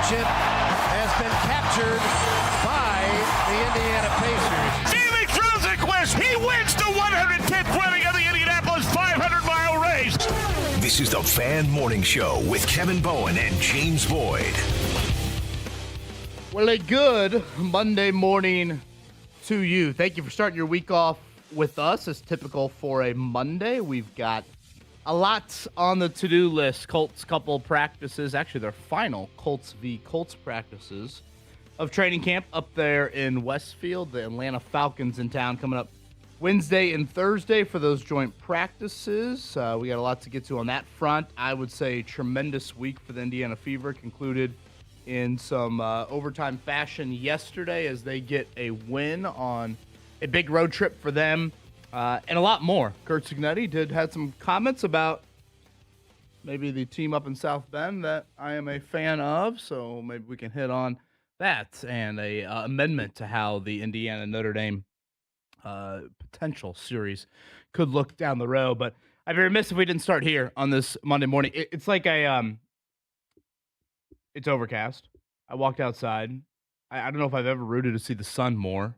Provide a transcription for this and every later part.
championship has been captured by the Indiana Pacers. Jimmy throws a quest. He wins the 110th running of the Indianapolis 500-mile race. This is the Fan Morning Show with Kevin Bowen and James Boyd. Well, a good Monday morning to you. Thank you for starting your week off with us. As typical for a Monday, we've got a lot on the to-do list. Colts couple practices, actually their final Colts v. Colts practices of training camp up there in Westfield. The Atlanta Falcons in town coming up Wednesday and Thursday for those joint practices. We got a lot to get to on that front. I would say tremendous week for the Indiana Fever, concluded in some overtime fashion yesterday as they get a win on a big road trip for them, and a lot more. Curt Cignetti had some comments about maybe the team up in South Bend that I am a fan of, so maybe we can hit on that and a amendment to how the Indiana-Notre Dame potential series could look down the road. But I'd be remiss if we didn't start here on this Monday morning. It's like it's overcast. I walked outside. I don't know if I've ever rooted to see the sun more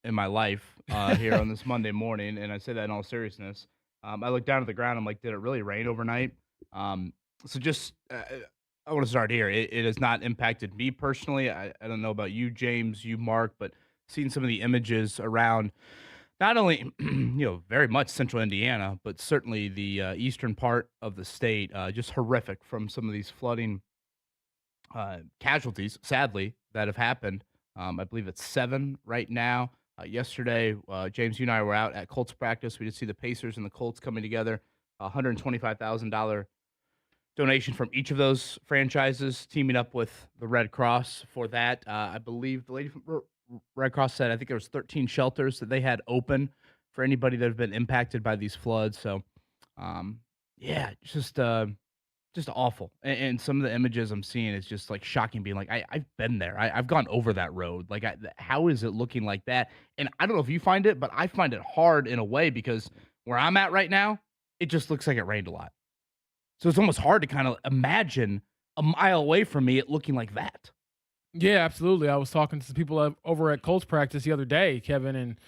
in my life here on this Monday morning, and I say that in all seriousness. I looked down at the ground. I'm like, did it really rain overnight? So just I want to start here. It has not impacted me personally. I don't know about you, James, you, Mark, but seeing some of the images around not only very much central Indiana, but certainly the eastern part of the state, just horrific from some of these flooding casualties, sadly, that have happened. I believe it's 7 right now. Yesterday, James, you and I were out at Colts practice. We did see the Pacers and the Colts coming together. $125,000 donation from each of those franchises, teaming up with the Red Cross for that. I believe the lady from Red Cross said, I think there was 13 shelters that they had open for anybody that have been impacted by these floods. So, just awful. And some of the images I'm seeing is just like shocking, being like, I've been there. I've gone over that road. Like, how is it looking like that? And I don't know if you find it, but I find it hard in a way because where I'm at right now, it just looks like it rained a lot. So it's almost hard to kind of imagine a mile away from me it looking like that. Yeah, absolutely. I was talking to some people over at Colts practice the other day, Kevin, and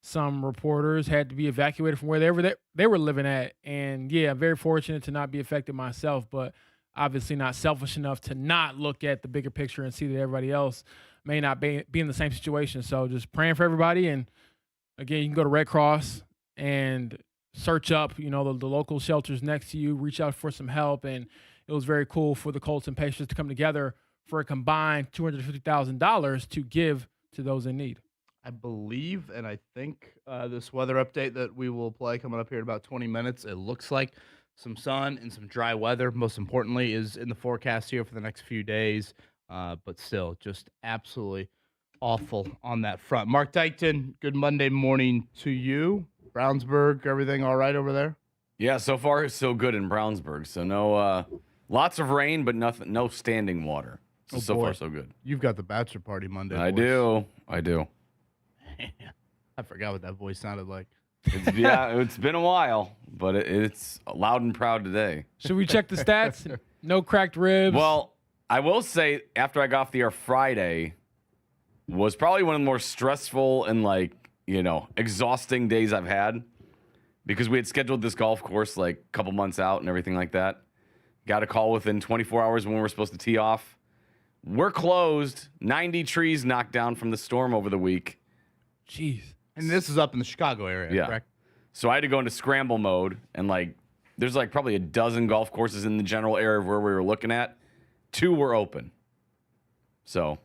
some reporters had to be evacuated from where they were living at. And, yeah, I'm very fortunate to not be affected myself, but obviously not selfish enough to not look at the bigger picture and see that everybody else may not be in the same situation. So just praying for everybody. And, again, you can go to Red Cross and search up, the local shelters next to you, reach out for some help. And it was very cool for the Colts and Pacers to come together for a combined $250,000 to give to those in need. I believe, and I think this weather update that we will play coming up here in about 20 minutes, it looks like some sun and some dry weather, most importantly, is in the forecast here for the next few days. But still, just absolutely awful on that front. Mark Dykton, good Monday morning to you. Brownsburg, everything all right over there? Yeah, so far so good in Brownsburg. So no, lots of rain, but no standing water. So far so good. You've got the bachelor party Monday. I do. I forgot what that voice sounded like. It's been a while, but it's loud and proud today. Should we check the stats? No cracked ribs. Well, I will say after I got off the air Friday was probably one of the more stressful and exhausting days I've had because we had scheduled this golf course like a couple months out and everything like that. Got a call within 24 hours when we were supposed to tee off. We're closed. 90 trees knocked down from the storm over the week. Jeez. And this is up in the Chicago area, correct? So I had to go into scramble mode, and there's probably a dozen golf courses in the general area of where we were looking at. 2 were open. So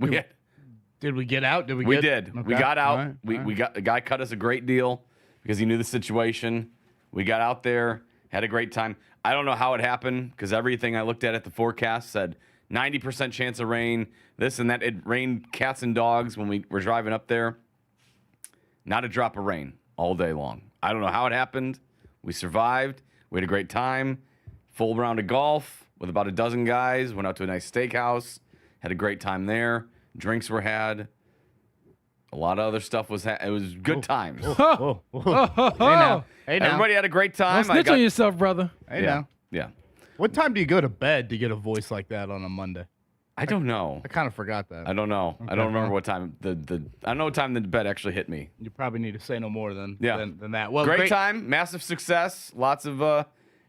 did we get out? We did. Okay. We got out. Right. We got the guy cut us a great deal because he knew the situation. We got out there, had a great time. I don't know how it happened because everything I looked at the forecast said 90% chance of rain, this and that. It rained cats and dogs when we were driving up there. Not a drop of rain all day long. I don't know how it happened. We survived. We had a great time. Full round of golf with about a dozen guys. Went out to a nice steakhouse. Had a great time there. Drinks were had. A lot of other stuff was it was good times. Whoa. Hey now. Everybody had a great time. Don't snitch on yourself, brother. Hey now. Yeah. What time do you go to bed to get a voice like that on a Monday? I don't know. I kind of forgot that. I don't know. Okay, I don't remember what time I know what time the bet actually hit me. You probably need to say no more than that. Well, great time, massive success, lots of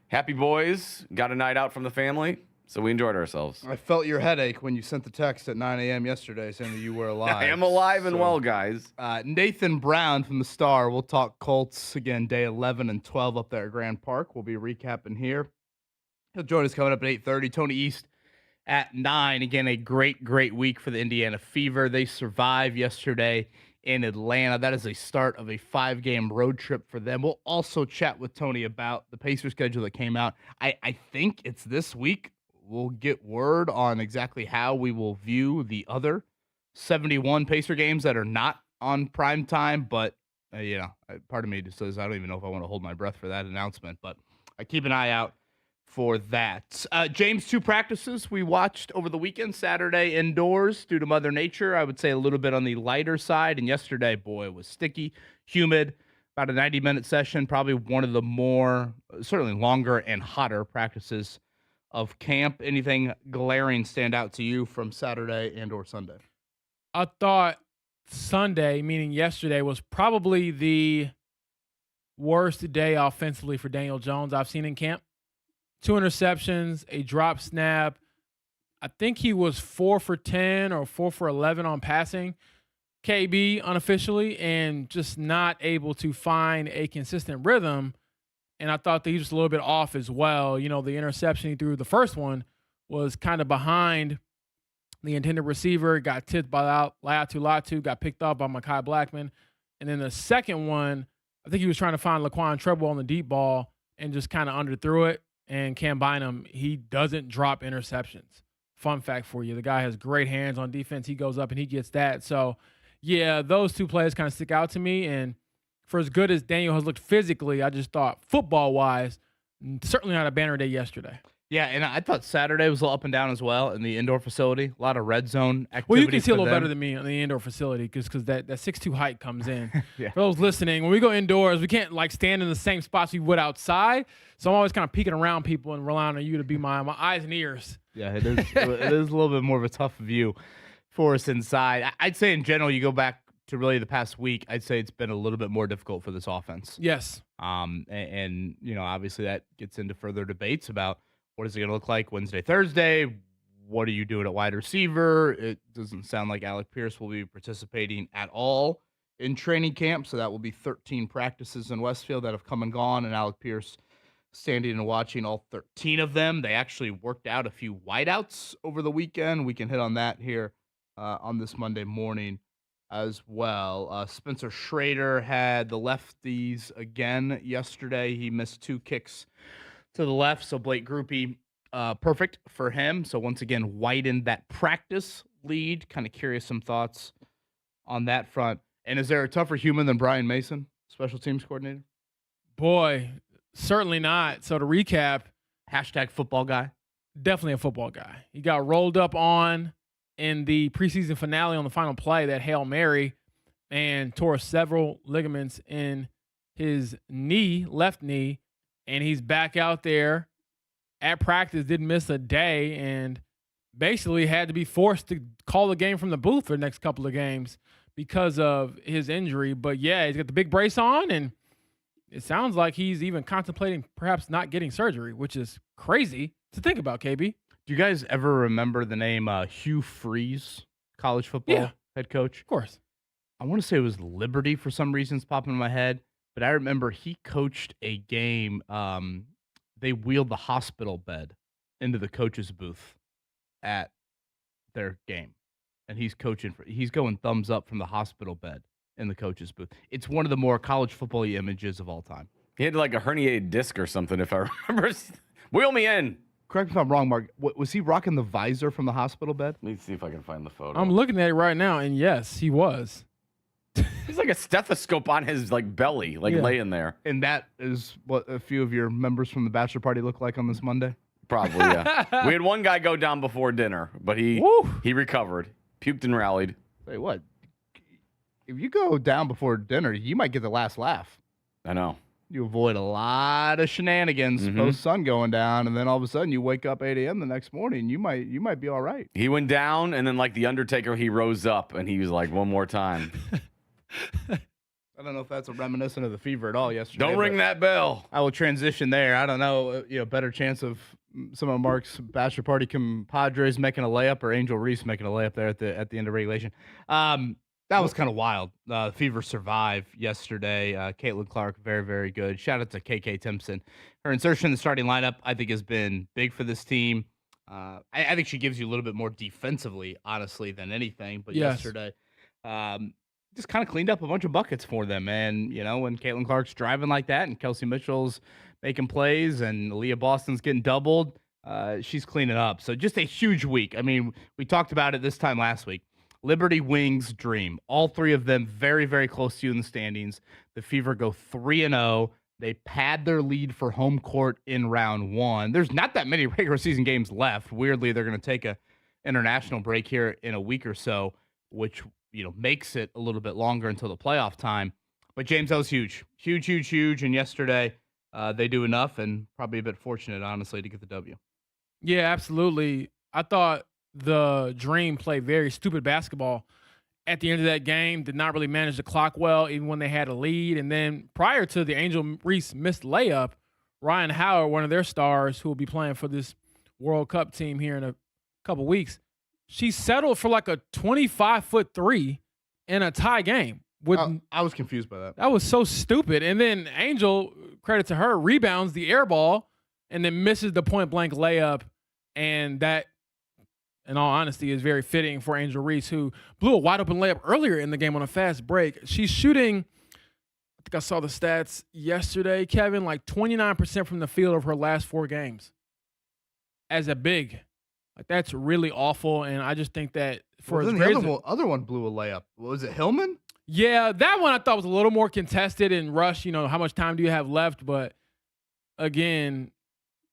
happy boys. Got a night out from the family, so we enjoyed ourselves. I felt your headache when you sent the text at 9 a.m. yesterday saying that you were alive. I am alive and well, guys. Nathan Brown from the Star. We'll talk Colts again, day 11 and 12 up there at Grand Park. We'll be recapping here. He'll join us coming up at 8:30. Tony East at 9. Again, a great week for the Indiana Fever. They survived yesterday in Atlanta. That is a start of a 5-game road trip for them. We'll also chat with Tony about the Pacers schedule that came out. I think it's this week. We'll get word on exactly how we will view the other 71 Pacer games that are not on prime time. But, part of me just says I don't even know if I want to hold my breath for that announcement. But I keep an eye out for that. James, 2 practices we watched over the weekend. Saturday indoors due to Mother Nature. I would say a little bit on the lighter side. And yesterday, boy, it was sticky, humid. About a 90-minute session. Probably one of the more, certainly longer and hotter practices of camp. Anything glaring stand out to you from Saturday and or Sunday? I thought Sunday, meaning yesterday, was probably the worst day offensively for Daniel Jones I've seen in camp. 2 interceptions, a drop snap. I think he was 4 for 10 or 4 for 11 on passing, KB unofficially, and just not able to find a consistent rhythm. And I thought that he was a little bit off as well. You know, the interception he threw, the first one, was kind of behind the intended receiver, got tipped by Latu, got picked up by Mekhi Blackman. And then the second one, I think he was trying to find Laquan Treadwell on the deep ball and just kind of underthrew it. And Cam Bynum, he doesn't drop interceptions. Fun fact for you, the guy has great hands on defense. He goes up and he gets that. So, yeah, those 2 plays kind of stick out to me. And for as good as Daniel has looked physically, I just thought football-wise, certainly not a banner day yesterday. Yeah, and I thought Saturday was a little up and down as well in the indoor facility. A lot of red zone activity. Well, you can see a little better than me on the indoor facility because that 6'2" height comes in. Yeah. For those listening, when we go indoors, we can't stand in the same spots we would outside. So I'm always kind of peeking around people and relying on you to be my eyes and ears. Yeah, it is. It is a little bit more of a tough view for us inside. I'd say in general, you go back to really the past week, I'd say it's been a little bit more difficult for this offense. Yes. And obviously that gets into further debates about what is it going to look like Wednesday, Thursday? What are you doing at wide receiver? It doesn't sound like Alec Pierce will be participating at all in training camp, so that will be 13 practices in Westfield that have come and gone, and Alec Pierce standing and watching all 13 of them. They actually worked out a few wideouts over the weekend. We can hit on that here on this Monday morning as well. Spencer Schrader had the lefties again yesterday. He missed 2 kicks to the left, so Blake Grupe, perfect for him. So once again, widened that practice lead. Kind of curious some thoughts on that front. And is there a tougher human than Brian Mason, special teams coordinator? Boy, certainly not. So to recap, hashtag football guy. Definitely a football guy. He got rolled up on in the preseason finale on the final play, that Hail Mary, and tore several ligaments in his left knee. And he's back out there at practice, didn't miss a day, and basically had to be forced to call the game from the booth for the next couple of games because of his injury. But, yeah, he's got the big brace on, and it sounds like he's even contemplating perhaps not getting surgery, which is crazy to think about, KB. Do you guys ever remember the name Hugh Freeze, college football head coach? Of course. I want to say it was Liberty for some reasons popping in my head. But I remember he coached a game. They wheeled the hospital bed into the coach's booth at their game. And he's coaching. He's going thumbs up from the hospital bed in the coach's booth. It's one of the more college football-y images of all time. He had like a herniated disc or something, if I remember. Wheel me in. Correct me if I'm wrong, Mark. Was he rocking the visor from the hospital bed? Let me see if I can find the photo. I'm looking at it right now, and yes, he was. He's like a stethoscope on his belly, laying there. And that is what a few of your members from the bachelor party look like on this Monday? Probably, yeah. We had one guy go down before dinner, but he recovered, puked and rallied. Say what? If you go down before dinner, you might get the last laugh. I know. You avoid a lot of shenanigans post sun going down, and then all of a sudden you wake up 8 a.m. the next morning. You might be all right. He went down, and then like the Undertaker, he rose up, and he was like, one more time. I don't know if that's a reminiscent of the fever at all yesterday. Don't ring that bell. I will transition there. I don't know. Better chance of some of Mark's bachelor party compadres making a layup or Angel Reese making a layup there at the end of regulation. That was kind of wild. Fever survived yesterday. Caitlin Clark, very, very good. Shout out to KK Timpson. Her insertion in the starting lineup, I think, has been big for this team. I think she gives you a little bit more defensively, honestly, than anything. But yesterday, just kind of cleaned up a bunch of buckets for them. And, when Caitlin Clark's driving like that and Kelsey Mitchell's making plays and Leah Boston's getting doubled, she's cleaning up. So just a huge week. I mean, we talked about it this time last week. Liberty, Wings, Dream. All three of them very, very close to you in the standings. The Fever go 3-0. They pad their lead for home court in round one. There's not that many regular season games left. Weirdly, they're going to take a international break here in a week or so, which makes it a little bit longer until the playoff time. But James, that was huge. Huge. And yesterday, they do enough and probably a bit fortunate, honestly, to get the W. Yeah, absolutely. I thought the Dream played very stupid basketball at the end of that game, did not really manage the clock well, even when they had a lead. And then prior to the Angel Reese missed layup, Ryan Howard, one of their stars who will be playing for this World Cup team here in a couple weeks, she settled for like a 25-foot three in a tie game. I was confused by that. That was so stupid. And then Angel, credit to her, rebounds the air ball and then misses the point-blank layup. And that, in all honesty, is very fitting for Angel Reese, who blew a wide-open layup earlier in the game on a fast break. She's shooting, I think I saw the stats yesterday, Kevin, like 29% from the field of her last 4 games as a big. Like, that's really awful, and I just think that for as great as the other one blew a layup. Was it Hillman? Yeah, that one I thought was a little more contested and rushed. How much time do you have left? But, again,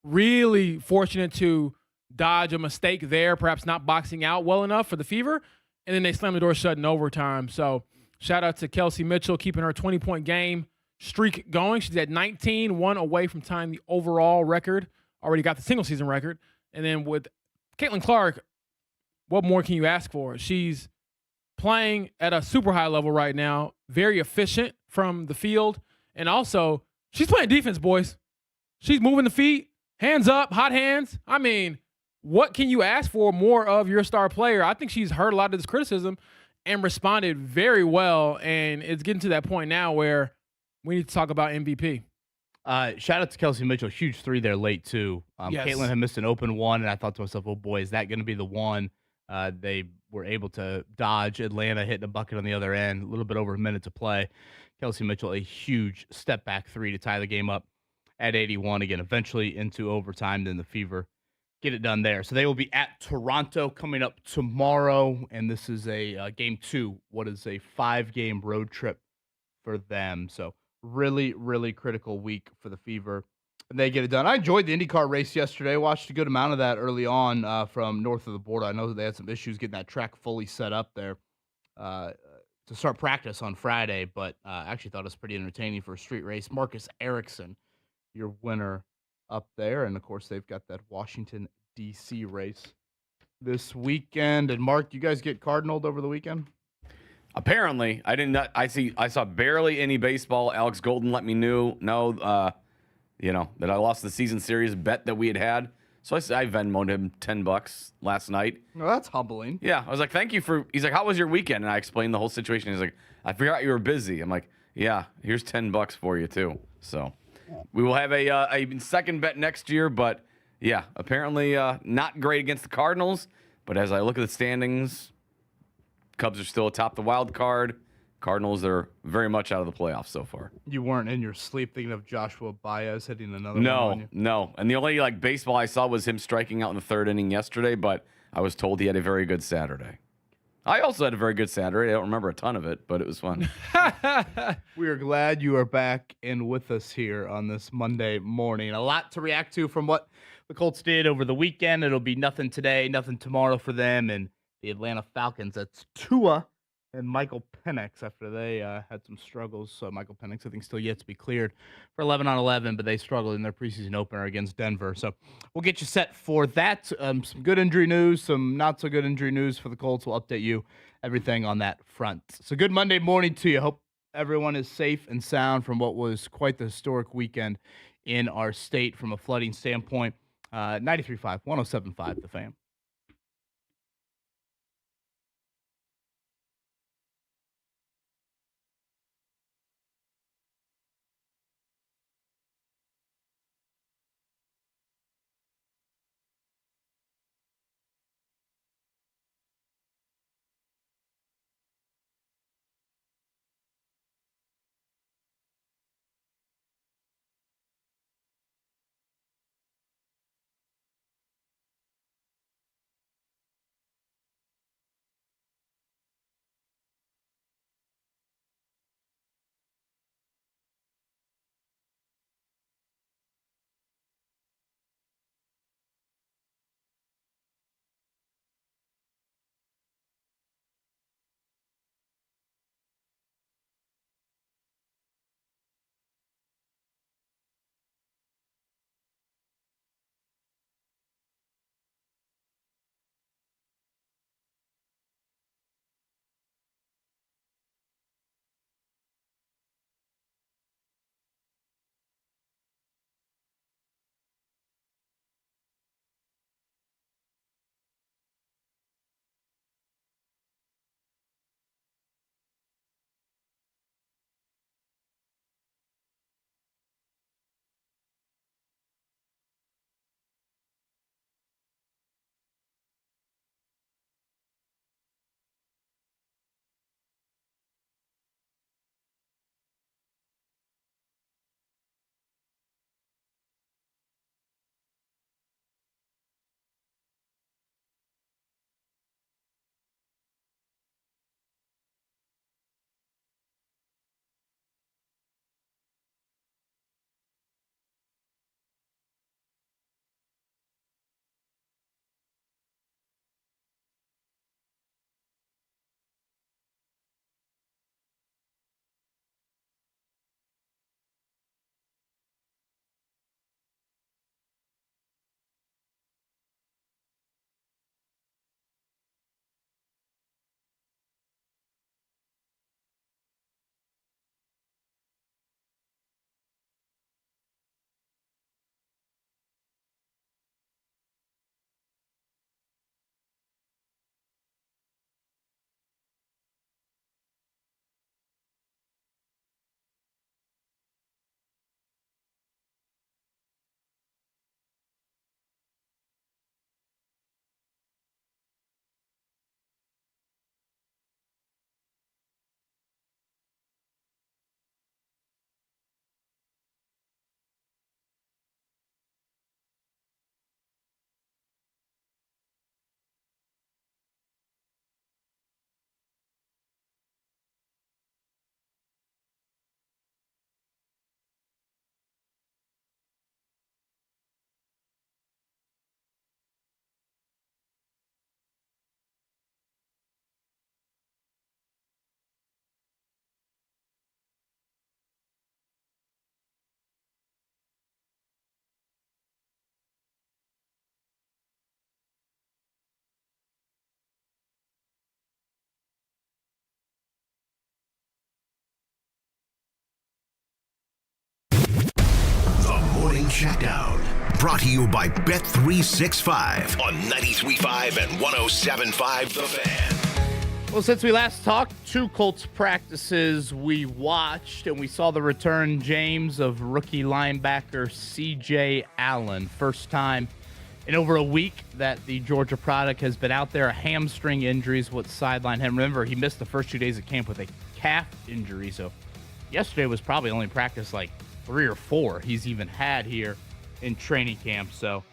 really fortunate to dodge a mistake there, perhaps not boxing out well enough for the Fever, and then they slammed the door shut in overtime. So shout out to Kelsey Mitchell keeping her 20-point game streak going. She's at 19, one away from tying the overall record. Already got the single season record. And then with Caitlin Clark, what more can you ask for? She's playing at a super high level right now, very efficient from the field, and also she's playing defense, boys. She's moving the feet, hands up, hot hands. I mean, what can you ask for more of your star player? I think she's heard a lot of this criticism and responded very well, and it's getting to that point now where we need to talk about MVP. Shout out to Kelsey Mitchell. Huge 3 there late, too. Yes. Caitlin had missed an open one, and I thought to myself, oh, boy, is that going to be the one? They were able to dodge Atlanta hitting a bucket on the other end, a little bit over a minute to play. Kelsey Mitchell, a huge step-back 3 to tie the game up at 81. Again, eventually into overtime, then the Fever get it done there. So they will be at Toronto coming up tomorrow, and this is a game 2. What is a 5-game road trip for them? So really, really critical week for the Fever. And they get it done. I enjoyed the IndyCar race yesterday. Watched a good amount of that early on from north of the border. I know that they had some issues getting that track fully set up there to start practice on Friday, but I actually thought it was pretty entertaining for a street race. Marcus Ericsson, your winner up there. And, of course, they've got that Washington, D.C. race this weekend. And, Mark, you guys get cardinaled over the weekend? Apparently. I saw barely any baseball. Alex Golden let me know that I lost the season series bet that we had. So I Venmoed him $10 last night. No, that's humbling. Yeah, I was like, thank you for. He's like, how was your weekend? And I explained the whole situation. He's like, I forgot you were busy. I'm like, yeah, here's $10 for you too. So we will have a second bet next year. But yeah, apparently not great against the Cardinals. But as I look at the standings, Cubs are still atop the wild card. Cardinals are very much out of the playoffs so far. You weren't in your sleep thinking of Joshua Baez hitting another one on you? No. And the only baseball I saw was him striking out in the 3rd inning yesterday, but I was told he had a very good Saturday. I also had a very good Saturday. I don't remember a ton of it, but it was fun. We are glad you are back and with us here on this Monday morning. A lot to react to from what the Colts did over the weekend. It'll be nothing today, nothing tomorrow for them. And the Atlanta Falcons, that's Tua and Michael Penix after they had some struggles. So Michael Penix, I think, still yet to be cleared for 11 on 11, but they struggled in their preseason opener against Denver. So we'll get you set for that. Some good injury news, some not so good injury news for the Colts. We'll update you everything on that front. So good Monday morning to you. Hope everyone is safe and sound from what was quite the historic weekend in our state from a flooding standpoint. 93.5, 107.5, The Fan. Morning Checkdown. Brought to you by Bet365 on 93.5 and 107.5 The Fan. Well, since we last talked, 2 Colts practices we watched, and we saw the return, James, of rookie linebacker C.J. Allen. First time in over a week that the Georgia product has been out there. A hamstring injury is what sidelined him. Remember, he missed the first 2 days of camp with a calf injury, so yesterday was probably only practice like 3 or 4 he's even had here in training camp. So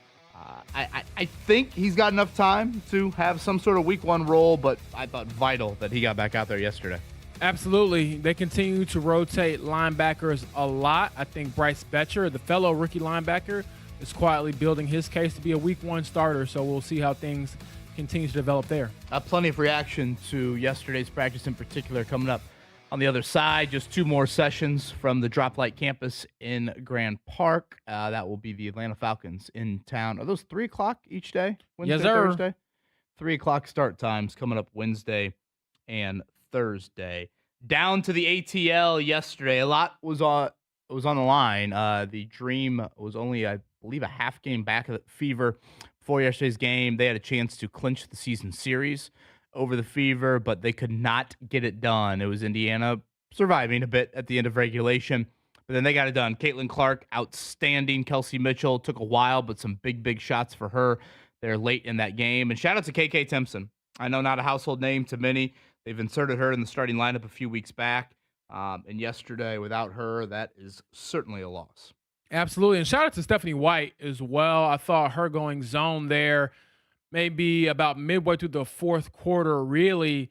I think he's got enough time to have some sort of week 1 role, but I thought vital that he got back out there yesterday. Absolutely. They continue to rotate linebackers a lot. I think Bryce Betcher, the fellow rookie linebacker, is quietly building his case to be a week 1 starter. So we'll see how things continues to develop there. Plenty of reaction to yesterday's practice in particular coming up on the other side. Just 2 more sessions from the Droplight campus in Grand Park. That will be the Atlanta Falcons in town. Are those 3 o'clock each day? Wednesday, Yes, sir. Thursday? 3 o'clock start times coming up Wednesday and Thursday. Down to the ATL yesterday. A lot was on the line. The Dream was only, I believe, a half game back of the Fever before yesterday's game. They had a chance to clinch the season series over the Fever, but they could not get it done. It was Indiana surviving a bit at the end of regulation, but then they got it done. Caitlin Clark, outstanding. Kelsey Mitchell, took a while, but some big shots for her there late in that game. And shout out to KK Timpson. I know not a household name to many. They've inserted her in the starting lineup a few weeks back. And yesterday, without her, that is certainly a loss. Absolutely. And shout out to Stephanie White as well. I thought her going zone there maybe about midway through the fourth quarter really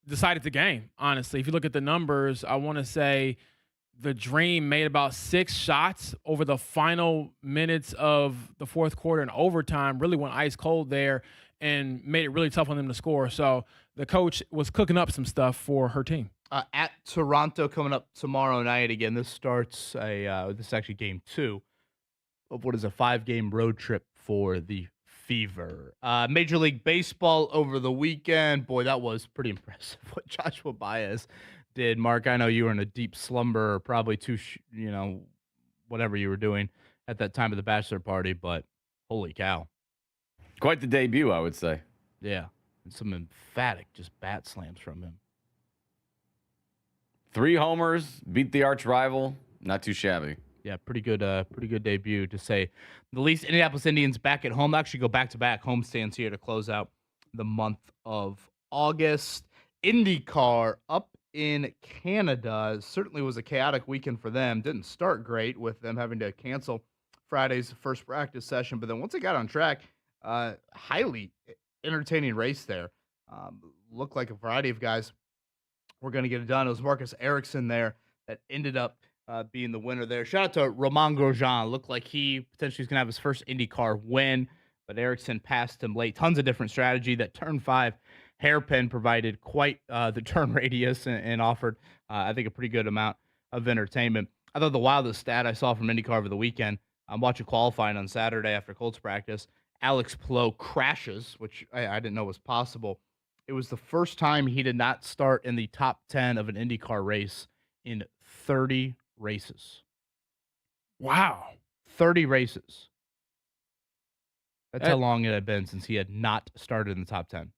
decided the game, honestly. If you look at the numbers, I want to say the Dream made about 6 shots over the final minutes of the fourth quarter and overtime, really went ice cold there and made it really tough on them to score. So the coach was cooking up some stuff for her team. At Toronto coming up tomorrow night again. This starts this is actually game 2 of what is a 5-game road trip for the Fever. Major League Baseball over the weekend. Boy, that was pretty impressive what Joshua Baez did. Mark, I know you were in a deep slumber, probably whatever you were doing at that time of the bachelor party, but holy cow. Quite the debut, I would say. Yeah, and some emphatic just bat slams from him. 3 homers, beat the arch rival. Not too shabby. Yeah, pretty good debut to say the least. Indianapolis Indians back at home. They'll actually go back-to-back homestands here to close out the month of August. IndyCar up in Canada certainly was a chaotic weekend for them. Didn't start great with them having to cancel Friday's first practice session, but then once they got on track, highly entertaining race there. Looked like a variety of guys were going to get it done. It was Marcus Ericsson there that ended up being the winner there. Shout out to Romain Grosjean. Looked like he potentially is going to have his first IndyCar win, but Ericsson passed him late. Tons of different strategy. That turn 5 hairpin provided quite the turn radius and offered, I think, a pretty good amount of entertainment. I thought the wildest stat I saw from IndyCar over the weekend, I'm watching qualifying on Saturday after Colts practice. Alex Palou crashes, which I didn't know was possible. It was the first time he did not start in the top 10 of an IndyCar race in 30 races. Wow. 30 races. That's how long it had been since he had not started in the top 10.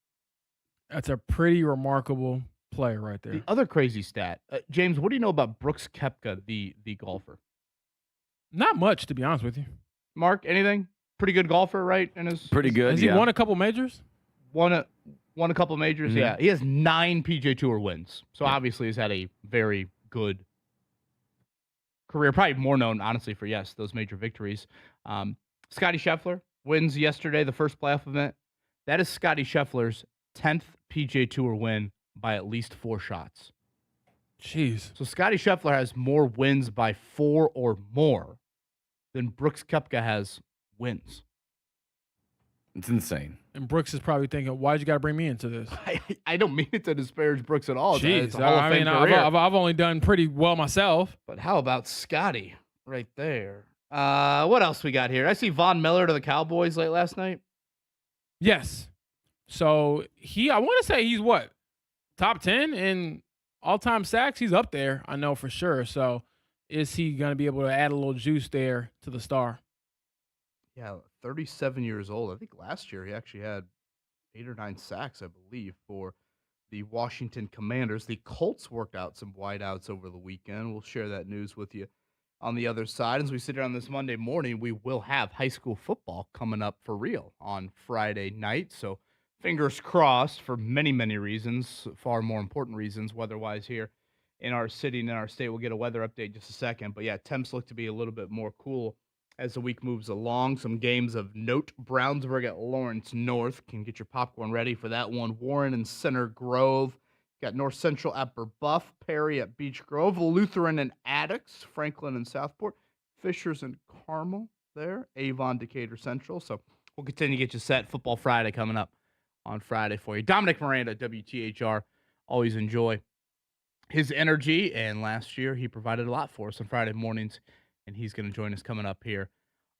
That's a pretty remarkable play right there. The other crazy stat, James, what do you know about Brooks Koepka, the golfer? Not much, to be honest with you. Mark, anything? Pretty good golfer, right? Pretty good. Has he won a couple majors? Won a couple majors, yeah. He has 9 PGA Tour wins. So obviously he's had a very good career. Probably more known, honestly, for, those major victories. Scotty Scheffler wins yesterday, the first playoff event. That is Scotty Scheffler's 10th PGA Tour win by at least 4 shots. Jeez. So Scotty Scheffler has more wins by 4 or more than Brooks Koepka has wins. It's insane. And Brooks is probably thinking, why'd you got to bring me into this? I don't mean it to disparage Brooks at all. Jeez. It's a Hall of Fame career. I've only done pretty well myself. But how about Scotty right there? What else we got here? I see Von Miller to the Cowboys late last night. Yes. So I want to say he's what? Top 10 in all-time sacks? He's up there, I know for sure. So is he going to be able to add a little juice there to the star? Yeah, 37 years old. I think last year he actually had 8 or 9 sacks, I believe, for the Washington Commanders. The Colts worked out some wideouts over the weekend. We'll share that news with you on the other side. As we sit here on this Monday morning, we will have high school football coming up for real on Friday night. So fingers crossed for many, many reasons, far more important reasons weather-wise here in our city and in our state. We'll get a weather update in just a second. But, yeah, temps look to be a little bit more cool as the week moves along. Some games of note. Brownsburg at Lawrence North. Can get your popcorn ready for that one. Warren and Center Grove. Got North Central at Burbuff. Perry at Beech Grove. Lutheran and Addicts. Franklin and Southport. Fishers and Carmel there. Avon, Decatur Central. So we'll continue to get you set. Football Friday coming up on Friday for you. Dominic Miranda, WTHR. Always enjoy his energy, and last year he provided a lot for us on Friday mornings, and he's going to join us coming up here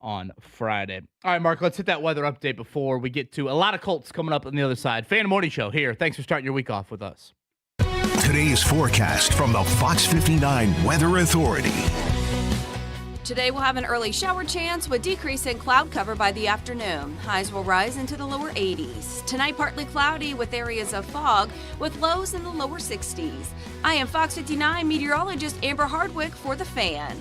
on Friday. All right, Mark, let's hit that weather update before we get to a lot of Colts coming up on the other side. Fan Morning Show here. Thanks for starting your week off with us. Today's forecast from the Fox 59 Weather Authority. Today we'll have an early shower chance with decrease in cloud cover by the afternoon. Highs will rise into the lower 80s. Tonight partly cloudy with areas of fog with lows in the lower 60s. I am Fox 59 meteorologist Amber Hardwick for The Fan.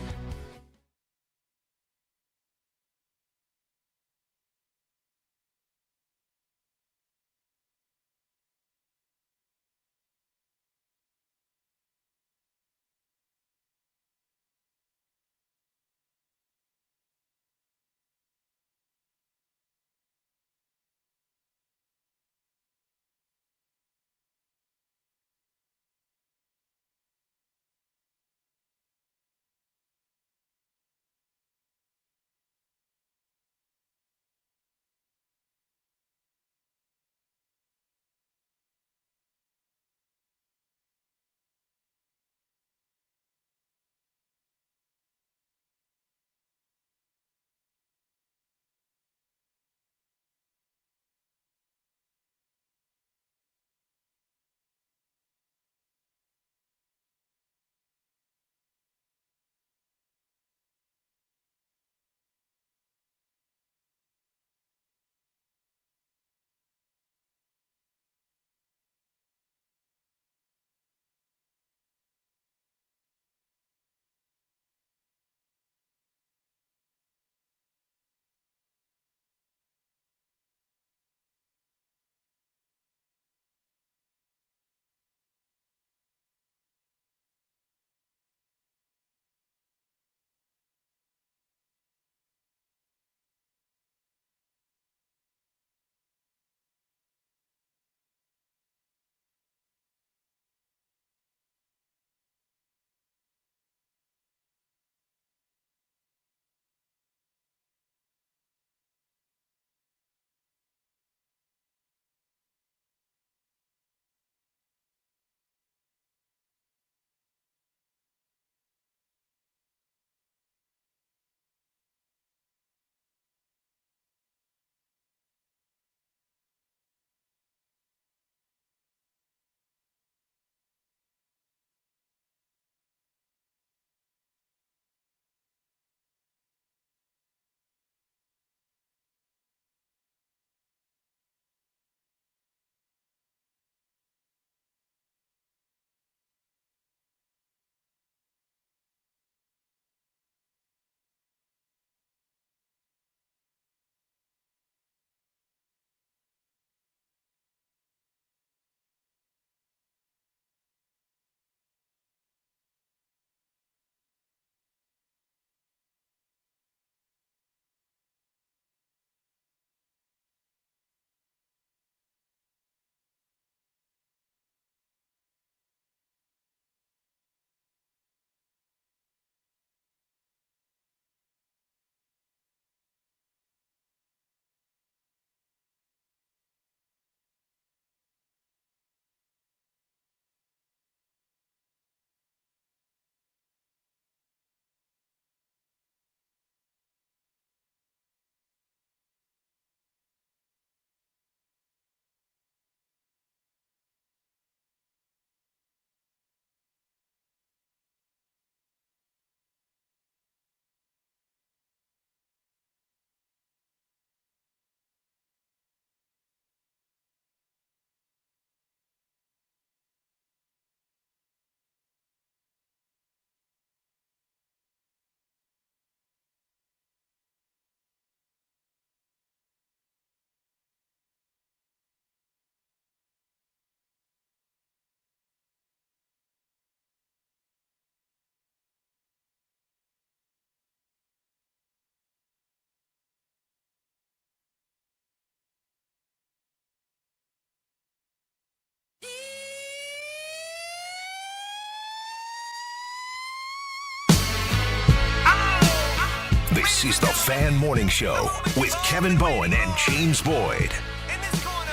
This is the Fan Morning Show with Kevin Bowen and James Boyd. In this corner,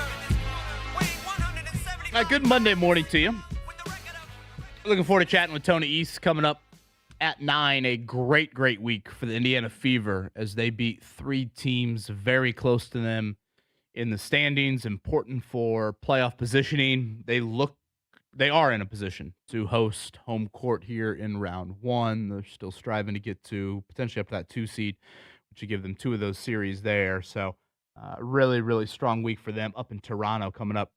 Good Monday morning to you. Looking forward to chatting with Tony East coming up at 9. A great week for the Indiana Fever as they beat 3 teams very close to them in the standings, important for playoff positioning. They are in a position to host home court here in round 1. They're still striving to get to potentially up to that 2 seed, which would give them 2 of those series there. So really strong week for them up in Toronto coming up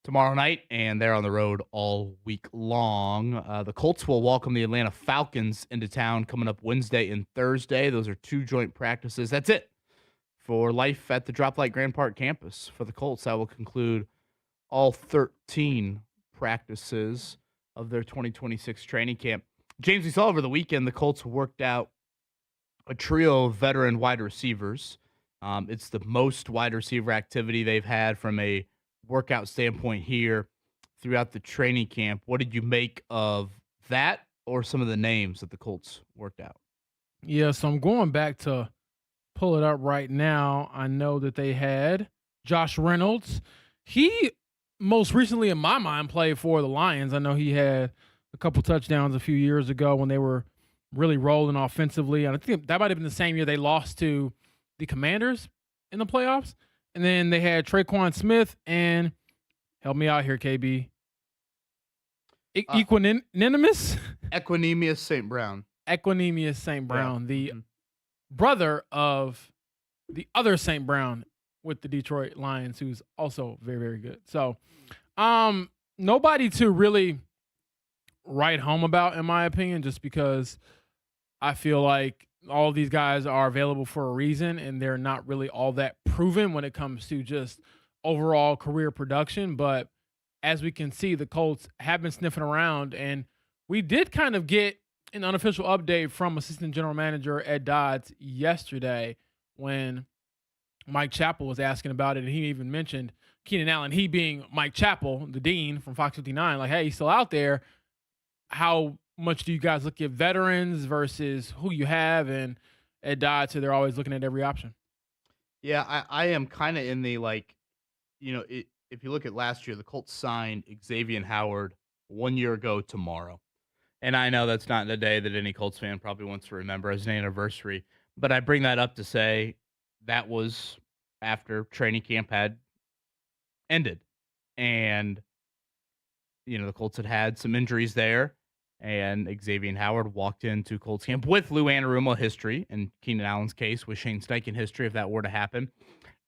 tomorrow night, and they're on the road all week long. The Colts will welcome the Atlanta Falcons into town coming up Wednesday and Thursday. Those are 2 joint practices. That's it for life at the Droplight Grand Park campus. For the Colts, that will conclude all 13 practices of their 2026 training camp. James, we saw over the weekend the Colts worked out a trio of veteran wide receivers. It's the most wide receiver activity they've had from a workout standpoint here throughout the training camp. What did you make of that or some of the names that the Colts worked out? Yeah, so I'm going back to pull it up right now. I know that they had Josh Reynolds. He most recently, in my mind, played for the Lions. I know he had a couple touchdowns a few years ago when they were really rolling offensively. And I think that might have been the same year they lost to the Commanders in the playoffs. And then they had Traquan Smith and, help me out here, KB. Equanimous St. Brown. Equanimous St. Brown, the brother of the other St. Brown with the Detroit Lions, who's also very good. So, nobody to really write home about, in my opinion, just because I feel like all of these guys are available for a reason, and they're not really all that proven when it comes to just overall career production. But as we can see, the Colts have been sniffing around, and we did kind of get an unofficial update from Assistant General Manager Ed Dodds yesterday when Mike Chappell was asking about it, and he even mentioned Keenan Allen, he being Mike Chappell, the dean from Fox 59, like, hey, he's still out there. How much do you guys look at veterans versus who you have? And Ed Dodd said they're always looking at every option. Yeah, I am kind of in the, if you look at last year, the Colts signed Xavier Howard 1 year ago tomorrow. And I know that's not the day that any Colts fan probably wants to remember as an anniversary, but I bring that up to say that was after training camp had ended. And, the Colts had some injuries there. And Xavier Howard walked into Colts camp with Lou Anarumo history, and Keenan Allen's case with Shane Steichen history, if that were to happen,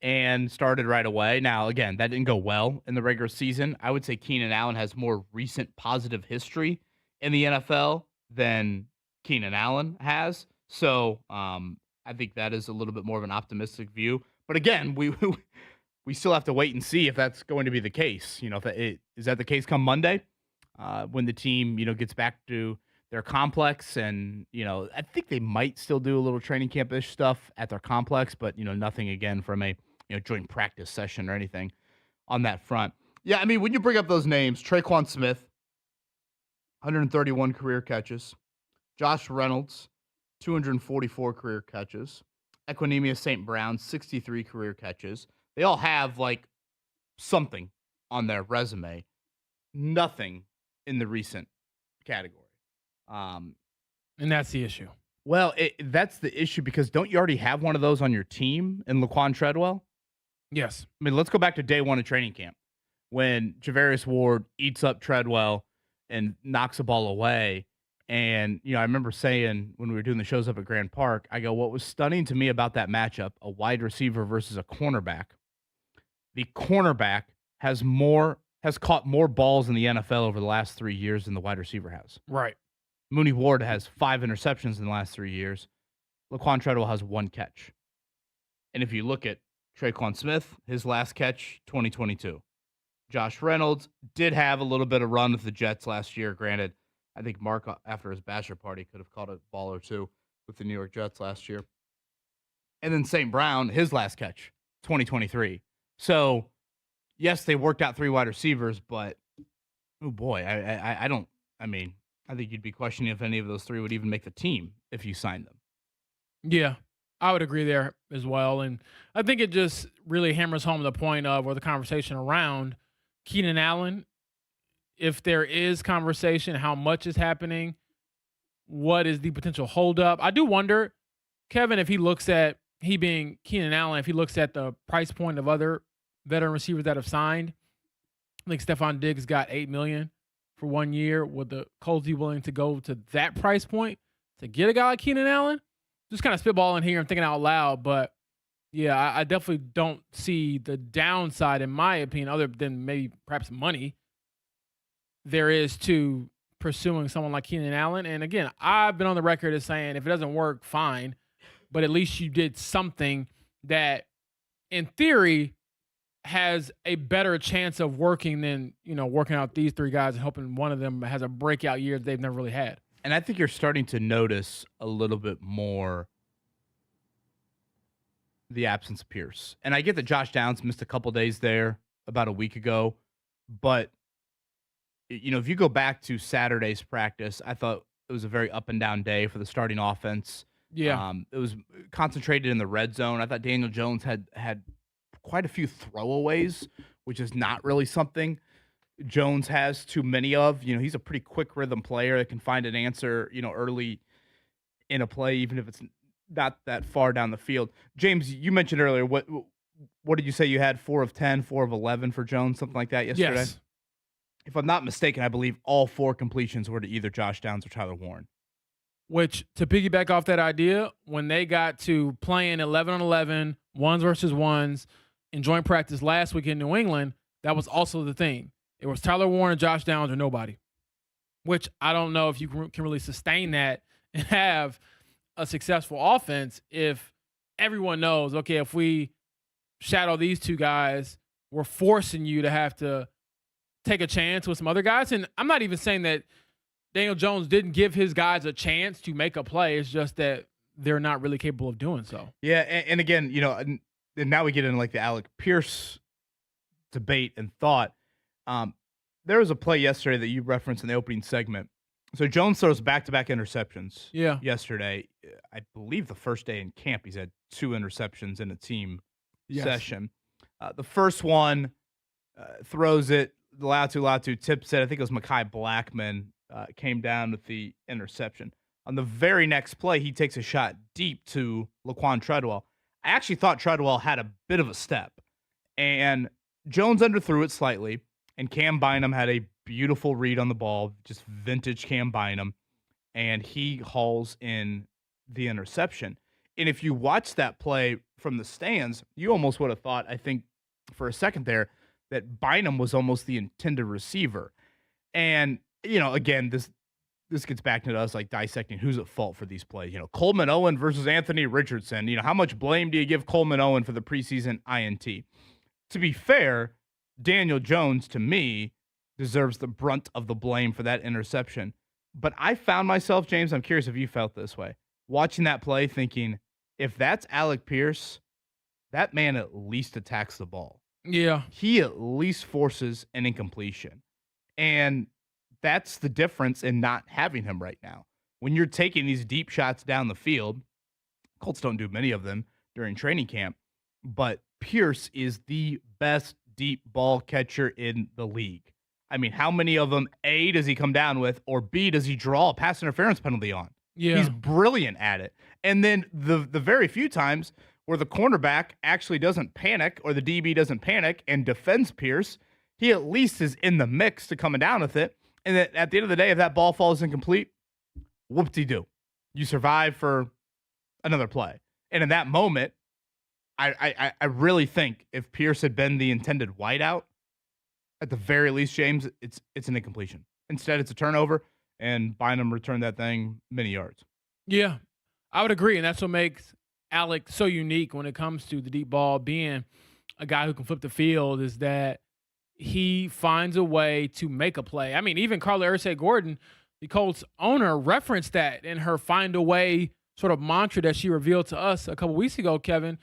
and started right away. Now, again, that didn't go well in the regular season. I would say Keenan Allen has more recent positive history in the NFL than Keenan Allen has. So I think that is a little bit more of an optimistic view. But again, we still have to wait and see if that's going to be the case. Is that the case come Monday? When the team, gets back to their complex, and, I think they might still do a little training camp-ish stuff at their complex, but, nothing again from a, joint practice session or anything on that front. Yeah, I mean, when you bring up those names, Traquan Smith, 131 career catches, Josh Reynolds, 244 career catches, Equanimous St. Brown, 63 career catches. They all have, something on their resume. Nothing in the recent category. And that's the issue. Well, that's the issue because don't you already have one of those on your team in Laquan Treadwell? Yes. I mean, let's go back to day 1 of training camp when Javarius Ward eats up Treadwell and knocks a ball away. And, I remember saying when we were doing the shows up at Grand Park, I go, what was stunning to me about that matchup, a wide receiver versus a cornerback, the cornerback has caught more balls in the NFL over the last 3 years than the wide receiver has. Right. Mooney Ward has 5 interceptions in the last 3 years. Laquan Treadwell has 1 catch. And if you look at Traquan Smith, his last catch, 2022. Josh Reynolds did have a little bit of run with the Jets last year. Granted, I think Mark, after his bachelor party, could have caught a ball or two with the New York Jets last year. And then St. Brown, his last catch, 2023. So, yes, they worked out 3 wide receivers, but, oh boy, I think you'd be questioning if any of those 3 would even make the team if you signed them. Yeah, I would agree there as well. And I think it just really hammers home the point of, or the conversation around, Keenan Allen if there is conversation, how much is happening, what is the potential holdup. I do wonder, Kevin, if he being Keenan Allen, if he looks at the price point of other veteran receivers that have signed. I think Stephon Diggs got $8 million for 1 year. Would the Colts be willing to go to that price point to get a guy like Keenan Allen? Just kind of spitballing here and thinking out loud, but yeah, I definitely don't see the downside, in my opinion, other than maybe perhaps money, there is to pursuing someone like Keenan Allen. And again, I've been on the record as saying if it doesn't work, fine, but at least you did something that, in theory, has a better chance of working than, working out these three guys and hoping one of them has a breakout year that they've never really had. And I think you're starting to notice a little bit more the absence of Pierce. And I get that Josh Downs missed a couple days there about a week ago, but if you go back to Saturday's practice, I thought it was a very up and down day for the starting offense. Yeah. It was concentrated in the red zone. I thought Daniel Jones had quite a few throwaways, which is not really something Jones has too many of. He's a pretty quick rhythm player that can find an answer, early in a play, even if it's not that far down the field. James, you mentioned earlier, what did you say you had? 4 of 10, 4 of 11 for Jones, something like that yesterday? Yes. If I'm not mistaken, I believe all 4 completions were to either Josh Downs or Tyler Warren. Which, to piggyback off that idea, when they got to playing 11 on 11, ones versus ones, in joint practice last week in New England, that was also the thing. It was Tyler Warren and Josh Downs or nobody, which I don't know if you can really sustain that and have a successful offense if everyone knows, okay, if we shadow these two guys, we're forcing you to have to take a chance with some other guys. And I'm not even saying that Daniel Jones didn't give his guys a chance to make a play. It's just that they're not really capable of doing so. Yeah, and again, and now we get into like the Alec Pierce debate and thought. There was a play yesterday that you referenced in the opening segment. So Jones throws back-to-back interceptions yesterday. I believe the first day in camp he's had 2 interceptions in a team session. The first one throws it, Latu tips it. I think it was Mekhi Blackman came down with the interception. On the very next play, he takes a shot deep to Laquan Treadwell. I actually thought Treadwell had a bit of a step, and Jones underthrew it slightly, and Cam Bynum had a beautiful read on the ball, just vintage Cam Bynum, and he hauls in the interception. And if you watch that play from the stands, you almost would have thought, I think, for a second there, that Bynum was almost the intended receiver. And, again, this gets back to us like dissecting who's at fault for these plays. Coleman Owen versus Anthony Richardson. How much blame do you give Coleman Owen for the preseason INT? To be fair, Daniel Jones, to me, deserves the brunt of the blame for that interception. But I found myself, James, I'm curious if you felt this way, watching that play thinking, if that's Alec Pierce, that man at least attacks the ball. Yeah. He at least forces an incompletion. And that's the difference in not having him right now. When you're taking these deep shots down the field, Colts don't do many of them during training camp, but Pierce is the best deep ball catcher in the league. I mean, how many of them, A, does he come down with, or B, does he draw a pass interference penalty on? Yeah. He's brilliant at it. And then the very few times where the cornerback actually doesn't panic or the DB doesn't panic and defends Pierce, he at least is in the mix to coming down with it. And that at the end of the day, if that ball falls incomplete, whoop-de-doo. You survive for another play. And in that moment, I really think if Pierce had been the intended wideout, at the very least, James, it's an incompletion. Instead, it's a turnover, and Bynum returned that thing many yards. Yeah, I would agree, and that's what makes Alec so unique when it comes to the deep ball. Being a guy who can flip the field is that he finds a way to make a play. I mean, even Carla Ursay-Gordon, the Colts owner, referenced that in her find a way sort of mantra that she revealed to us a couple weeks ago, Kevin.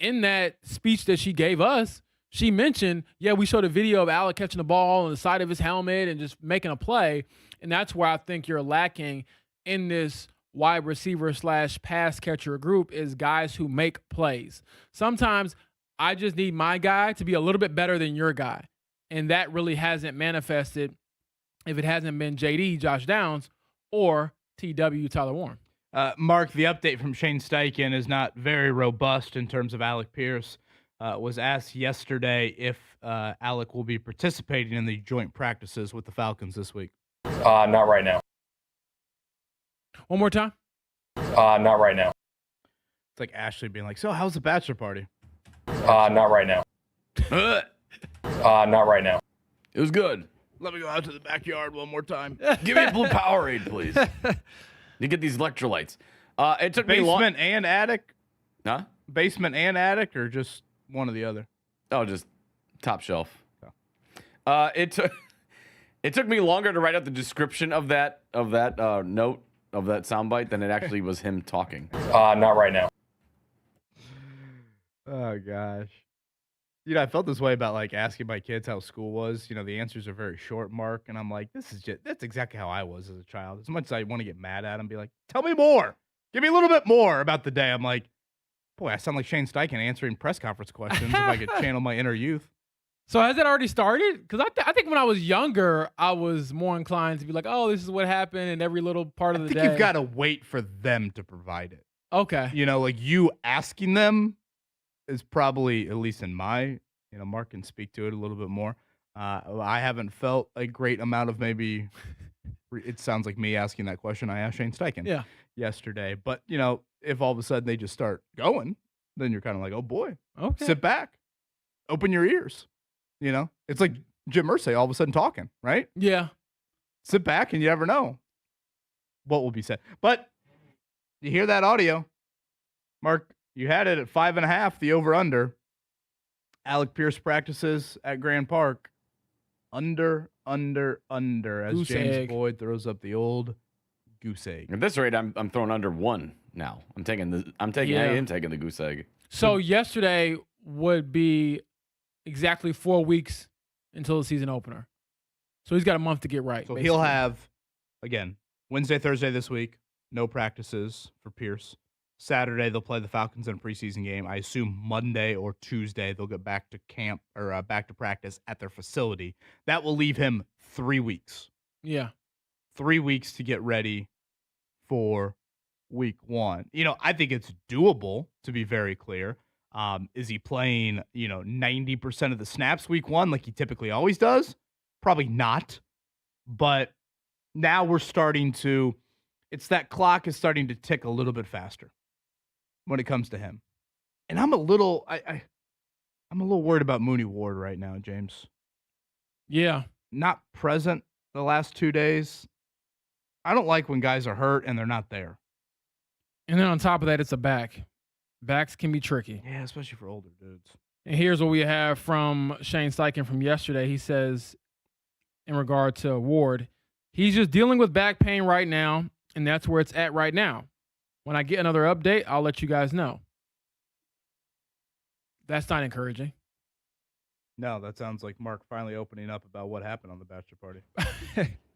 In that speech that she gave us, she mentioned, we showed a video of Alec catching the ball on the side of his helmet and just making a play. And that's where I think you're lacking in this wide receiver / pass catcher group is guys who make plays. Sometimes I just need my guy to be a little bit better than your guy. And that really hasn't manifested if it hasn't been JD, Josh Downs, or TW, Tyler Warren. Mark, the update from Shane Steichen is not very robust in terms of Alec Pierce. Was asked yesterday if Alec will be participating in the joint practices with the Falcons this week. Not right now. One more time. Not right now. It's like Ashley being like, so how's the bachelor party? Not right now. Not right now. It was good. Let me go out to the backyard one more time. Give me a blue Powerade, please. You get these electrolytes. It took me long. Basement and attic? Huh? Basement and attic, or just one or the other? Oh, just top shelf. Oh. It took me longer to write out the description of that note of that soundbite than it actually was him talking. Not right now. Oh gosh. You know, I felt this way about like asking my kids how school was. You know, the answers are very short, Mark, and I'm like, that's exactly how I was as a child. As much as I want to get mad at them, be like, tell me more. Give me a little bit more about the day. I'm like, boy, I sound like Shane Steichen answering press conference questions if I could channel my inner youth. So has that already started? Because I think when I was younger, I was more inclined to be like, oh, this is what happened in every little part of the day. I think you've got to wait for them to provide it. Okay. You know, like you asking them is probably, at least in my, Mark can speak to it a little bit more. I haven't felt a great amount of maybe, it sounds like me asking that question. I asked Shane Steichen yesterday. But, if all of a sudden they just start going, then you're kind of like, oh boy, sit back, open your ears. It's like Jim Irsay all of a sudden talking, right? Yeah. Sit back and you never know what will be said. But you hear that audio. Mark, you had it at 5.5, the over-under. Alec Pierce practices at Grand Park. Under, as goose James egg. Boyd throws up the old goose egg. At this rate, I'm throwing under 1 now. I am taking the goose egg. So yesterday would be exactly 4 weeks until the season opener. So he's got a month to get right. So basically. he'll have, again, Wednesday, Thursday this week, no practices for Pierce. Saturday, they'll play the Falcons in a preseason game. I assume Monday or Tuesday, they'll get back to camp or back to practice at their facility. That will leave him 3 weeks. Yeah. 3 weeks to get ready for week 1. I think it's doable, to be very clear. Is he playing, 90% of the snaps week 1 like he typically always does? Probably not. But now we're starting to, it's that clock is starting to tick a little bit faster when it comes to him. And I'm a little, I'm a little worried about Mooney Ward right now, James. Yeah. Not present the last 2 days. I don't like when guys are hurt and they're not there. And then on top of that, it's a back. Backs can be tricky. Yeah, especially for older dudes. And here's what we have from Shane Steichen from yesterday. He says, in regard to Ward, he's just dealing with back pain right now, and that's where it's at right now. When I get another update, I'll let you guys know. That's not encouraging. No, that sounds like Mark finally opening up about what happened on the bachelor party.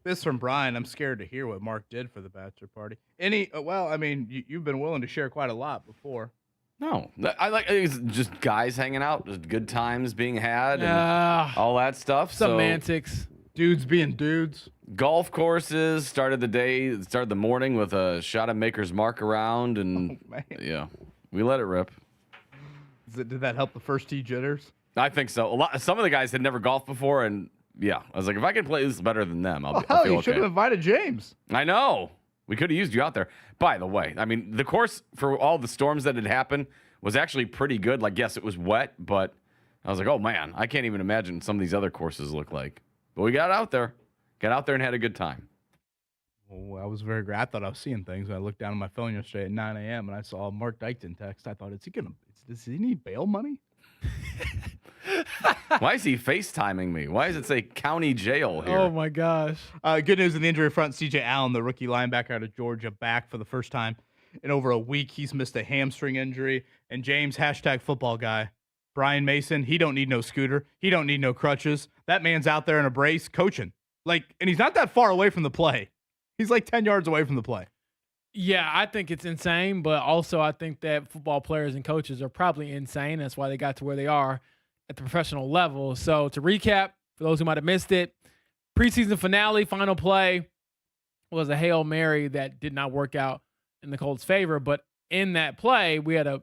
This from Brian. I'm scared to hear what Mark did for the bachelor party. You've been willing to share quite a lot before. No, I like it's just guys hanging out, just good times being had, and all that stuff. Semantics. Dudes being dudes. Golf courses started the morning with a shot of Maker's Mark around, and we let it rip. Did that help the first tee jitters? I think so. Some of the guys had never golfed before, and I was like, if I can play this better than them, I'll feel you okay. should have invited James. I know. We could have used you out there. By the way, the course for all the storms that had happened was actually pretty good. Like, yes, it was wet, but I was like, oh man, I can't even imagine some of these other courses look like. But we got out there and had a good time. Well, I was very great. I thought I was seeing things when I looked down on my phone yesterday at 9 a.m. and I saw Mark Dykton text. I thought, does he need bail money? Why is he FaceTiming me? Why does it say county jail here? Oh, my gosh. Good news in the injury front. C.J. Allen, the rookie linebacker out of Georgia, back for the first time in over a week. He's missed a hamstring injury. And James, #football guy, Brian Mason, he don't need no scooter. He don't need no crutches. That man's out there in a brace coaching. And he's not that far away from the play. He's like 10 yards away from the play. Yeah, I think it's insane, but also I think that football players and coaches are probably insane. That's why they got to where they are at the professional level. So to recap, for those who might have missed it, preseason finale, final play was a Hail Mary that did not work out in the Colts' favor. But in that play, we had a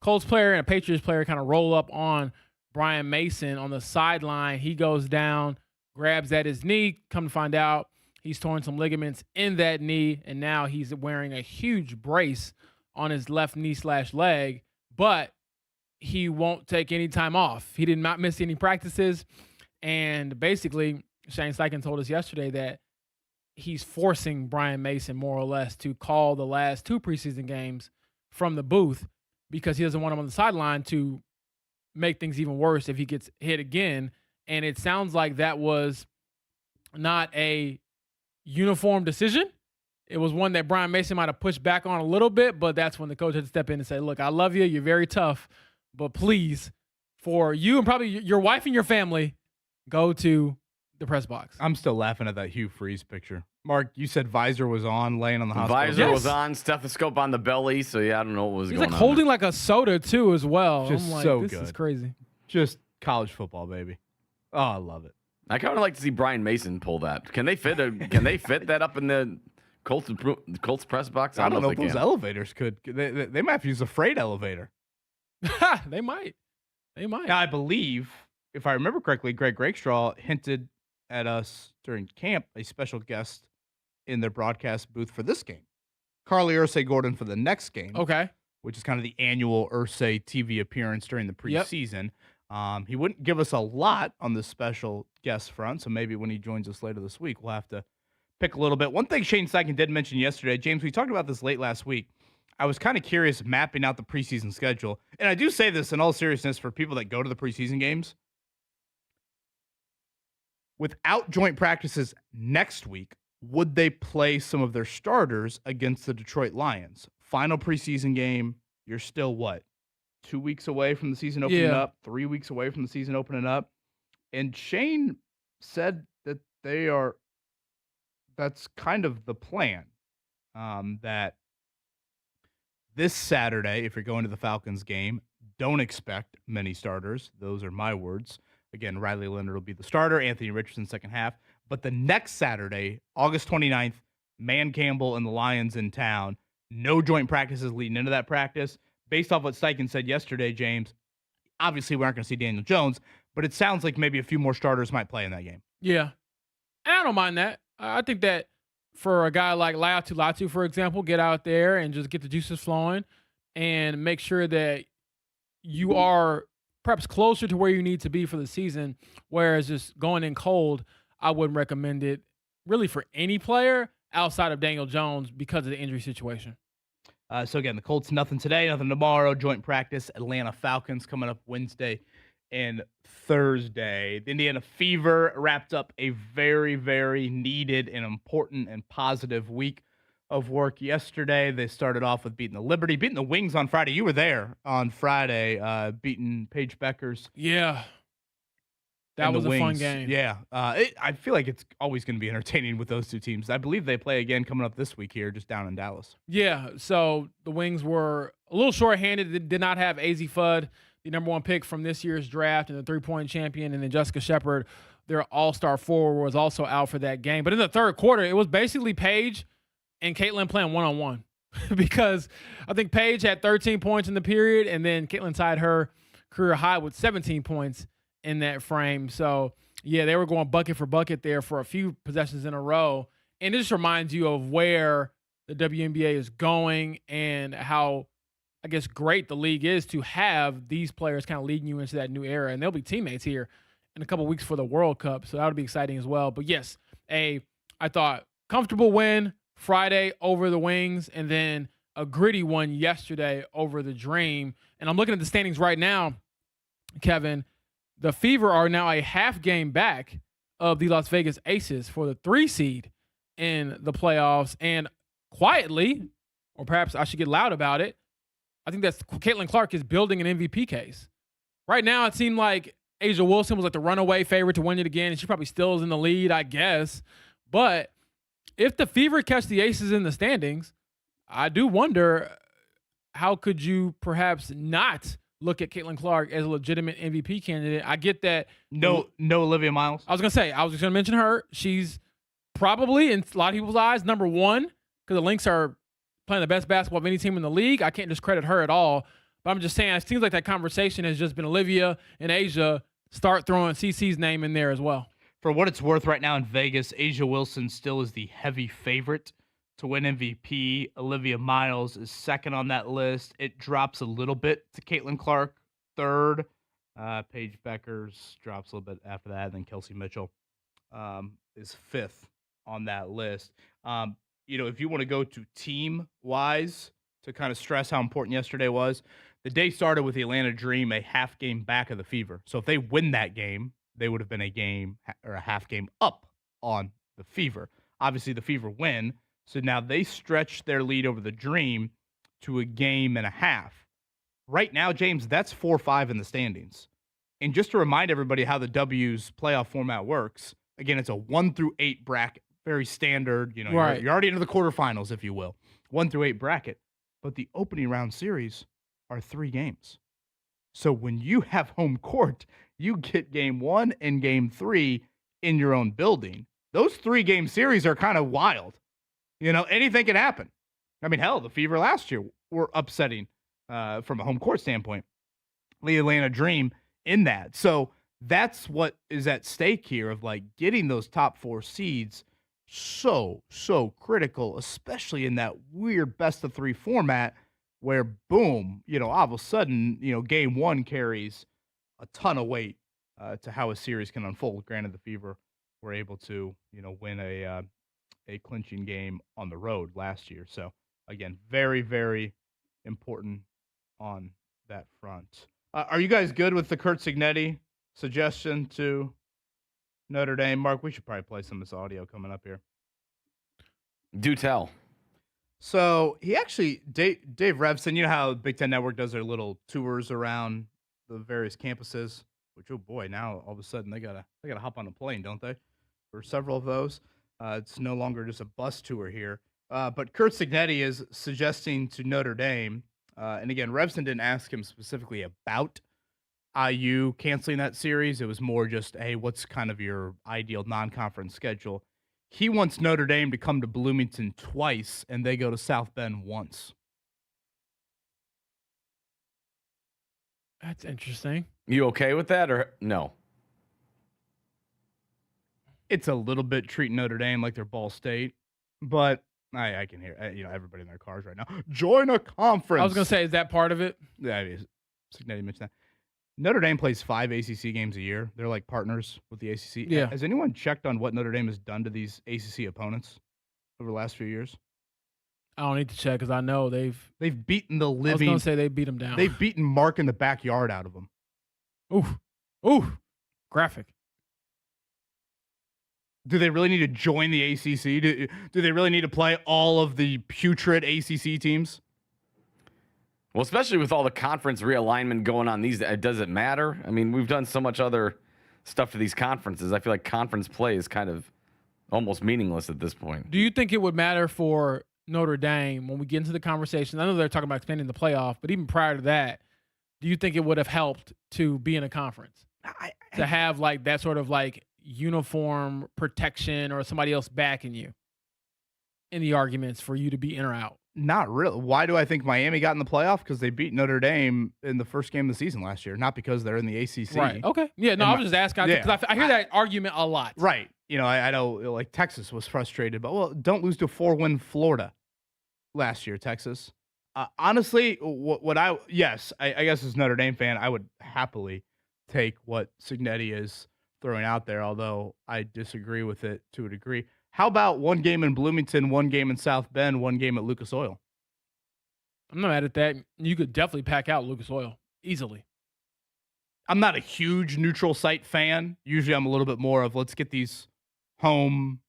Colts player and a Patriots player kind of roll up on Brian Mason on the sideline. He goes down, grabs at his knee. Come to find out, he's torn some ligaments in that knee, and now he's wearing a huge brace on his left knee/leg, but he won't take any time off. He did not miss any practices, and basically, Shane Steichen told us yesterday that he's forcing Brian Mason more or less to call the last 2 preseason games from the booth because he doesn't want him on the sideline to make things even worse if he gets hit again. And it sounds like that was not a uniform decision. It was one that Brian Mason might have pushed back on a little bit, but that's when the coach had to step in and say, look, I love you. You're very tough, but please, for you and probably your wife and your family, go to the press box. I'm still laughing at that Hugh Freeze picture. Mark, you said visor was on, laying on the hospital. Visor was on, stethoscope on the belly, so yeah, I don't know what was He's going like on. holding like a soda too as well. Just I'm like, so this good. is crazy. Just college football, baby. Oh, I love it. I kind of like to see Brian Mason pull that. Can they fit that up in the Colts press box? I don't know if they those can. elevators could. They might have to use a freight elevator. They might. Now, I believe, if I remember correctly, Greg Rakestraw hinted at us during camp, a special guest in their broadcast booth for this game. Carly Ursay Gordon for the next game. Okay. Which is kind of the annual Ursay TV appearance during the preseason. Yep. He wouldn't give us a lot on the special guest front, so maybe when he joins us later this week, we'll have to pick a little bit. One thing Shane Steichen did mention yesterday, James, we talked about this late last week. I was kind of curious mapping out the preseason schedule. And I do say this in all seriousness for people that go to the preseason games. Without joint practices next week, would they play some of their starters against the Detroit Lions? Final preseason game, you're still what? 2 weeks away from the season opening up, 3 weeks away from the season opening up. And Shane said that that's kind of the plan. That this Saturday, if you're going to the Falcons game, don't expect many starters. Those are my words. Again, Riley Leonard will be the starter, Anthony Richardson second half. But the next Saturday, August 29th, Man Campbell and the Lions in town. No joint practices leading into that practice. Based off what Steichen said yesterday, James, obviously we aren't going to see Daniel Jones, but it sounds like maybe a few more starters might play in that game. Yeah. And I don't mind that. I think that for a guy like Latu, for example, get out there and just get the juices flowing and make sure that you are perhaps closer to where you need to be for the season, whereas just going in cold, I wouldn't recommend it really for any player outside of Daniel Jones because of the injury situation. So again, the Colts, nothing today, nothing tomorrow. Joint practice, Atlanta Falcons coming up Wednesday and Thursday. The Indiana Fever wrapped up a very, very needed and important and positive week of work yesterday. They started off with beating the Wings on Friday. You were there on Friday, beating Paige Beckers. Yeah. That was a fun game. Yeah. I feel like it's always going to be entertaining with those two teams. I believe they play again coming up this week here, just down in Dallas. Yeah. So the Wings were a little shorthanded. They did not have AZ Fudd, the number 1 pick from this year's draft and the 3-point champion. And then Jessica Shepard, their all-star forward, was also out for that game. But in the third quarter, it was basically Paige and Caitlin playing one-on-one because I think Paige had 13 points in the period, and then Caitlin tied her career high with 17 points in that frame. So, yeah, they were going bucket for bucket there for a few possessions in a row. And it just reminds you of where the WNBA is going and how, I guess, great the league is to have these players kind of leading you into that new era. And they'll be teammates here in a couple weeks for the World Cup. So that'll be exciting as well. But, yes, I thought, comfortable win Friday over the Wings, and then a gritty one yesterday over the Dream. And I'm looking at the standings right now, Kevin. The Fever are now a half game back of the Las Vegas Aces for the 3 seed in the playoffs. And quietly, or perhaps I should get loud about it, I think that's Caitlin Clark is building an MVP case. Right now, it seemed like Asia Wilson was like the runaway favorite to win it again, and she probably still is in the lead, I guess. But if the Fever catch the Aces in the standings, I do wonder how could you perhaps not look at Caitlin Clark as a legitimate MVP candidate. I get that. No Olivia Miles. I was just going to mention her. She's probably, in a lot of people's eyes, number one, because the Lynx are playing the best basketball of any team in the league. I can't discredit her at all. But I'm just saying, it seems like that conversation has just been Olivia and Asia. Start throwing CC's name in there as well. For what it's worth, right now in Vegas, Asia Wilson still is the heavy favorite to win MVP. Olivia Miles is second on that list. It drops a little bit to Caitlin Clark, third. Paige Beckers drops a little bit after that. And then Kelsey Mitchell is fifth on that list. If you want to go to team-wise to kind of stress how important yesterday was, the day started with the Atlanta Dream a half game back of the Fever. So if they win that game, they would have been a game or a half game up on the Fever. Obviously, the Fever win. So now they stretch their lead over the Dream to a game and a half. Right now, James, that's 4-5 in the standings. And just to remind everybody how the W's playoff format works, again, it's a 1-8 bracket, very standard. Right. You're already into the quarterfinals, if you will. 1-8 bracket. But the opening round series are 3 games. So when you have home court, you get game 1 and game 3 in your own building. Those 3-game series are kind of wild. Anything can happen. I mean, hell, the Fever last year were upsetting from a home court standpoint the Atlanta Dream in that. So that's what is at stake here of like getting those top 4 seeds so critical, especially in that weird best of 3 format where boom, all of a sudden, game 1 carries a ton of weight to how a series can unfold. Granted, the Fever were able to, win a clinching game on the road last year. So again, very, very important on that front. Are you guys good with the Curt Cignetti suggestion to Notre Dame? Mark, we should probably play some of this audio coming up here. Do tell. So he actually, Dave Revson, you know how Big Ten Network does their little tours around the various campuses, which, oh boy, now all of a sudden they gotta hop on a plane, don't they? For several of those. It's no longer just a bus tour here. But Curt Cignetti is suggesting to Notre Dame, and again, Revson didn't ask him specifically about IU canceling that series. It was more just, hey, what's kind of your ideal non-conference schedule? He wants Notre Dame to come to Bloomington twice, and they go to South Bend once. That's interesting. You okay with that or no? It's a little bit treating Notre Dame like they're Ball State, but I can hear everybody in their cars right now. Join a conference. I was going to say, is that part of it? Yeah, it is. Cignetti mentioned that. Notre Dame plays 5 ACC games a year. They're like partners with the ACC. Yeah. Has anyone checked on what Notre Dame has done to these ACC opponents over the last few years? I don't need to check because I know they've beaten the living. I was going to say they beat them down. They've beaten Mark in the backyard out of them. Ooh, graphic. Do they really need to join the ACC? Do they really need to play all of the putrid ACC teams? Well, especially with all the conference realignment going on does it matter? I mean, we've done so much other stuff to these conferences. I feel like conference play is kind of almost meaningless at this point. Do you think it would matter for Notre Dame when we get into the conversation? I know they're talking about expanding the playoff, but even prior to that, do you think it would have helped to be in a conference? To have like that sort of like uniform protection or somebody else backing you in the arguments for you to be in or out? Not really. Why do I think Miami got in the playoff? Because they beat Notre Dame in the first game of the season last year, not because they're in the ACC. Right. Okay. Yeah. No, I was just asking because I hear that argument a lot. Right. I know like Texas was frustrated, but well, don't lose to 4-win Florida last year, Texas. Honestly, I guess as a Notre Dame fan, I would happily take what Cignetti is throwing out there, although I disagree with it to a degree. How about 1 game in Bloomington, 1 game in South Bend, 1 game at Lucas Oil? I'm not mad at that. You could definitely pack out Lucas Oil easily. I'm not a huge neutral site fan. Usually I'm a little bit more of let's get these home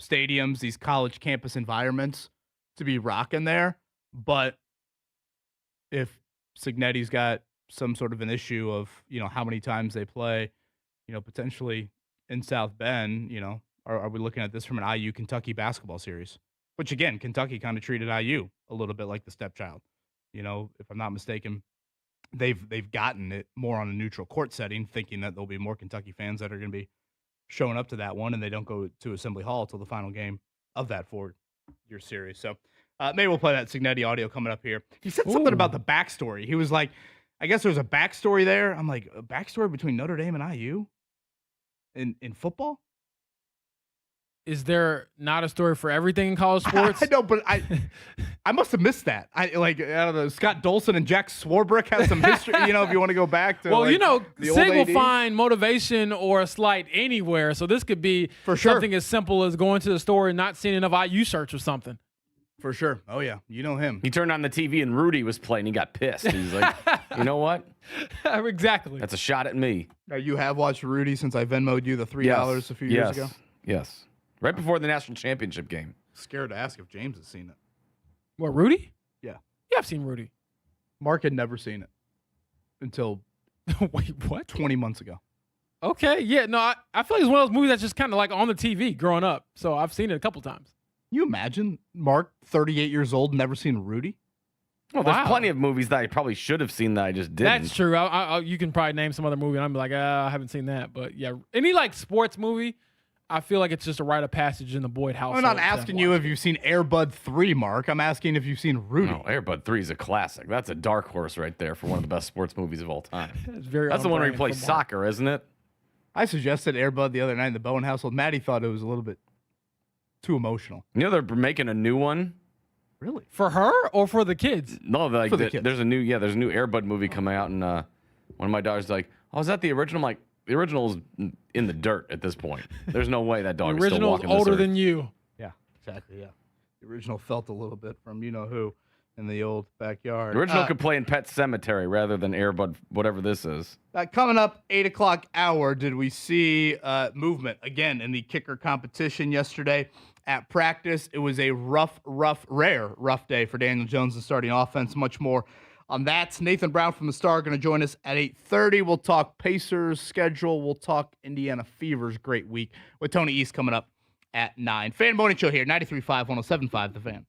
stadiums, these college campus environments to be rocking there. But if Cignetti's got some sort of an issue of, how many times they play, potentially in South Bend, are we looking at this from an IU Kentucky basketball series? Which, again, Kentucky kind of treated IU a little bit like the stepchild. If I'm not mistaken, they've gotten it more on a neutral court setting, thinking that there'll be more Kentucky fans that are going to be showing up to that one, and they don't go to Assembly Hall until the final game of that 4-year series. So maybe we'll play that Signetti audio coming up here. He said something about the backstory. He was like, I guess there's a backstory there. I'm like, a backstory between Notre Dame and IU in football? Is there not a story for everything in college sports? I know, but I must have missed that. I don't know. Scott Dolson and Jack Swarbrick have some history. If you want to go back to well, the old Sig will AD. find motivation or a slight anywhere. So this could be For sure. something as simple as going to the store and not seeing enough IU search or something. For sure. Oh yeah, you know him. He turned on the TV and Rudy was playing. He got pissed. He's like, you know what? Exactly. That's a shot at me. Now, you have watched Rudy since I Venmoed you the $3 a few years ago. Yes. Right before the national championship game. Scared to ask if James has seen it. What, Rudy? Yeah. Yeah, I've seen Rudy. Mark had never seen it until Wait, what? 20 months ago. Okay, yeah, no, I feel like it's one of those movies that's just kind of like on the TV growing up. So I've seen it a couple times. You imagine Mark, 38 years old, never seen Rudy? Well, there's plenty of movies that I probably should have seen that I just didn't. That's true. You can probably name some other movie, and I'm like, I haven't seen that. But yeah, any like sports movie, I feel like it's just a rite of passage in the Boyd household. I'm not asking you if you've seen Air Bud 3, Mark. I'm asking if you've seen Rudy. No, Air Bud 3 is a classic. That's a dark horse right there for one of the best sports movies of all time. That's the one where he plays soccer, isn't it? I suggested Air Bud the other night in the Bowen household. Maddie thought it was a little bit too emotional. You know they're making a new one? Really? For her or for the kids? No, For the kids. there's a new Air Bud movie coming out, and one of my daughters is like, oh, is that the original? I'm like, the original is in the dirt at this point. There's no way that dog The is still original's walking this older earth. than you. Yeah, exactly, yeah. The original felt a little bit from you-know-who in the old backyard. The original could play in Pet Cemetery rather than Air Bud, whatever this is. Coming up, 8 o'clock hour, did we see movement again in the kicker competition yesterday at practice? It was a rare day for Daniel Jones and starting offense. Much more on that. Nathan Brown from the Star going to join us at 8:30. We'll talk Pacers schedule. We'll talk Indiana Fever's great week with Tony East coming up at 9. Fan Morning Show here, 93.5, 107.5 The Fan.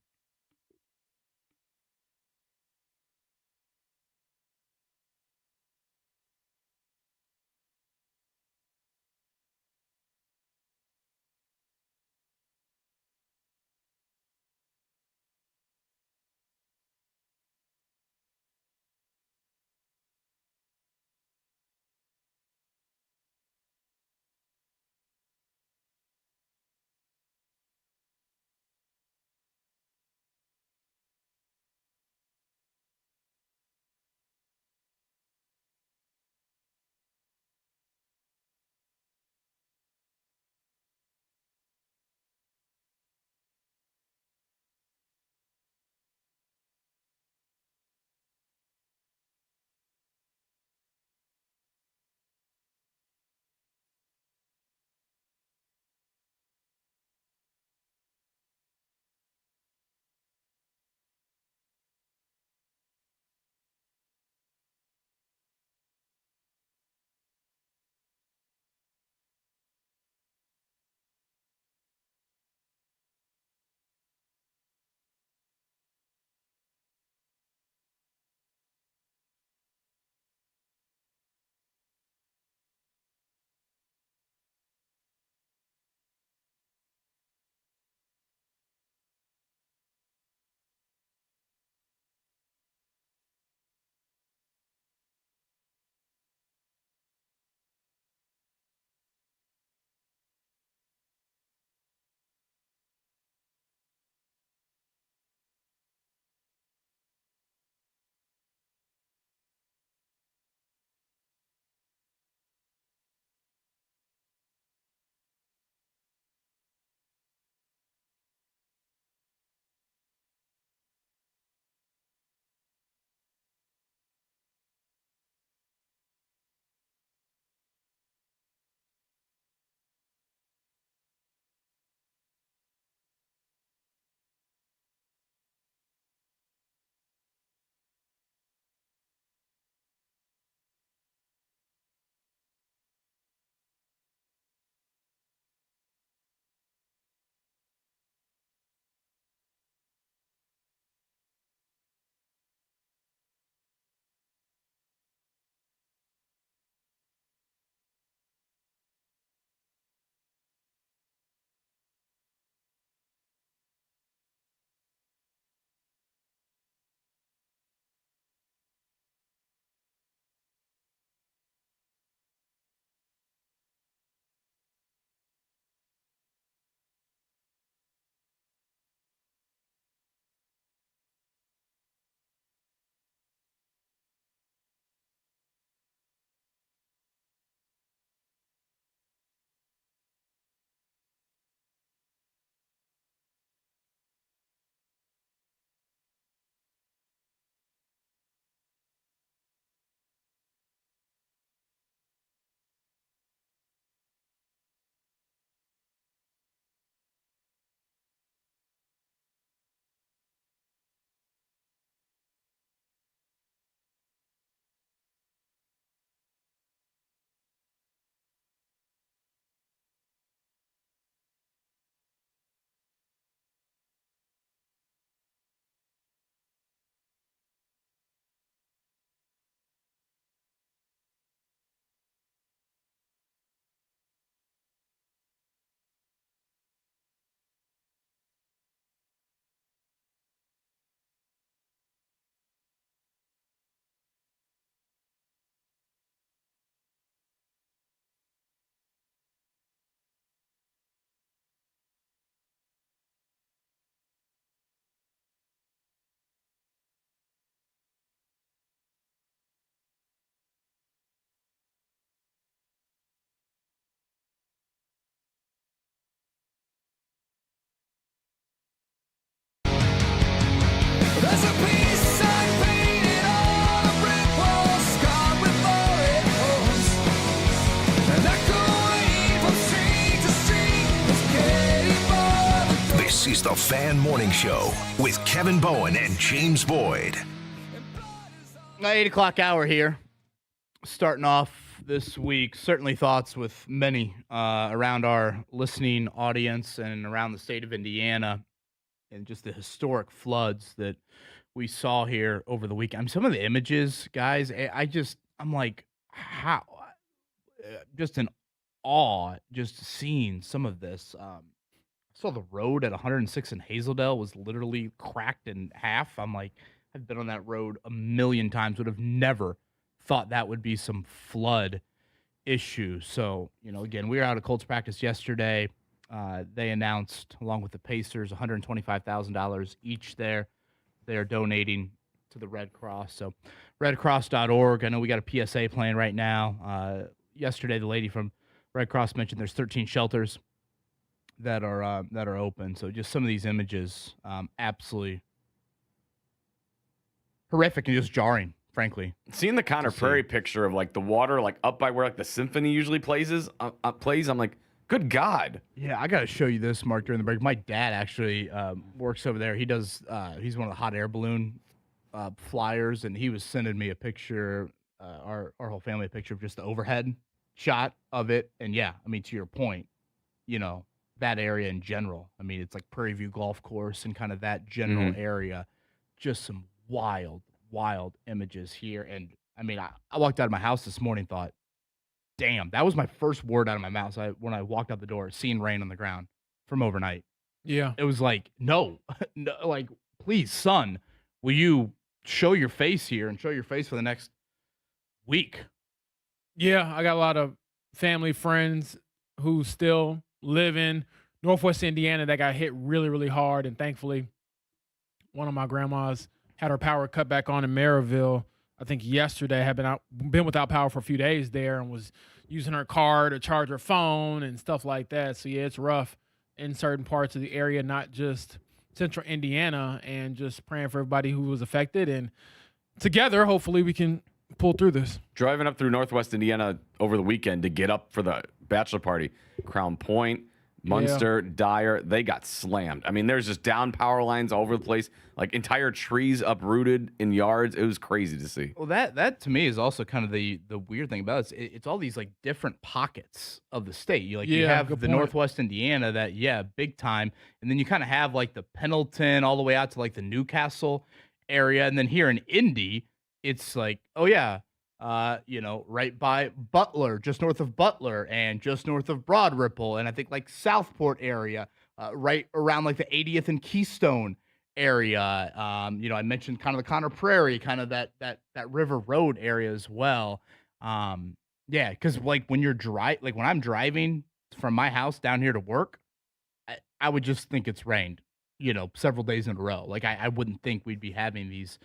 93's The Fan Morning Show with Kevin Bowen and James Boyd. 8 o'clock hour here. Starting off this week, certainly thoughts with many around our listening audience and around the state of Indiana and just the historic floods that we saw here over the weekend. I mean, some of the images, guys, I'm like, how? Just in awe, just seeing some of this. I saw the road at 106 in Hazeldale was literally cracked in half. I'm like, I've been on that road a million times, would have never thought that would be some flood issue. So, again, we were out of Colts practice yesterday. They announced, along with the Pacers, $125,000 each there. They are donating to the Red Cross. So redcross.org. I know we got a PSA playing right now. Yesterday, the lady from Red Cross mentioned there's 13 shelters that are open. So just some of these images, absolutely horrific and just jarring, frankly. Seeing the Connor Prairie picture of like the water like up by where like the symphony usually plays, I'm like, good God. Yeah, I got to show you this, Mark, during the break. My dad actually works over there. He does. He's one of the hot air balloon flyers, and he was sending me a picture, our whole family a picture of just the overhead shot of it. And yeah, I mean, to your point, that area in general. I mean, it's like Prairie View Golf Course and kind of that general area. Just some wild images here. And I mean, I walked out of my house this morning, thought, damn, that was my first word out of my mouth. When I walked out the door, seeing rain on the ground from overnight. Yeah. It was like, no, like, please, son, will you show your face here and show your face for the next week? Yeah, I got a lot of family, friends who still live in Northwest Indiana that got hit really, really hard. And thankfully, one of my grandmas had her power cut back on in Maryville. I think yesterday, had been without power for a few days there and was using her car to charge her phone and stuff like that. So, yeah, it's rough in certain parts of the area, not just central Indiana, and just praying for everybody who was affected. And together, hopefully, we can pull through this. Driving up through Northwest Indiana over the weekend to get up for the bachelor party, Crown Point, Munster, Dyer, they got slammed. I mean, there's just down power lines all over the place, like entire trees uprooted in yards. It was crazy to see. Well, that to me is also kind of the weird thing about it. It's all these like different pockets of the state. You have the Northwest Indiana that, big time. And then you kind of have like the Pendleton all the way out to like the Newcastle area. And then here in Indy, it's like, oh yeah, right by Butler, just north of Butler and just north of Broad Ripple. And I think like Southport area, right around like the 80th and Keystone area. I mentioned kind of the Connor Prairie, kind of that River Road area as well. Yeah, because like when when I'm driving from my house down here to work, I would just think it's rained, several days in a row. Like I wouldn't think we'd be having these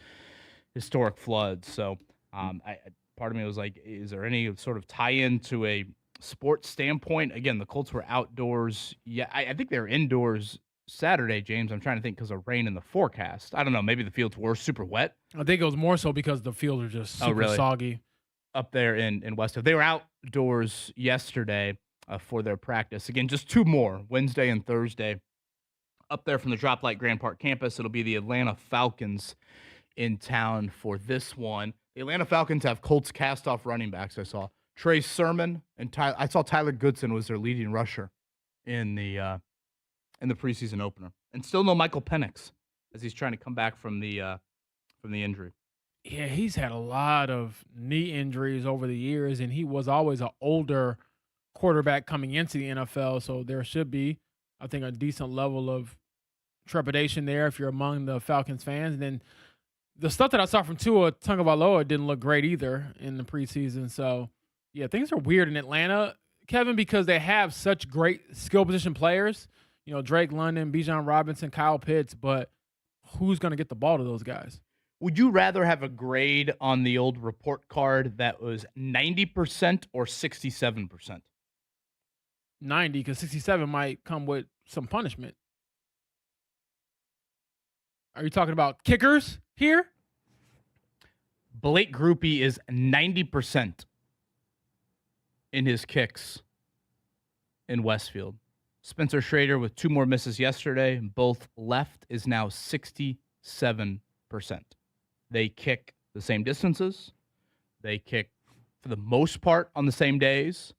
historic floods. So part of me was like, is there any sort of tie-in to a sports standpoint? Again, the Colts were outdoors. Yeah, I think they were indoors Saturday, James. I'm trying to think because of rain in the forecast. I don't know. Maybe the fields were super wet. I think it was more so because the fields are just super soggy. Up there in Westfield. They were outdoors yesterday for their practice. Again, just two more, Wednesday and Thursday. Up there from the Droplight Grand Park campus, it'll be the Atlanta Falcons in town for this one. The Atlanta Falcons have Colts cast-off running backs. I saw Trey Sermon and I saw Tyler Goodson was their leading rusher in the preseason opener, and still no Michael Penix as he's trying to come back from the injury. Yeah, he's had a lot of knee injuries over the years, and he was always an older quarterback coming into the NFL. So there should be, I think, a decent level of trepidation there if you're among the Falcons fans. And then the stuff that I saw from Tua Tagovailoa didn't look great either in the preseason. So, yeah, things are weird in Atlanta, Kevin, because they have such great skill position players. Drake London, Bijan Robinson, Kyle Pitts, but who's going to get the ball to those guys? Would you rather have a grade on the old report card that was 90% or 67%? 90, because 67 might come with some punishment. Are you talking about kickers here? Blake Groupie is 90% in his kicks in Westfield. Spencer Schrader with 2 more misses yesterday, both left, is now 67%. They kick the same distances. They kick, for the most part, on the same days.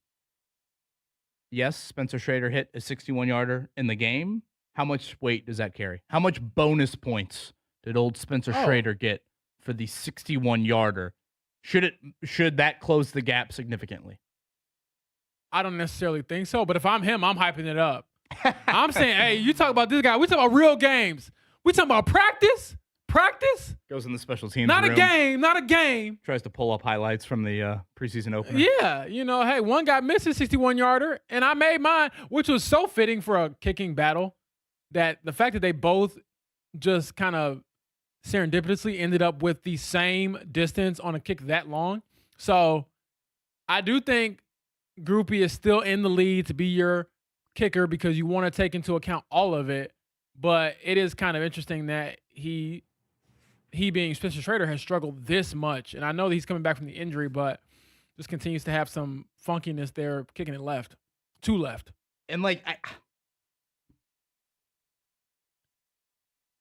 Yes, Spencer Schrader hit a 61-yarder in the game. How much weight does that carry? How much bonus points did old Spencer Schrader get for the 61-yarder? Should that close the gap significantly? I don't necessarily think so, but if I'm him, I'm hyping it up. I'm saying, hey, you talk about this guy. We talk about real games. We talking about practice? Practice? Goes in the special teams Not room. a game. Not a game. Tries to pull up highlights from the preseason opener. Yeah, hey, one guy missed his 61-yarder, and I made mine, which was so fitting for a kicking battle that the fact that they both just kind of serendipitously ended up with the same distance on a kick that long. So I do think Groupie is still in the lead to be your kicker because you want to take into account all of it. But it is kind of interesting that he being Spencer Schrader has struggled this much. And I know that he's coming back from the injury, but just continues to have some funkiness there, kicking it left. 2 left. And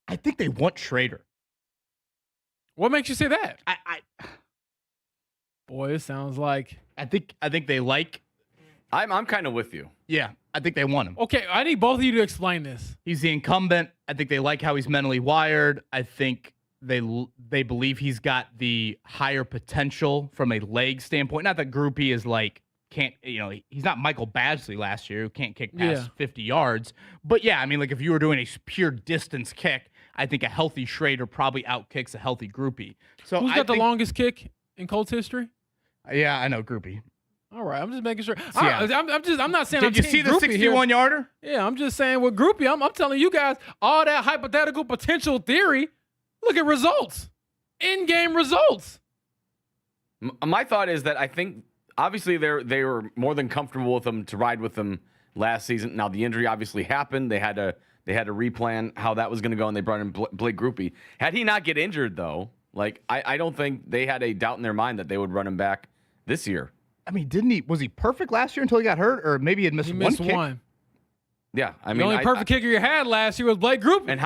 I think they want Schrader. What makes you say that? Boy, it sounds like I think they like. I'm kind of with you. Yeah, I think they want him. Okay, I need both of you to explain this. He's the incumbent. I think they like how he's mentally wired. I think they believe he's got the higher potential from a leg standpoint. Not that Groupie is he's not Michael Badgley last year who can't kick past 50 yards. But yeah, I mean, if you were doing a pure distance kick, I think a healthy Schrader probably outkicks a healthy Groupie. So who's got the longest kick in Colts history? Yeah, I know Groupie. All right, I'm just making sure. So, yeah. I'm not saying. Did you see the 61-yarder? Yeah, I'm just saying with Groupie, I'm telling you guys all that hypothetical potential theory. Look at results, in-game results. My thought is that I think obviously they were more than comfortable with him to ride with him last season. Now the injury obviously happened. They had to replan how that was going to go, and they brought in Blake Groupie. Had he not get injured though, I don't think they had a doubt in their mind that they would run him back this year. I mean, was he perfect last year until he got hurt, or maybe he missed one kick? Yeah, I mean, the only perfect kicker you had last year was Blake Groupie. And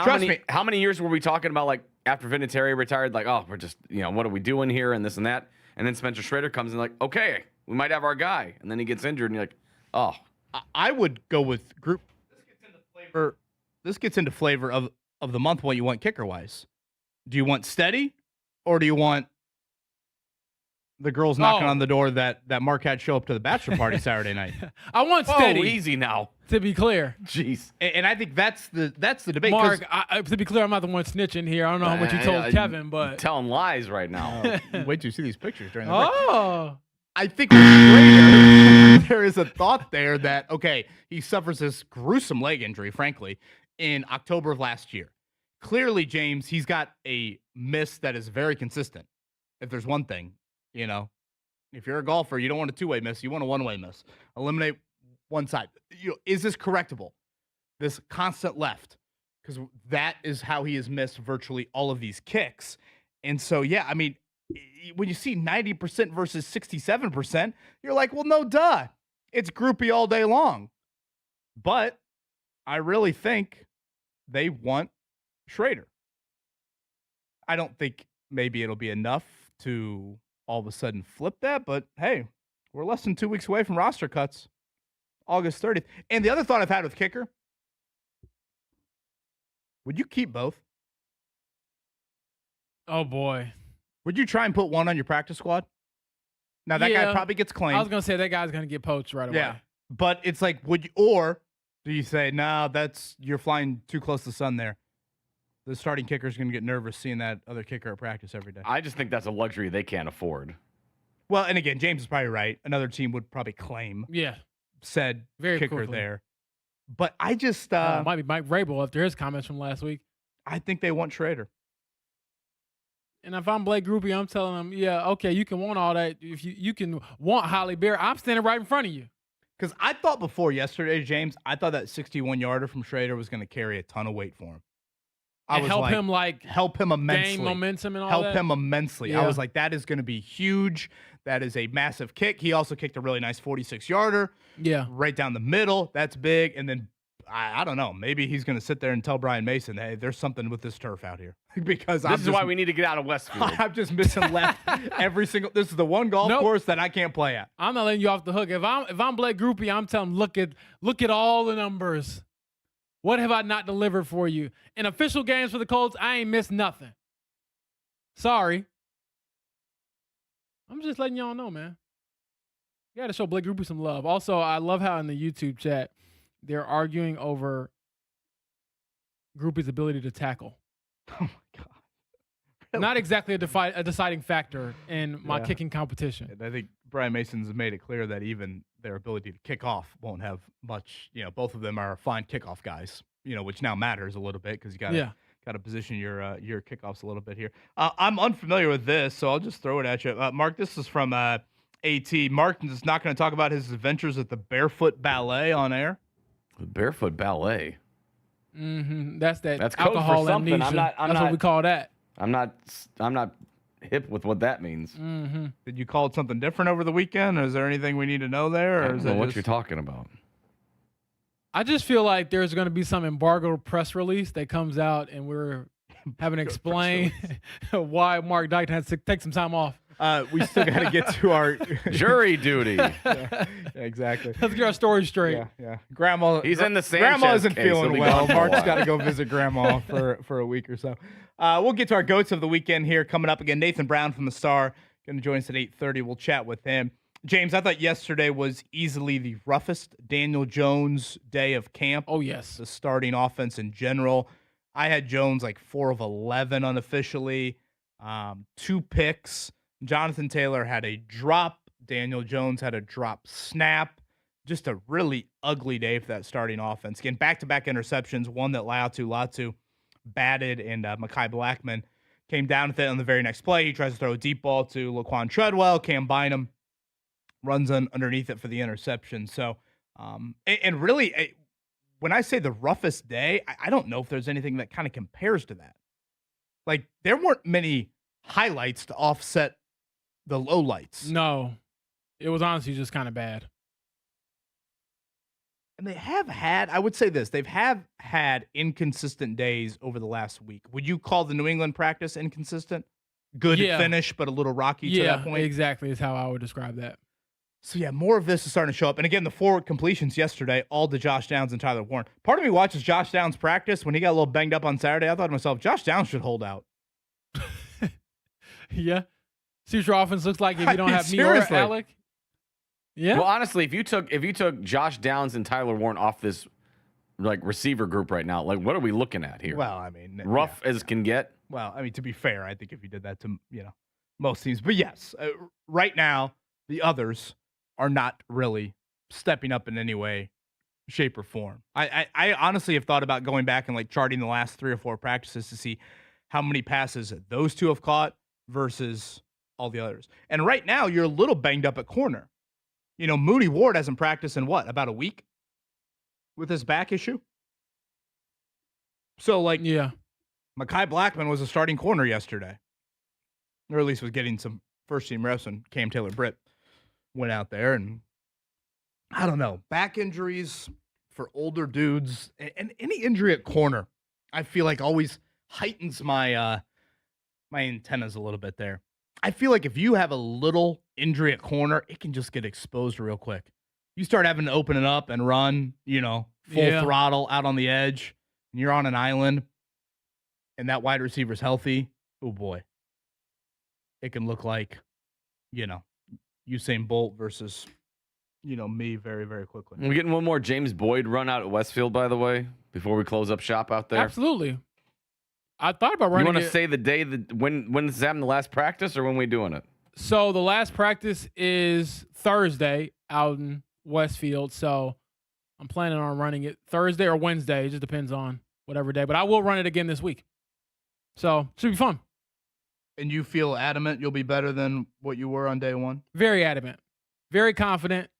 how many years were we talking about after Vinatieri retired? We're just what are we doing here and this and that, and then Spencer Schrader comes in okay, we might have our guy, and then he gets injured, and you're like, oh. I would go with Group. This gets into flavor of the month. What you want kicker wise? Do you want steady, or do you want the girls knocking on the door that Mark had show up to the bachelor party Saturday night? I want steady. Oh, easy now. To be clear. Jeez. And I think that's the debate. Mark, to be clear, I'm not the one snitching here. I don't know how much you told Kevin, but telling lies right now. Wait till you see these pictures during the break. Oh. I think with Schrader, there is a thought there that, okay, he suffers this gruesome leg injury, frankly, in October of last year. Clearly, James, he's got a miss that is very consistent. If there's one thing, if you're a golfer, you don't want a two-way miss. You want a one-way miss. Eliminate one side. Is this correctable? This constant left? Because that is how he has missed virtually all of these kicks. And so, yeah, I mean, when you see 90% versus 67%, you're like, well, no, duh. It's Groupie all day long. But I really think they want Schrader. I don't think maybe it'll be enough to all of a sudden flip that, but hey, we're less than 2 weeks away from roster cuts, August 30th. And the other thought I've had with kicker, would you keep both? Oh, boy. Would you try and put one on your practice squad? Now, that guy probably gets claimed. I was going to say that guy's going to get poached right away. Yeah, but it's like, would you, or do you say, no, you're flying too close to the sun there? The starting kicker is going to get nervous seeing that other kicker at practice every day. I just think that's a luxury they can't afford. Well, and again, James is probably right. Another team would probably claim said very kicker quickly there. But I just... might be Mike Vrabel after his comments from last week. I think they want Schrader. And if I'm Blake Groupie, I'm telling him, yeah, okay, you can want all that. If you can want Holly Bear, I'm standing right in front of you. Because I thought before yesterday, James, I thought that 61-yarder from Schrader was going to carry a ton of weight for him. Help him immensely. Gain momentum and all help that. him immensely. Yeah. I was like, that is going to be huge. That is a massive kick. He also kicked a really nice 46-yarder. Yeah. Right down the middle. That's big. And then I don't know. Maybe he's going to sit there and tell Brian Mason, hey, there's something with this turf out here. Because this is why we need to get out of Westfield. I'm just missing left every single. This is the one golf course that I can't play at. I'm not letting you off the hook. If I'm Blake Groupie, I'm telling him, look at all the numbers. What have I not delivered for you? In official games for the Colts, I ain't missed nothing. Sorry. I'm just letting y'all know, man. You got to show Blake Groupie some love. Also, I love how in the YouTube chat they're arguing over Groupie's ability to tackle. Oh my God. Really? Not exactly a deciding factor in my kicking competition. And I think Brian Mason's made it clear that even their ability to kick off won't have much. Both of them are fine kickoff guys. Which now matters a little bit because you got to position your kickoffs a little bit here. I'm unfamiliar with this, so I'll just throw it at you, Mark. This is from AT. Mark is not going to talk about his adventures at the Barefoot Ballet on air. The Barefoot Ballet. Mm-hmm. That's code alcohol for something. amnesia. That's what we call that. I'm not hip with what that means. Mm-hmm. Did you call it something different over the weekend? Or is there anything we need to know there? Or I don't know what you're talking about. I just feel like there's going to be some embargoed press release that comes out, and we're having to explain why Mark Dykton has to take some time off. We still got to get to our jury duty. Yeah, exactly. Let's get our story straight. Yeah. Grandma. He's in the Sanchez Grandma isn't case. feeling well. Mark's got to go visit Grandma for a week or so. We'll get to our goats of the weekend here coming up again. Nathan Brown from the Star going to join us at 8:30. We'll chat with him. James, I thought yesterday was easily the roughest Daniel Jones day of camp. Oh yes, the starting offense in general. I had Jones like 4 of 11 unofficially, 2 picks. Jonathan Taylor had a drop. Daniel Jones had a drop snap. Just a really ugly day for that starting offense. Again, back-to-back interceptions, one that Latu batted, and Mekhi Blackmon came down with it on the very next play. He tries to throw a deep ball to Laquan Treadwell. Cam Bynum runs underneath it for the interception. So, and really, when I say the roughest day, I don't know if there's anything that kind of compares to that. Like, there weren't many highlights to offset the lowlights. No, it was honestly just kind of bad. And they have had, I would say this, they've had inconsistent days over the last week. Would you call the New England practice inconsistent? Good finish, but a little rocky to that point? Yeah, exactly is how I would describe that. So, yeah, more of this is starting to show up. And again, the forward completions yesterday, all to Josh Downs and Tyler Warren. Part of me watches Josh Downs practice. When he got a little banged up on Saturday, I thought to myself, Josh Downs should hold out. Yeah. See what your offense looks like if you don't have me or Alec. Yeah. Well, honestly, if you took Josh Downs and Tyler Warren off this receiver group right now, what are we looking at here? Well, I mean, rough as can get. Well, I mean, to be fair, I think if you did that to most teams, but yes, right now the others are not really stepping up in any way, shape, or form. I honestly have thought about going back and charting the last 3 or 4 practices to see how many passes those two have caught versus all the others. And right now, you're a little banged up at corner. Mooney Ward hasn't practiced in about a week with his back issue. So, Mekhi Blackmon was a starting corner yesterday, or at least was getting some first-team reps, and Cam Taylor-Britt went out there. And I don't know, back injuries for older dudes and any injury at corner, I feel like always heightens my my antennas a little bit there. I feel like if you have a little injury at corner, it can just get exposed real quick. You start having to open it up and run, full throttle out on the edge, and you're on an island, and that wide receiver's healthy. Oh boy. It can look like, Usain Bolt versus, me very, very quickly. We're getting one more James Boyd run out at Westfield, by the way, before we close up shop out there. Absolutely. I thought about running. You want to say the day when this happened, the last practice, or when we doing it? So the last practice is Thursday out in Westfield. So I'm planning on running it Thursday or Wednesday. It just depends on whatever day. But I will run it again this week. So should be fun. And you feel adamant you'll be better than what you were on day one? Very adamant. Very confident.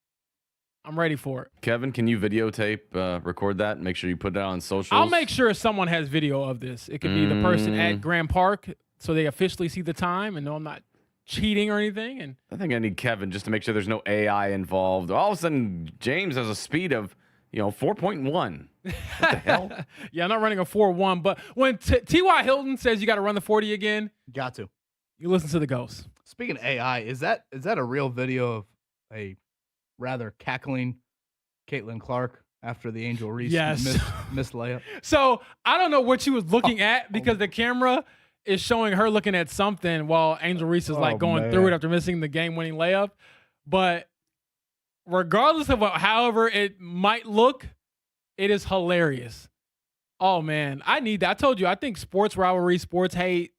I'm ready for it. Kevin, can you videotape, record that, and make sure you put that on socials? I'll make sure someone has video of this. It could be the person at Grand Park, so they officially see the time and know I'm not cheating or anything. And I think I need Kevin just to make sure there's no AI involved. All of a sudden, James has a speed of, 4.1. What the hell? Yeah, I'm not running a 4.1, but when T.Y. Hilton says you got to run the 40 again, Got to. you listen to the ghost. Speaking of AI, is that a real video of a rather cackling Caitlin Clark after the Angel Reese missed layup? So I don't know what she was looking at because the camera is showing her looking at something while Angel Reese is going through it after missing the game-winning layup. But regardless of however it might look, it is hilarious. Oh, man. I need that. I told you, I think sports rivalry, sports hate,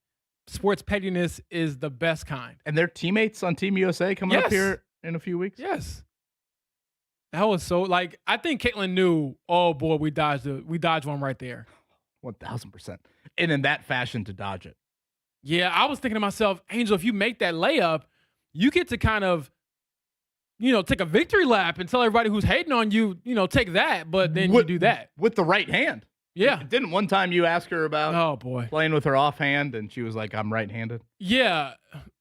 sports pettiness is the best kind. And their teammates on Team USA coming up here in a few weeks? Yes. That was so, I think Caitlin knew, oh, boy, we dodged one right there. 1,000%. And in that fashion to dodge it. Yeah, I was thinking to myself, Angel, if you make that layup, you get to kind of, take a victory lap and tell everybody who's hating on you, take that, but then you do that. With the right hand. Yeah. Didn't one time you ask her about playing with her offhand, and she was like, I'm right-handed? Yeah.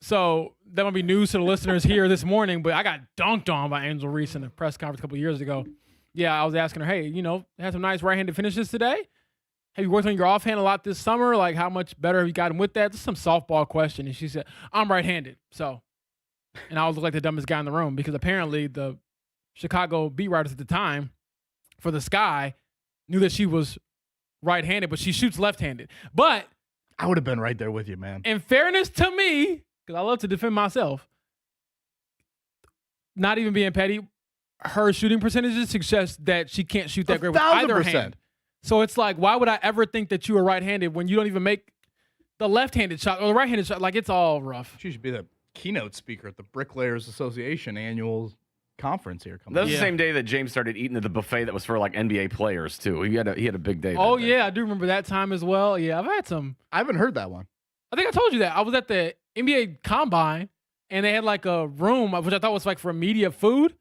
So that might be news to the listeners here this morning, but I got dunked on by Angel Reese in a press conference a couple of years ago. Yeah, I was asking her, hey, had some nice right-handed finishes today? Have you worked on your offhand a lot this summer? Like, how much better have you gotten with that? Just some softball question. And she said, I'm right-handed. So, and I was like the dumbest guy in the room because apparently the Chicago beat writers at the time for the Sky knew that she was right-handed, but she shoots left-handed. But I would have been right there with you, man. In fairness to me, because I love to defend myself, not even being petty, her shooting percentages suggest that she can't shoot that great with either hand. So it's like, why would I ever think that you are right-handed when you don't even make the left-handed shot or the right-handed shot? Like, it's all rough. She should be the keynote speaker at the Bricklayers Association annual conference here. That was the same day that James started eating at the buffet that was for NBA players too. He had a big day. Oh yeah, I do remember that time as well. Yeah, I've had some. I haven't heard that one. I think I told you that. I was at the NBA Combine and they had like a room which I thought was like for media food.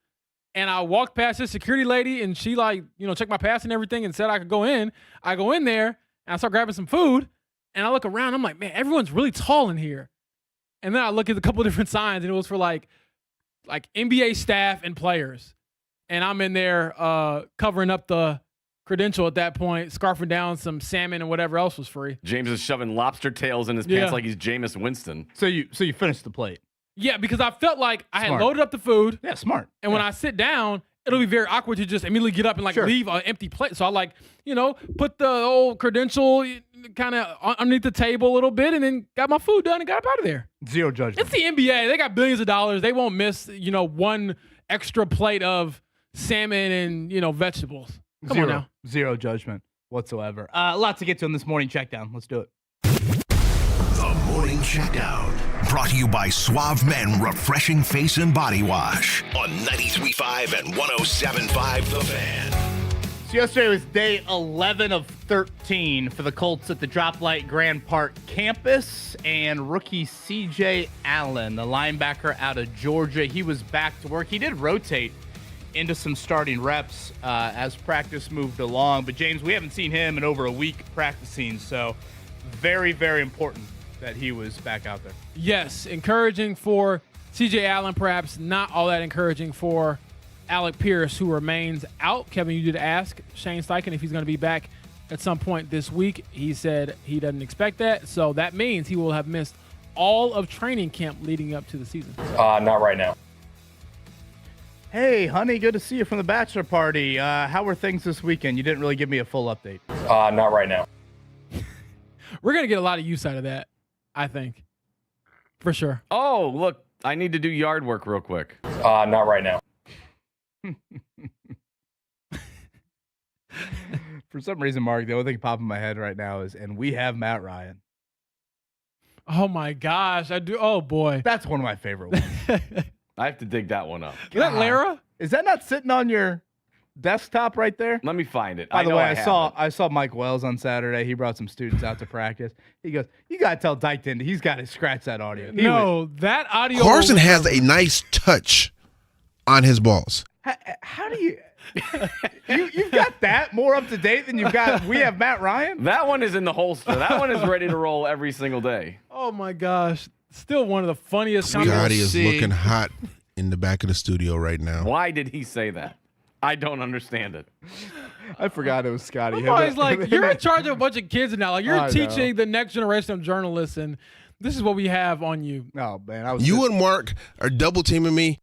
And I walked past this security lady and she checked my pass and everything and said I could go in. I go in there and I start grabbing some food and I look around. I'm like, man, everyone's really tall in here. And then I look at a couple of different signs and it was for like NBA staff and players. And I'm in there covering up the credential at that point, scarfing down some salmon and whatever else was free. James is shoving lobster tails in his pants like he's Jameis Winston. So you finished the plate. Yeah, because I felt like I had loaded up the food. Yeah, smart. And when I sit down, it'll be very awkward to just immediately get up and leave an empty plate. So I put the old credential kind of underneath the table a little bit and then got my food done and got up out of there. Zero judgment. It's the NBA. They got billions of dollars. They won't miss, one extra plate of salmon and, vegetables. Come on now. Zero judgment whatsoever. A lot to get to in this morning checkdown. Let's do it. The Morning Checkdown. Brought to you by Suave Men Refreshing Face and Body Wash on 93.5 and 107.5 The Fan. So yesterday was day 11 of 13 for the Colts at the Droplight Grand Park campus, and rookie C.J. Allen, the linebacker out of Georgia, he was back to work. He did rotate into some starting reps as practice moved along, but James, we haven't seen him in over a week practicing, so very, very important that he was back out there. Yes, encouraging for C.J. Allen, perhaps not all that encouraging for Alec Pierce, who remains out. Kevin, you did ask Shane Steichen if he's going to be back at some point this week. He said he doesn't expect that, so that means he will have missed all of training camp leading up to the season. Not right now. Hey, honey, good to see you from the bachelor party. How were things this weekend? You didn't really give me a full update. Not right now. We're going to get a lot of use out of that, I think. For sure. Oh, look, I need to do yard work real quick. Not right now. For some reason, Mark, the only thing popping in my head right now is, and we have Matt Ryan. Oh, my gosh. I do. Oh, boy. That's one of my favorite ones. I have to dig that one up. Is that Lara? Is that not sitting on your desktop right there? Let me find it. By the way, I saw Mike Wells on Saturday. He brought some students out to practice. He goes, you got to tell Dykton he's got to scratch that audio. That audio. Carson has a nice touch on his balls. How do you you've got that more up to date than you've got we have Matt Ryan? That one is in the holster. That one is ready to roll every single day. Oh my gosh. Still one of the funniest. Scotty is looking hot in the back of the studio right now. Why did he say that? I don't understand it. I forgot it was Scotty. I'm always like, you're in charge of a bunch of kids now. Like, you're I teaching the next generation of journalists, and this is what we have on you. Oh, man. You and Mark are double teaming me.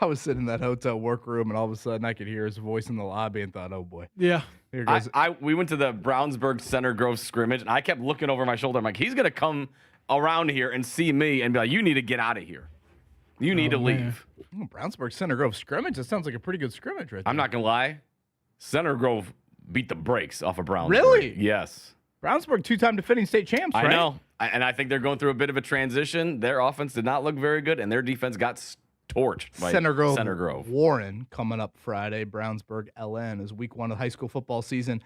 I was sitting in that hotel workroom, and all of a sudden I could hear his voice in the lobby and thought, oh, boy. Yeah. Here goes. We went to the Brownsburg Center Grove scrimmage, and I kept looking over my shoulder. I'm like, he's going to come around here and see me and be like, you need to get out of here. You need to leave. Oh, Brownsburg Center Grove scrimmage? That sounds like a pretty good scrimmage right there. I'm not going to lie. Center Grove beat the brakes off of Brownsburg. Really? Yes. Brownsburg, two-time defending state champs, right? I know. And I think they're going through a bit of a transition. Their offense did not look very good, and their defense got torched by Center Grove. Center Grove. Warren coming up Friday. Brownsburg LN as week 1 of the high school football season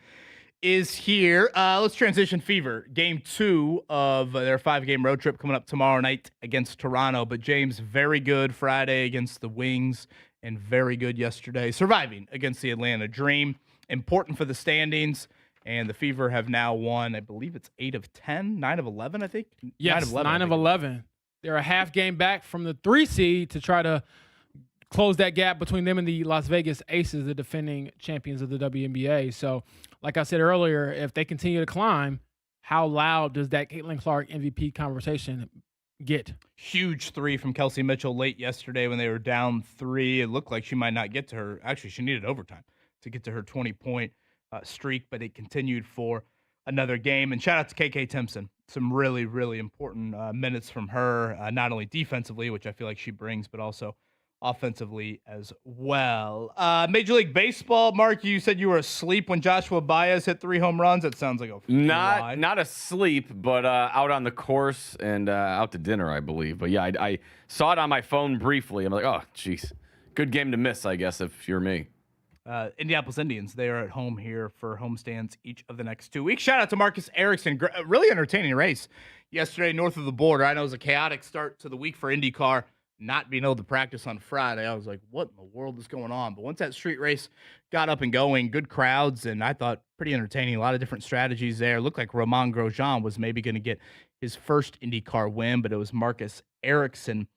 is here. Let's transition Fever. Game 2 of their 5-game road trip coming up tomorrow night against Toronto. But James, very good Friday against the Wings and very good yesterday surviving against the Atlanta Dream. Important for the standings. And the Fever have now won, I believe it's 8 of 10, 9 of 11, I think. Yes, 9 of 11. They're a half game back from the 3 seed to try to close that gap between them and the Las Vegas Aces, the defending champions of the WNBA. So, like I said earlier, if they continue to climb, how loud does that Caitlin Clark MVP conversation get? Huge 3 from Kelsey Mitchell late yesterday when they were down 3. It looked like she might not get to her. Actually, she needed overtime to get to her 20-point streak, but it continued for another game. And shout out to KK Timpson. Some really, really important minutes from her, not only defensively, which I feel like she brings, but also offensively as well. Major League Baseball, Mark, you said you were asleep when Joshua Baez hit 3 home runs. That sounds like a fly. Not asleep, but out on the course and out to dinner, I believe. But yeah, I saw it on my phone briefly. I'm like, oh, jeez. Good game to miss, I guess, if you're me. Indianapolis Indians, they are at home here for homestands each of the next 2 weeks. Shout out to Marcus Erickson. Really entertaining race yesterday north of the border. I know it was a chaotic start to the week for IndyCar, not being able to practice on Friday. I was like, what in the world is going on? But once that street race got up and going, good crowds, and I thought pretty entertaining. A lot of different strategies there. It looked like Romain Grosjean was maybe going to get his first IndyCar win, but it was Marcus Erickson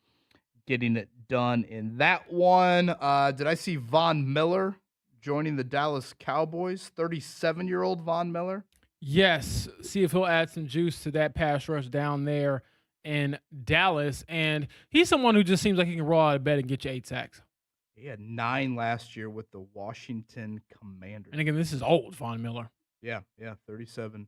getting it done in that one. Did I see Von Miller joining the Dallas Cowboys? 37-year-old Von Miller. Yes. See if he'll add some juice to that pass rush down there in Dallas. And he's someone who just seems like he can roll out of bed and get you 8 sacks. He had 9 last year with the Washington Commanders. And again, this is old Von Miller. Yeah, 37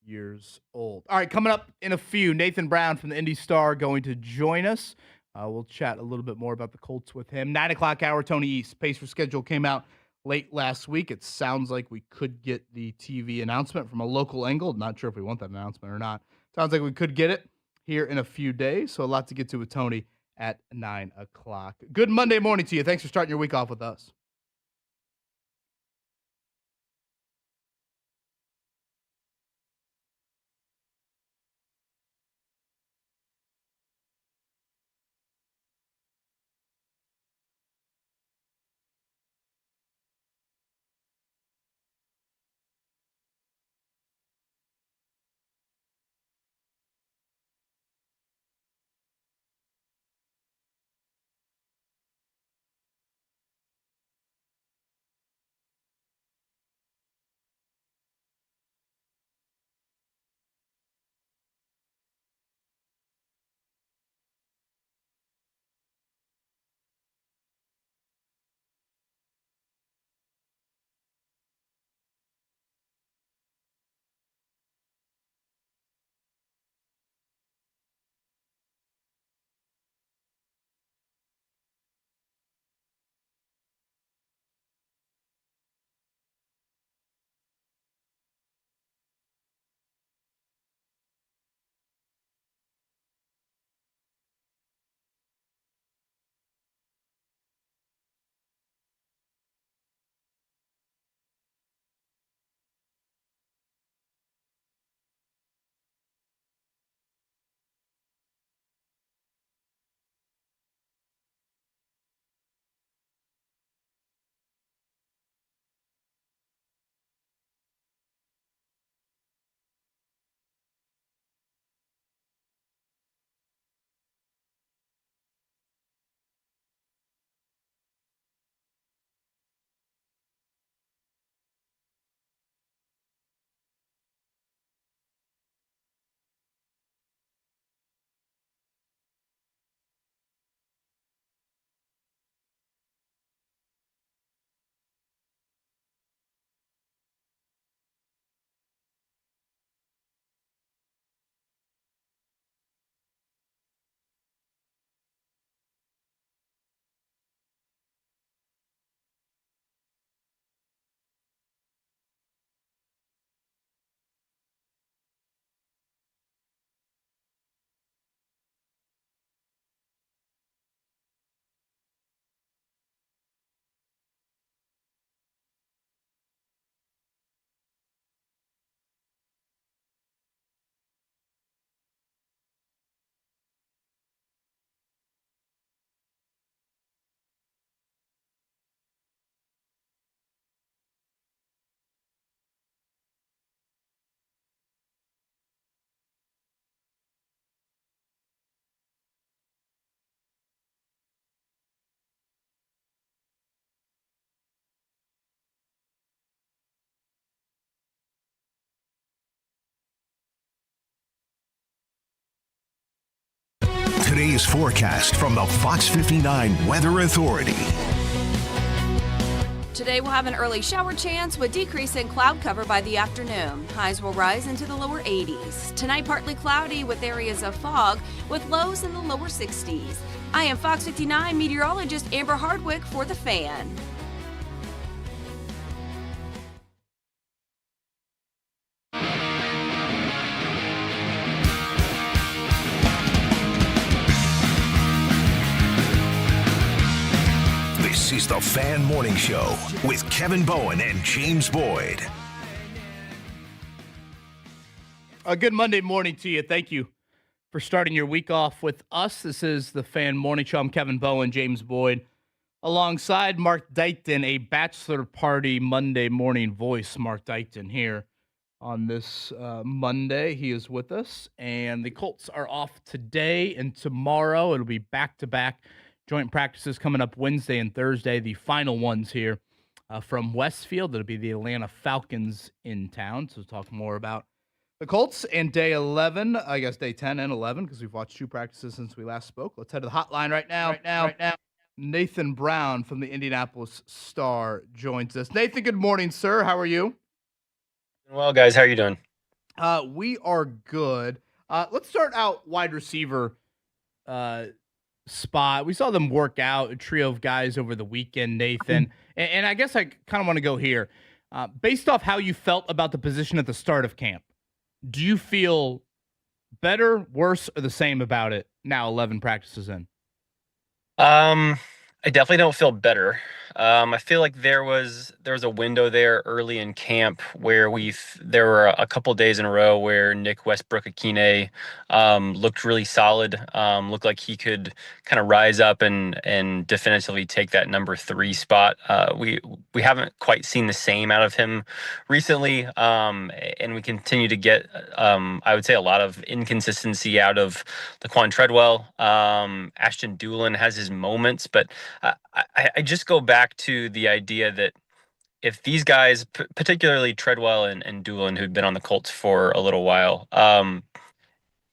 years old. All right, coming up in a few, Nathan Brown from the Indy Star going to join us. We'll chat a little bit more about the Colts with him. 9 o'clock hour, Tony East. Pacer schedule came out late last week. It sounds like we could get the TV announcement from a local angle. Not sure if we want that announcement or not. Sounds like we could get it here in a few days. So a lot to get to with Tony at 9 o'clock. Good Monday morning to you. Thanks for starting your week off with us. Today's forecast from the Fox 59 Weather Authority. Today we'll have an early shower chance with decrease in cloud cover by the afternoon. Highs will rise into the lower 80s. Tonight partly cloudy with areas of fog with lows in the lower 60s. I am Fox 59 meteorologist Amber Hardwick for The Fan. This is the Fan Morning Show with Kevin Bowen and James Boyd. A good Monday morning to you. Thank you for starting your week off with us. This is the Fan Morning Show. I'm Kevin Bowen, James Boyd, alongside Mark Dykton, a bachelor party Monday morning voice. Mark Dykton here on this Monday. He is with us, and the Colts are off today and tomorrow. It'll be back-to-back joint practices coming up Wednesday and Thursday, the final ones here from Westfield. It'll be the Atlanta Falcons in town, so we'll talk more about the Colts and day 11, I guess day 10 and 11, because we've watched two practices since we last spoke. Let's head to the hotline right now. Nathan Brown from the Indianapolis Star joins us. Nathan, good morning, sir. How are you? Well, guys, how are you doing? We are good. Let's start out wide receiver spot. We saw them work out, a trio of guys over the weekend, Nathan. And I guess I kind of want to go here. Based off how you felt about the position at the start of camp, do you feel better, worse, or the same about it now 11 practices in? I definitely don't feel better. I feel like there was a window there early in camp where there were a couple days in a row where Nick Westbrook-Akine looked really solid, looked like he could kind of rise up and definitively take that number 3 spot. We haven't quite seen the same out of him recently, and we continue to get, I would say, a lot of inconsistency out of Laquan Treadwell. Ashton Dulin has his moments, but I just go back to the idea that if these guys, particularly Treadwell and Dulin, who've been on the Colts for a little while,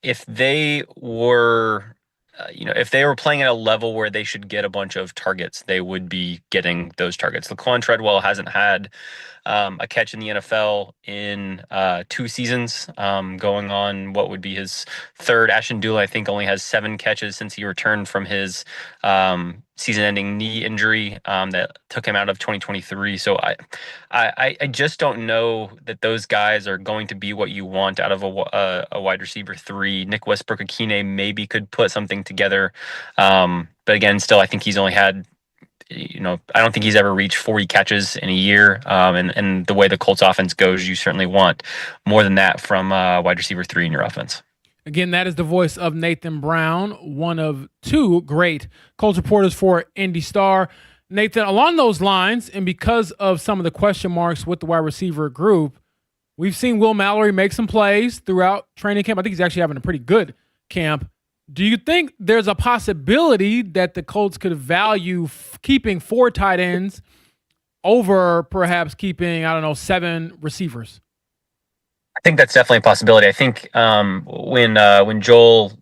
if they were, if they were playing at a level where they should get a bunch of targets, they would be getting those targets. Laquan Treadwell hasn't had a catch in the NFL in 2 seasons, going on what would be his 3rd. Ashton Dulin, I think, only has 7 catches since he returned from his season-ending knee injury that took him out of 2023. So I just don't know that those guys are going to be what you want out of a wide receiver 3. Nick Westbrook-Akine maybe could put something together, but again, still, I think he's only had, I don't think he's ever reached 40 catches in a year. And the way the Colts offense goes, you certainly want more than that from wide receiver 3 in your offense. Again, that is the voice of Nathan Brown, one of 2 great Colts reporters for Indy Star. Nathan, along those lines, and because of some of the question marks with the wide receiver group, we've seen Will Mallory make some plays throughout training camp. I think he's actually having a pretty good camp. Do you think there's a possibility that the Colts could value keeping 4 tight ends over perhaps keeping, 7 receivers? I think that's definitely a possibility. I think when Joel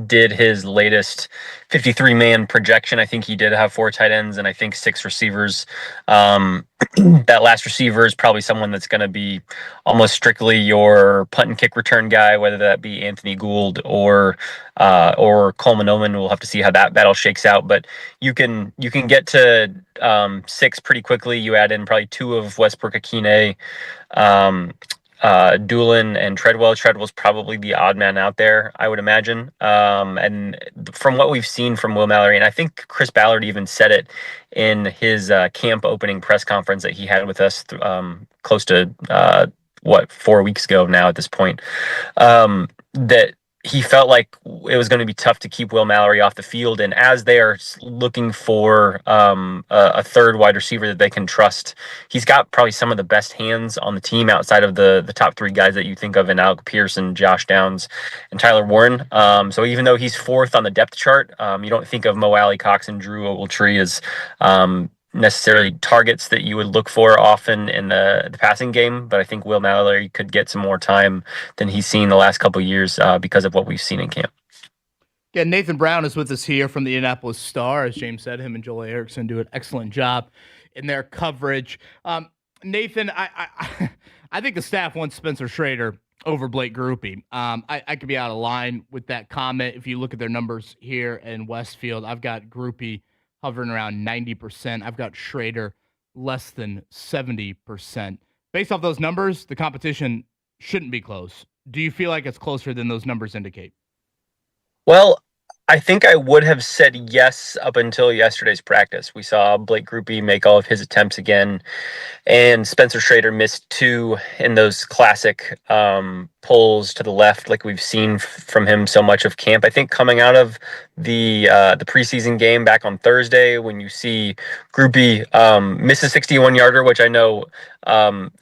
did his latest 53-man projection, I think he did have 4 tight ends and I think 6 receivers. That last receiver is probably someone that's going to be almost strictly your punt and kick return guy, whether that be Anthony Gould or Coleman Oman. We'll have to see how that battle shakes out. But you can get to 6 pretty quickly. You add in probably 2 of Westbrook-Akine, Dulin and Treadwell. Treadwell's probably the odd man out there, I would imagine. And from what we've seen from Will Mallory, and I think Chris Ballard even said it in his camp opening press conference that he had with us close to 4 weeks ago now at this point, that he felt like it was going to be tough to keep Will Mallory off the field. And as they are looking for a third wide receiver that they can trust, he's got probably some of the best hands on the team outside of the top 3 guys that you think of in Alec Pearson, Josh Downs, and Tyler Warren. So even though he's 4th on the depth chart, you don't think of Mo Alley Cox and Drew Ogletree as necessarily targets that you would look for often in the passing game, but I think Will Mallory could get some more time than he's seen the last couple of years because of what we've seen in camp. Yeah, Nathan Brown is with us here from the Indianapolis Star. As James said, him and Joel Erickson do an excellent job in their coverage. Nathan, I think the staff wants Spencer Schrader over Blake Grupe. I could be out of line with that comment. If you look at their numbers here in Westfield, I've got Grupe hovering around 90%. I've got Schrader less than 70%. Based off those numbers, the competition shouldn't be close. Do you feel like it's closer than those numbers indicate? Well, I think I would have said yes up until yesterday's practice. We saw Blake Grupe make all of his attempts again, and Spencer Schrader missed 2 in those classic pulls to the left, like we've seen from him so much of camp. I think coming out of the preseason game back on Thursday, when you see Grupe miss a 61-yarder, which I know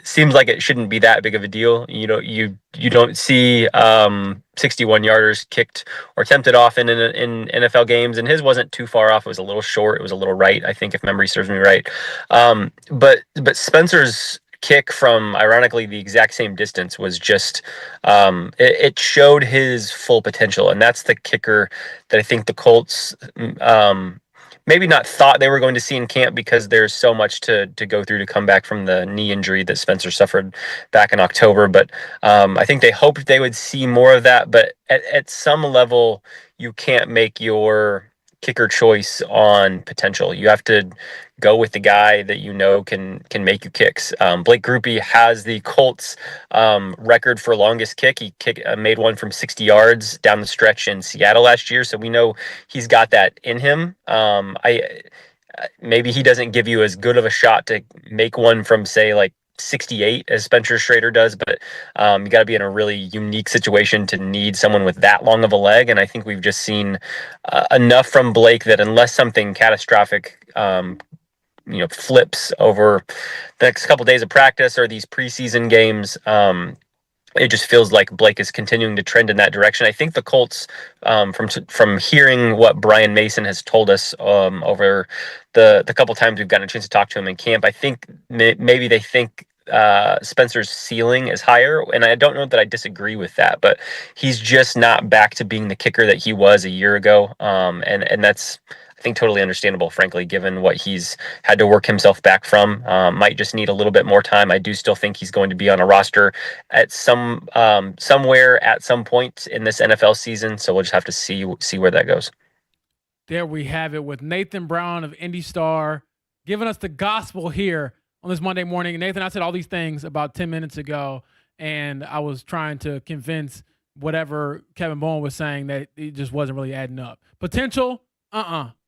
seems like it shouldn't be that big of a deal. You don't see 61-yarders kicked or attempted off in NFL games, and his wasn't too far off. It was a little short. It was a little right, I think, if memory serves me right. But Spencer's kick from, ironically, the exact same distance was just it showed his full potential, and that's the kicker that I think the Colts maybe not thought they were going to see in camp, because there's so much to go through to come back from the knee injury that Spencer suffered back in October. But I think they hoped they would see more of that. But at some level, you can't make your kicker choice on potential. You have to go with the guy that you know can make you kicks. Blake Grupe has the Colts record for longest kick. He made one from 60 yards down the stretch in Seattle last year, so we know he's got that in him. Maybe he doesn't give you as good of a shot to make one from, say, like 68 as Spencer Schrader does, but you got to be in a really unique situation to need someone with that long of a leg. And I think we've just seen enough from Blake that unless something catastrophic flips over the next couple days of practice or these preseason games, it just feels like Blake is continuing to trend in that direction. I think the Colts, from hearing what Brian Mason has told us over the couple times we've gotten a chance to talk to him in camp, I think maybe they think Spencer's ceiling is higher, and I don't know that I disagree with that, but he's just not back to being the kicker that he was a year ago, and that's, I think, totally understandable, frankly, given what he's had to work himself back from. Might just need a little bit more time. I do still think he's going to be on a roster at somewhere at some point in this NFL season. So we'll just have to see where that goes. There we have it, with Nathan Brown of Indy Star giving us the gospel here on this Monday morning. Nathan, I said all these things about 10 minutes ago, and I was trying to convince whatever Kevin Bowen was saying that it just wasn't really adding up. Potential,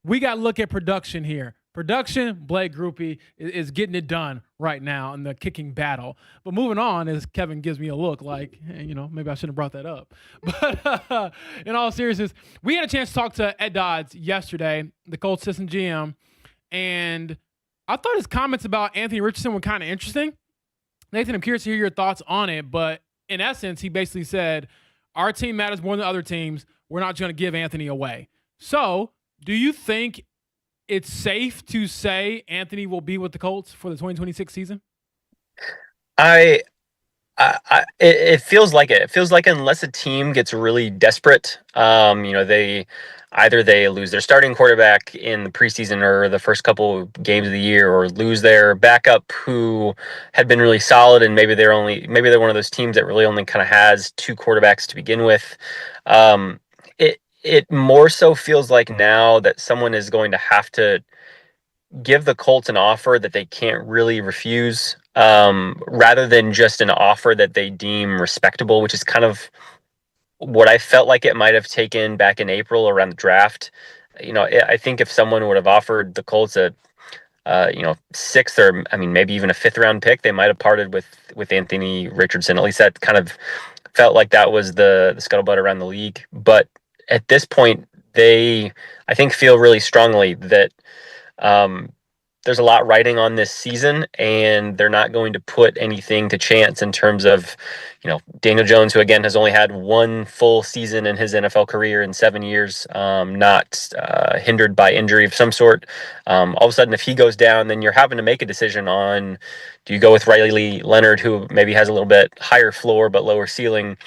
we got to look at production here. Production, Blake Grupe is getting it done right now in the kicking battle. But moving on, as Kevin gives me a look like, hey, maybe I shouldn't have brought that up. But in all seriousness, we had a chance to talk to Ed Dodds yesterday, the Colts assistant GM, and I thought his comments about Anthony Richardson were kind of interesting. Nathan, I'm curious to hear your thoughts on it, but in essence, he basically said, our team matters more than other teams. We're not going to give Anthony away. So, do you think it's safe to say Anthony will be with the Colts for the 2026 season? It feels like it. It feels like unless a team gets really desperate, they lose their starting quarterback in the preseason or the first couple of games of the year, or lose their backup who had been really solid, and maybe they're one of those teams that really only kind of has 2 quarterbacks to begin with. It more so feels like now that someone is going to have to give the Colts an offer that they can't really refuse, rather than just an offer that they deem respectable, which is kind of what I felt like it might have taken back in April around the draft. I think if someone would have offered the Colts a 6th or maybe even a 5th round pick, they might have parted with Anthony Richardson. At least that kind of felt like that was the scuttlebutt around the league. But at this point, I think, feel really strongly that there's a lot riding on this season, and they're not going to put anything to chance in terms of, Daniel Jones, who again has only had 1 full season in his NFL career in 7 years, not hindered by injury of some sort. All of a sudden, if he goes down, then you're having to make a decision on, do you go with Riley Leonard, who maybe has a little bit higher floor but lower ceiling,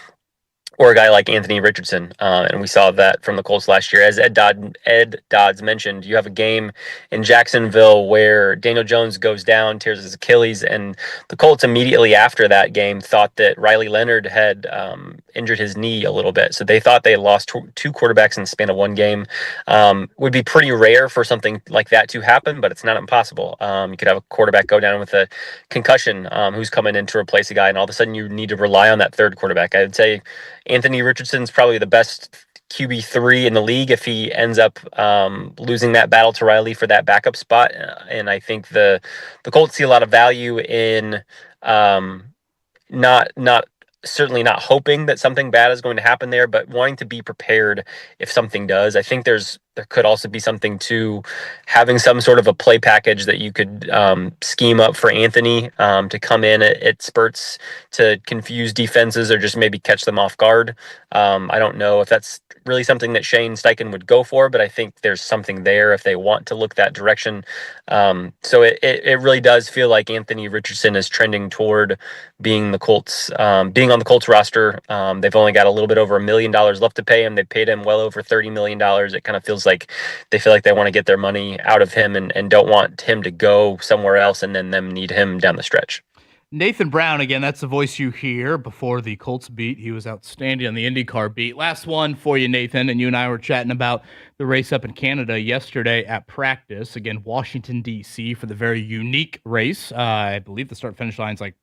or a guy like Anthony Richardson. And we saw that from the Colts last year. As Ed Dodds mentioned, you have a game in Jacksonville where Daniel Jones goes down, tears his Achilles, and the Colts immediately after that game thought that Riley Leonard had injured his knee a little bit. So they thought they had lost two quarterbacks in the span of one game. Would be pretty rare for something like that to happen, but it's not impossible. You could have a quarterback go down with a concussion who's coming in to replace a guy, and all of a sudden you need to rely on that third quarterback. I would say Anthony Richardson's probably the best QB3 in the league if he ends up losing that battle to Riley for that backup spot. And I think the Colts see a lot of value in not certainly not hoping that something bad is going to happen there, but wanting to be prepared if something does. I think there could also be something to having some sort of a play package that you could scheme up for Anthony to come in at spurts to confuse defenses or just maybe catch them off guard. I don't know if that's really something that Shane Steichen would go for, but I think there's something there if they want to look that direction. So it really does feel like Anthony Richardson is trending toward being being on the Colts roster. They've only got a little bit over $1 million left to pay him. They paid him well over $30 million. It kind of feels like they feel like they want to get their money out of him and don't want him to go somewhere else and then them need him down the stretch. Nathan Brown, again, that's the voice you hear before the Colts beat. He was outstanding on the IndyCar beat. Last one for you, Nathan, and you and I were chatting about the race up in Canada yesterday at practice. Again, Washington, D.C. for the very unique race. I believe the start-finish line's like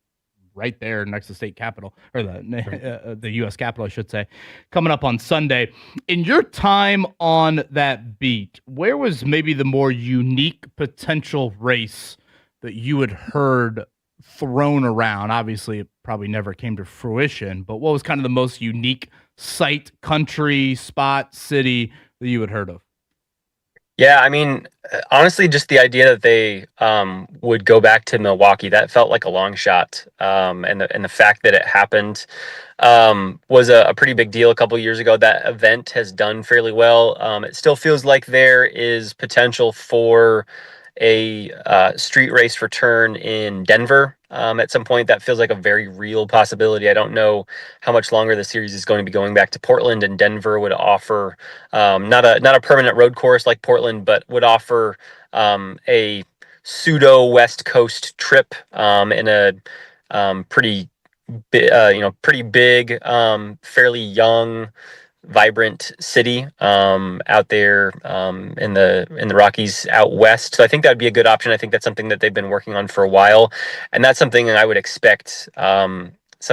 right there next to state capitol, or the U.S. Capitol, I should say, coming up on Sunday. In your time on that beat, where was maybe the more unique potential race that you had heard thrown around? Obviously, it probably never came to fruition, but what was kind of the most unique site, country, spot, city that you had heard of? Yeah, I mean, honestly, just the idea that they would go back to Milwaukee, that felt like a long shot. And the fact that it happened was a pretty big deal a couple years ago. That event has done fairly well. It still feels like there is potential for a street race return in Denver at some point. That feels like a very real possibility. I don't know how much longer the series is going to be going back to Portland, and Denver would offer not a permanent road course like Portland, but would offer a pseudo West Coast trip in a pretty big, fairly young, vibrant city out there in the Rockies out west. So I think that would be a good option. I think that's something that they've been working on for a while, and that's something I would expect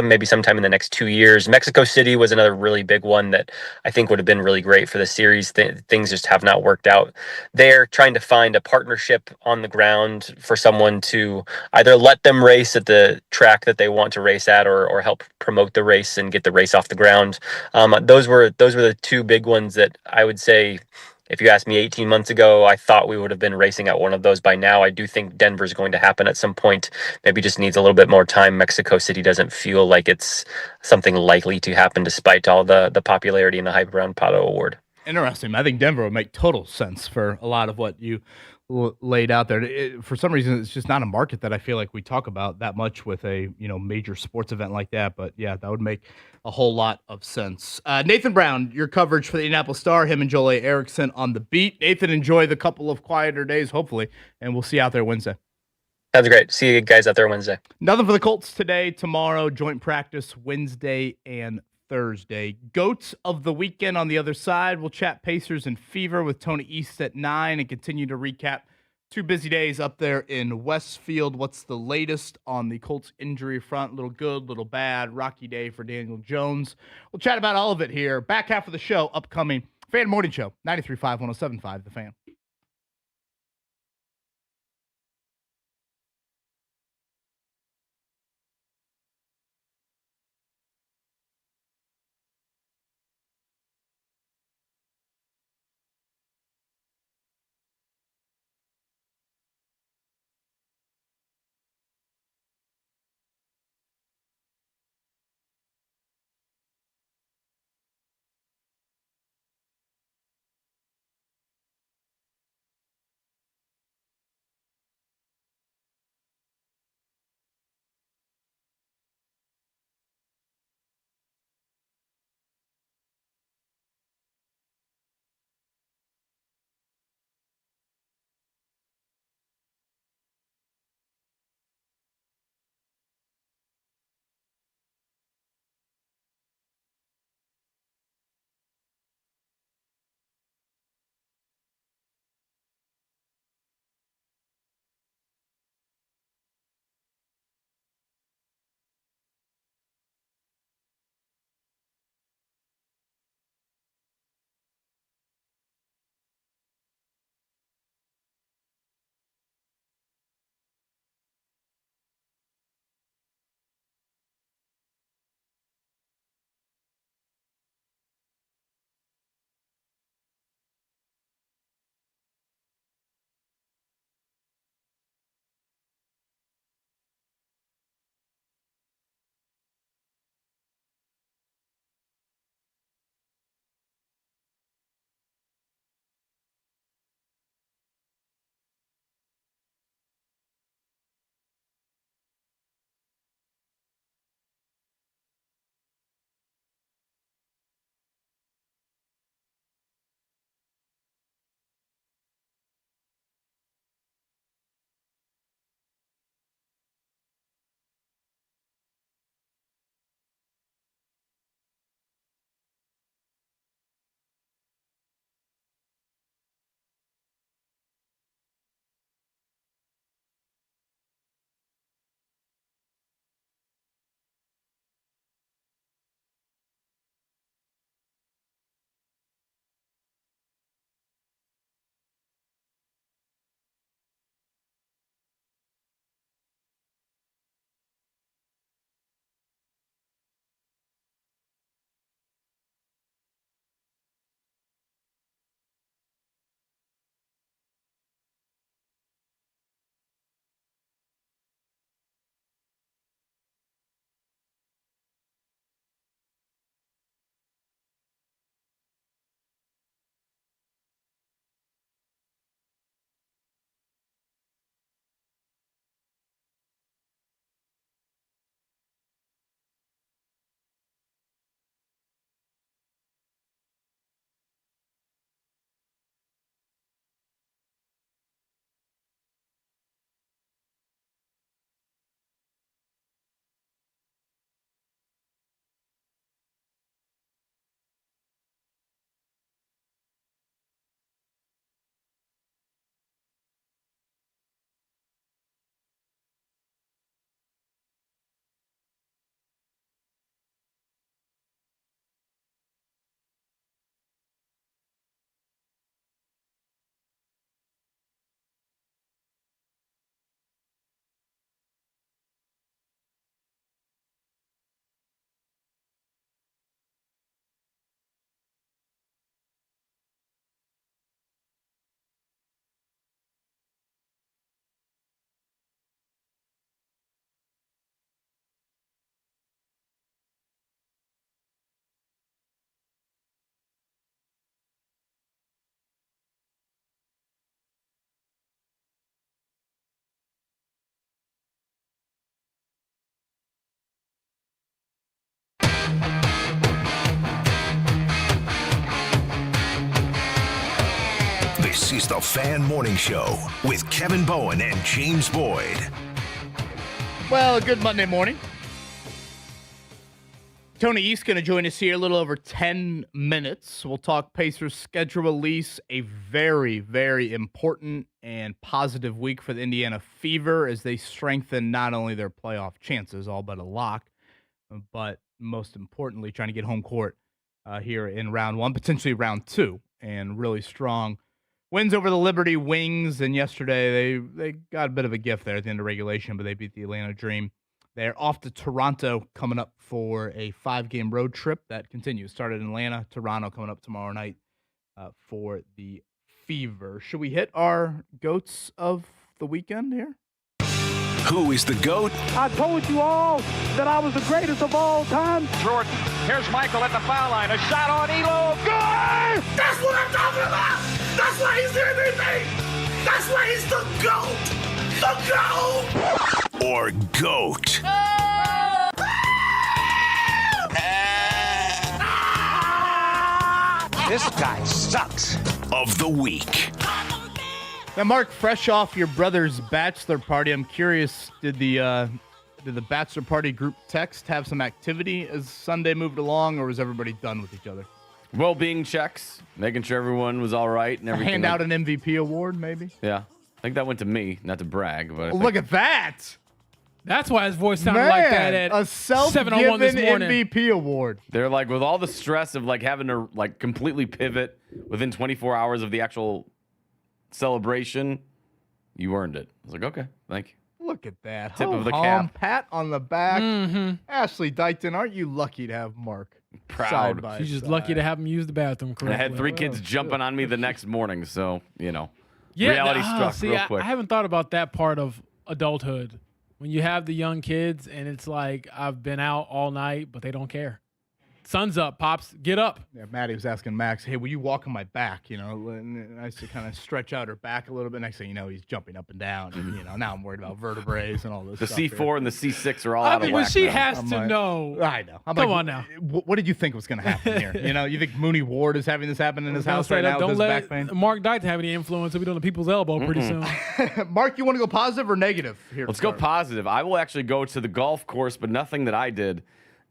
maybe sometime in the next 2 years. Mexico City was another really big one that I think would have been really great for the series. Things just have not worked out. They're trying to find a partnership on the ground for someone to either let them race at the track that they want to race at, or help promote the race and get the race off the ground. Those were the two big ones that I would say, if you asked me 18 months ago, I thought we would have been racing at one of those by now. I do think Denver's going to happen at some point. Maybe just needs a little bit more time. Mexico City doesn't feel like it's something likely to happen despite all the popularity and the hype around Pato Award. Interesting. I think Denver would make total sense for a lot of what you laid out there. For some reason, it's just not a market that I feel like we talk about that much with a major sports event like that. But yeah, that would make a whole lot of sense. Nathan Brown, your coverage for the Indianapolis Star, him and Joel A. Erickson on the beat. Nathan, enjoy the couple of quieter days, hopefully, and we'll see you out there Wednesday. Sounds great. See you guys out there Wednesday. Nothing for the Colts today, tomorrow, joint practice Wednesday and Thursday. Goats of the weekend on the other side. We'll chat Pacers and Fever with Tony East at 9 and continue to recap 2 busy days up there in Westfield. What's the latest on the Colts injury front? Little good, little bad. Rocky day for Daniel Jones. We'll chat about all of it here. Back half of the show upcoming. Fan Morning Show, 93.5, 107.5, The Fan. is the Fan Morning Show with Kevin Bowen and James Boyd. Well, good Monday morning. Tony East going to join us here a little over 10 minutes. We'll talk Pacers schedule release, a very, very important and positive week for the Indiana Fever as they strengthen not only their playoff chances, all but a lock, but most importantly, trying to get home court here in round one, potentially round two, and really strong wins over the Liberty Wings. And yesterday they got a bit of a gift there at the end of regulation, but they beat the Atlanta Dream. They're off to Toronto coming up for a 5-game road trip that continues. Started in Atlanta, Toronto coming up tomorrow night for the Fever. Should we hit our goats of the weekend here? Who is the GOAT? I told you all that I was the greatest of all time. Jordan, here's Michael at the foul line. A shot on Elo. Good! That's what I'm talking about! That's why he's MVP! That's why he's the GOAT! The GOAT! Or GOAT? This guy sucks. Of the week. Now, Mark, fresh off your brother's bachelor party, I'm curious, did the bachelor party group text have some activity as Sunday moved along, or was everybody done with each other? Well-being checks, making sure everyone was all right and everything. Hand out an MVP award, maybe? Yeah. I think that went to me, not to brag. But Look at that. That's why his voice sounded like that at a 7:01 this self-given morning. MVP award. They're like, with all the stress of like having to like completely pivot within 24 hours of the actual celebration, you earned it. I was like, okay, thank you. Look at that. Tip of the Ho-hum, cap. pat on the back. Ashley Dykton, aren't you lucky to have Mark? Proud. Side by She's just side. lucky to have him use the bathroom And correctly. I had 3 kids jumping on me the next morning, so, you know, Yeah, reality struck see, real quick. I haven't thought about that part of adulthood. When you have the young kids and it's like, I've been out all night, but they don't care. Sun's up, Pops. Get up. Yeah, Maddie was asking Max, hey, will you walk on my back? You know, and I used to kind of stretch out her back a little bit. Next thing you know, he's jumping up and down. And, you know, now I'm worried about vertebrae and all this The stuff. C4 and the C6 are all I out of mean, whack but she now. has I'm to like, know. I know. I'm Come like, on now. What did you think was going to happen here? You know, you think Mooney Ward is having this happen in his house right now with Don't his let back pain? Mark Dyke have any influence. He'll be on the people's elbow pretty soon. Mark, you want to go positive or negative here? Let's go positive. I will actually go to the golf course, but nothing that I did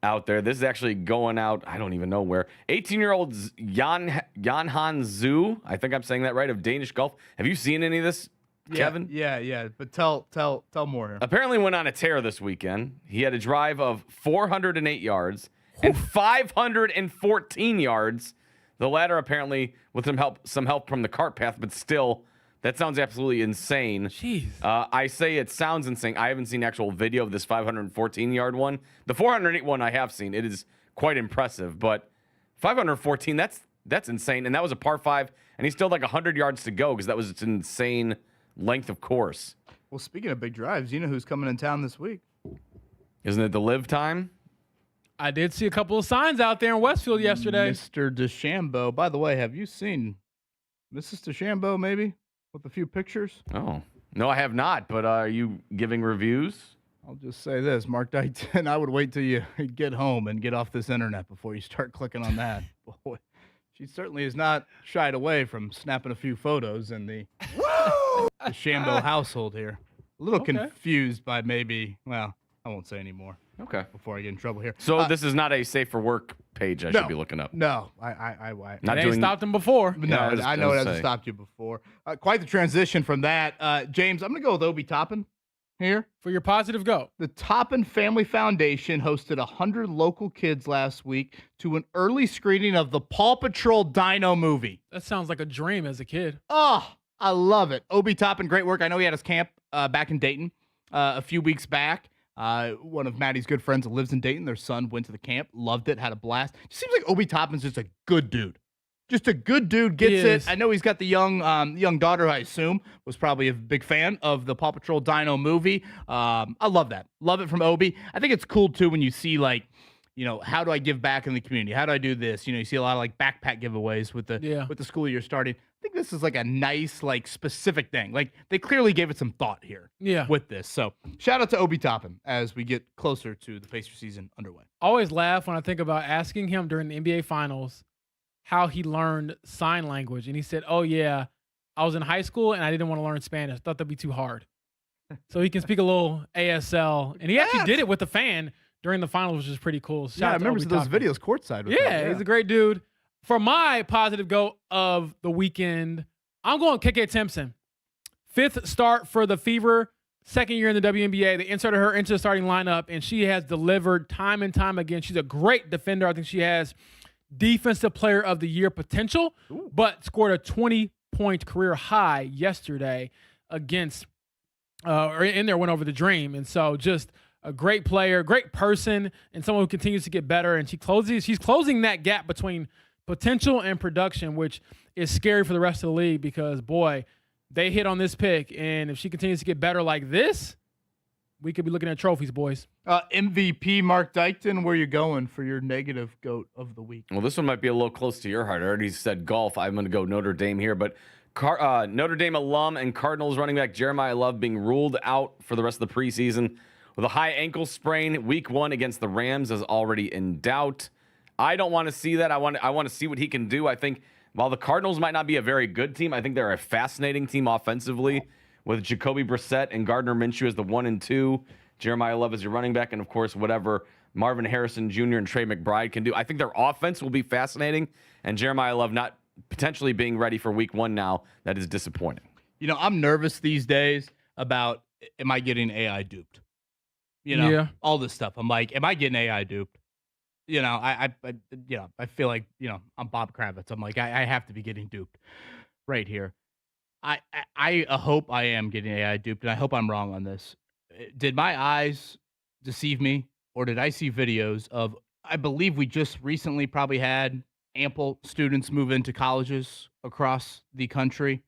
out there. This is actually going out, I don't even know where. 18-year-old Jan Han Zhu, I think I'm saying that right, of Danish golf. Have you seen any of this, Kevin? Yeah. But tell more here. Apparently went on a tear this weekend. He had a drive of 408 yards and 514 yards. The latter apparently with some help from the cart path, but still, that sounds absolutely insane. Jeez. I say it sounds insane. I haven't seen actual video of this 514-yard one. The 408 one I have seen. It is quite impressive, but 514, that's insane. And that was a par 5, and he still had like 100 yards to go because that was an insane length of course. Well, speaking of big drives, you know who's coming in town this week? Isn't it the live time? I did see a couple of signs out there in Westfield yesterday. Mr. DeChambeau. By the way, have you seen Mrs. DeChambeau maybe? With a few pictures? Oh, no, I have not. But are you giving reviews? I'll just say this, Mark Dyton, I would wait till you get home and get off this internet before you start clicking on that. Boy, she certainly is not shied away from snapping a few photos in the DeChambeau household here. A little confused by maybe, well, I won't say anymore. Okay. Before I get in trouble here. So this is not a safe for work page I should be looking up. No, Not They ain't doing stopped him before. No, I know it hasn't stopped you before. Quite the transition from that. James, I'm going to go with Obi Toppin here. For your positive go. The Toppin Family Foundation hosted 100 local kids last week to an early screening of the Paw Patrol Dino movie. That sounds like a dream as a kid. Oh, I love it. Obi Toppin, great work. I know he had his camp back in Dayton a few weeks back. One of Maddie's good friends that lives in Dayton, their son went to the camp, loved it, had a blast. It seems like Obi Toppin's just a good dude. Just a good dude, gets it. I know he's got the young daughter, who I assume was probably a big fan of the Paw Patrol Dino movie. I love that. Love it from Obi. I think it's cool, too, when you see, like, you know, how do I give back in the community? How do I do this? You know, you see a lot of, like, backpack giveaways with the school you're starting. I think this is, like, a nice, like, specific thing. Like, they clearly gave it some thought here with this. So, shout out to Obi Toppin as we get closer to the Pacers season underway. I always laugh when I think about asking him during the NBA Finals how he learned sign language. And he said, oh, yeah, I was in high school and I didn't want to learn Spanish. I thought that'd be too hard. So he can speak a little ASL, and he actually did it with a fan during the finals, which is pretty cool. Yeah, I remember those videos courtside. Yeah, he's a great dude. For my positive goat of the weekend, I'm going KK Timpson. 5th start for the Fever, 2nd year in the WNBA. They inserted her into the starting lineup, and she has delivered time and time again. She's a great defender. I think she has Defensive Player of the Year potential, but scored a 20-point career high yesterday against or in their win over the Dream. And so just a great player, great person, and someone who continues to get better. And she's closing that gap between potential and production, which is scary for the rest of the league because, boy, they hit on this pick. And if she continues to get better like this, we could be looking at trophies, boys. MVP Mark Dykton, where you going for your negative goat of the week? Well, this one might be a little close to your heart. I already said golf. I'm going to go Notre Dame here, but Notre Dame alum and Cardinals running back Jeremiah Love being ruled out for the rest of the preseason with a high ankle sprain. Week 1 against the Rams is already in doubt. I don't want to see that. I want to see what he can do. I think while the Cardinals might not be a very good team, I think they're a fascinating team offensively with Jacoby Brissett and Gardner Minshew as the 1 and 2. Jeremiah Love as your running back, and of course, whatever Marvin Harrison Jr. and Trey McBride can do. I think their offense will be fascinating, and Jeremiah Love not potentially being ready for week 1 now, that is disappointing. You know, I'm nervous these days about, am I getting AI duped? You know, all this stuff. I'm like, am I getting AI duped? You know, I feel like, I'm Bob Kravitz. I'm like, I have to be getting duped right here. I hope I am getting AI duped, and I hope I'm wrong on this. Did my eyes deceive me, or did I see videos of, I believe we just recently probably had ample students move into colleges across the country.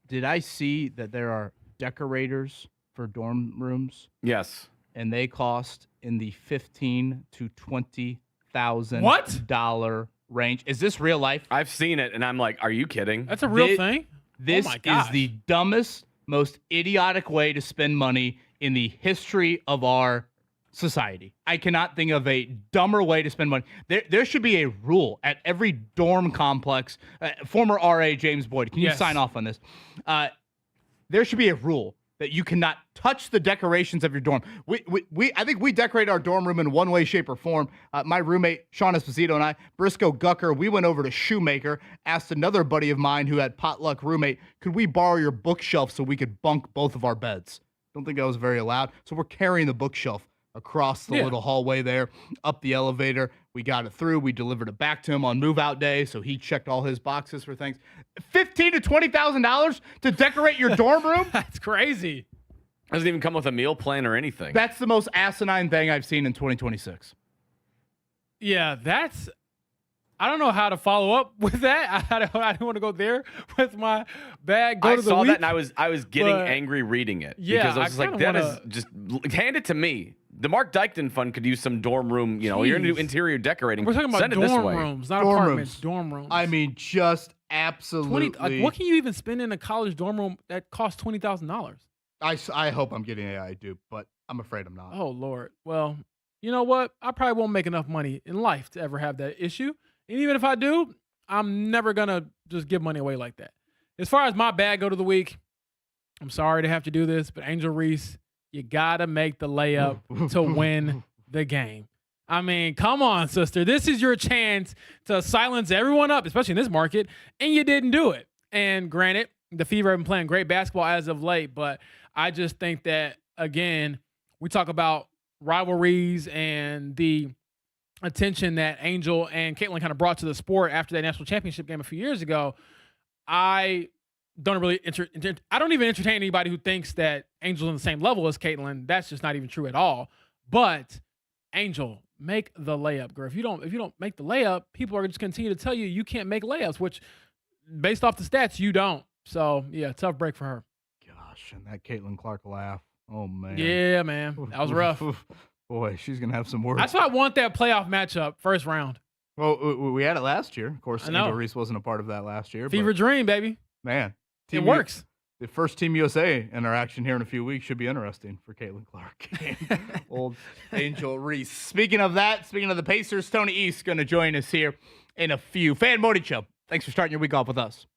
Did I see that there are decorators for dorm rooms? Yes. And they cost in the $15,000 to $20,000 range. Is this real life? I've seen it, and I'm like, are you kidding? That's a real thing? This is the dumbest, most idiotic way to spend money in the history of our society. I cannot think of a dumber way to spend money. There should be a rule at every dorm complex. Former RA James Boyd, can you sign off on this? There should be a rule that you cannot touch the decorations of your dorm. I think we decorate our dorm room in one way, shape, or form. My roommate, Sean Esposito, and I, Briscoe Gucker, we went over to Shoemaker, asked another buddy of mine who had potluck roommate, could we borrow your bookshelf so we could bunk both of our beds? Don't think that was very allowed. So we're carrying the bookshelf across the little hallway there, up the elevator. We got it through. We delivered it back to him on move-out day, so he checked all his boxes for things. $15,000 to $20,000 to decorate your dorm room? That's crazy. Doesn't even come with a meal plan or anything. That's the most asinine thing I've seen in 2026. Yeah, I don't know how to follow up with that. I didn't want to go there with my bad go to the week. I saw that, and I was getting angry reading it. Yeah, because I was like, that is just hand it to me. The Mark Dykton Fund could use some dorm room, you're going to do interior decorating. We're talking about dorm rooms, not apartments, dorm rooms. I mean, just absolutely. What can you even spend in a college dorm room that costs $20,000? I hope I'm getting AI dupe, but I'm afraid I'm not. Oh, Lord. Well, you know what? I probably won't make enough money in life to ever have that issue. And even if I do, I'm never going to just give money away like that. As far as my bad go to the week, I'm sorry to have to do this, but Angel Reese, you got to make the layup to win the game. I mean, come on, sister. This is your chance to silence everyone up, especially in this market, and you didn't do it. And granted, the Fever have been playing great basketball as of late, but I just think that, again, we talk about rivalries and the attention that Angel and Caitlin kind of brought to the sport after that national championship game a few years ago. I don't even entertain anybody who thinks that Angel's on the same level as Caitlin. That's just not even true at all. But Angel, make the layup, girl. If you don't make the layup, people are just continue to tell you can't make layups, which based off the stats, you don't. So yeah, tough break for her. Gosh, and that Caitlin Clark laugh. Oh man. Yeah, man. That was rough. Boy, she's gonna have some words. That's why I want that playoff matchup, first round. Well, we had it last year. Of course, Angel Reese wasn't a part of that last year. Fever dream, baby. Man. It works. The first Team USA interaction here in a few weeks should be interesting for Caitlin Clark and old Angel Reese. Speaking of the Pacers, Tony East going to join us here in a few. Fan Morning Show. Thanks for starting your week off with us.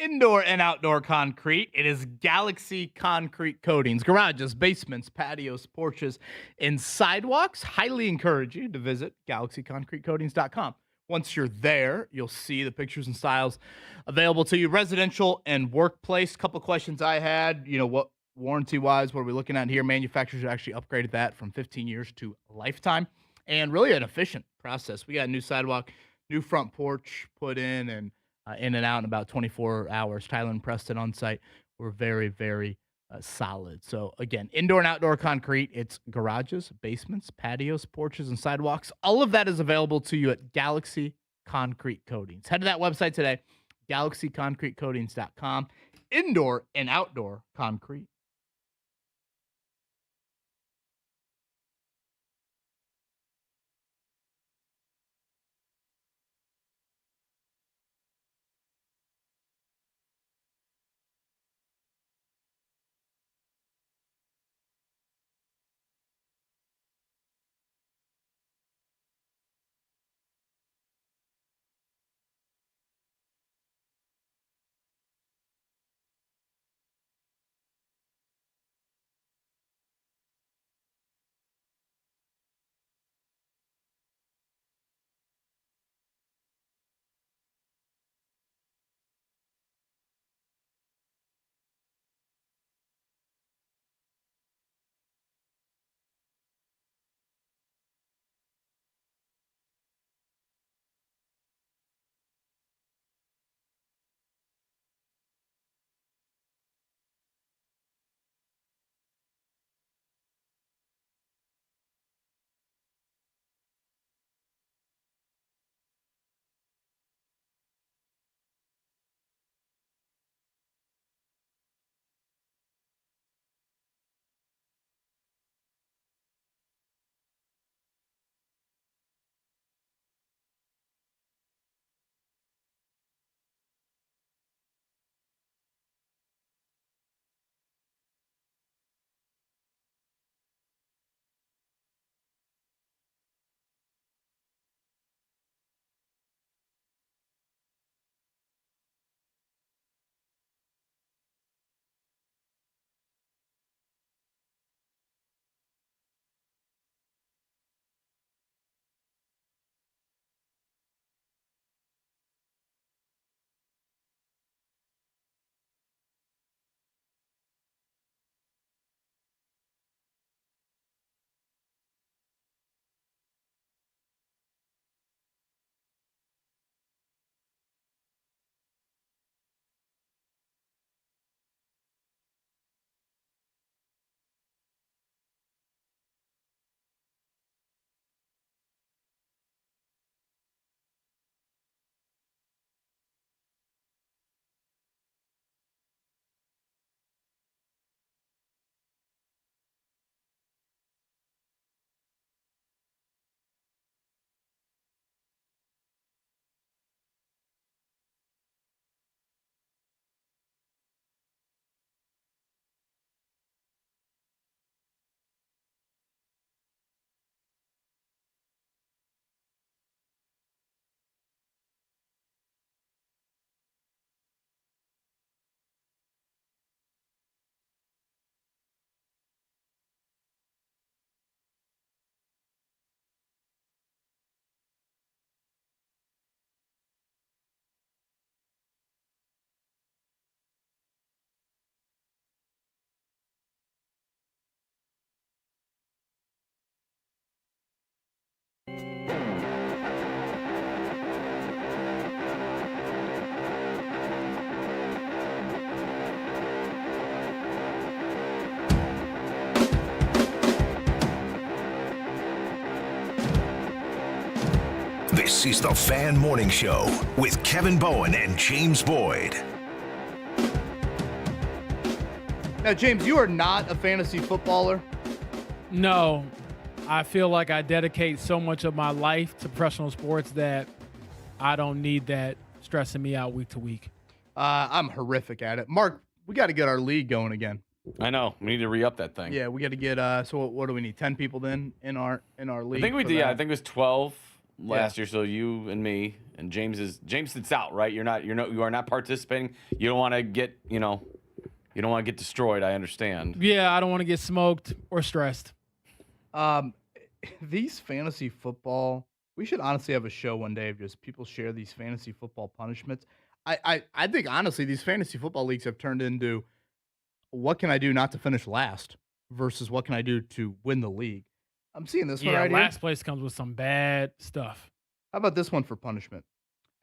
indoor and outdoor concrete. It is Galaxy Concrete Coatings. Garages, basements, patios, porches, and sidewalks. Highly encourage you to visit galaxyconcretecoatings.com. Once you're there, you'll see the pictures and styles available to you. Residential and workplace. Couple questions I had. What warranty-wise, what are we looking at here? Manufacturers actually upgraded that from 15 years to lifetime. And really an efficient process. We got a new sidewalk, new front porch put in and out in about 24 hours. Tyler and Preston on site were very, very solid. So, again, indoor and outdoor concrete. It's garages, basements, patios, porches, and sidewalks. All of that is available to you at Galaxy Concrete Coatings. Head to that website today, galaxyconcretecoatings.com. Indoor and outdoor concrete. This is the Fan Morning Show with Kevin Bowen and James Boyd. Now, James, you are not a fantasy footballer. No, I feel like I dedicate so much of my life to professional sports that I don't need that stressing me out week to week. I'm horrific at it. Mark, we got to get our league going again. I know. We need to re-up that thing. Yeah, we got to get. So what do we need? 10 people then in our league. I think we did. Yeah, I think it was 12 last year. So you and me and James sits out, right? You are not participating. You don't want to get destroyed. I understand. Yeah, I don't want to get smoked or stressed. These fantasy football, we should honestly have a show one day of just people share these fantasy football punishments. I think honestly these fantasy football leagues have turned into what can I do not to finish last versus what can I do to win the league. I'm seeing this one right here. Last place comes with some bad stuff. How about this one for punishment?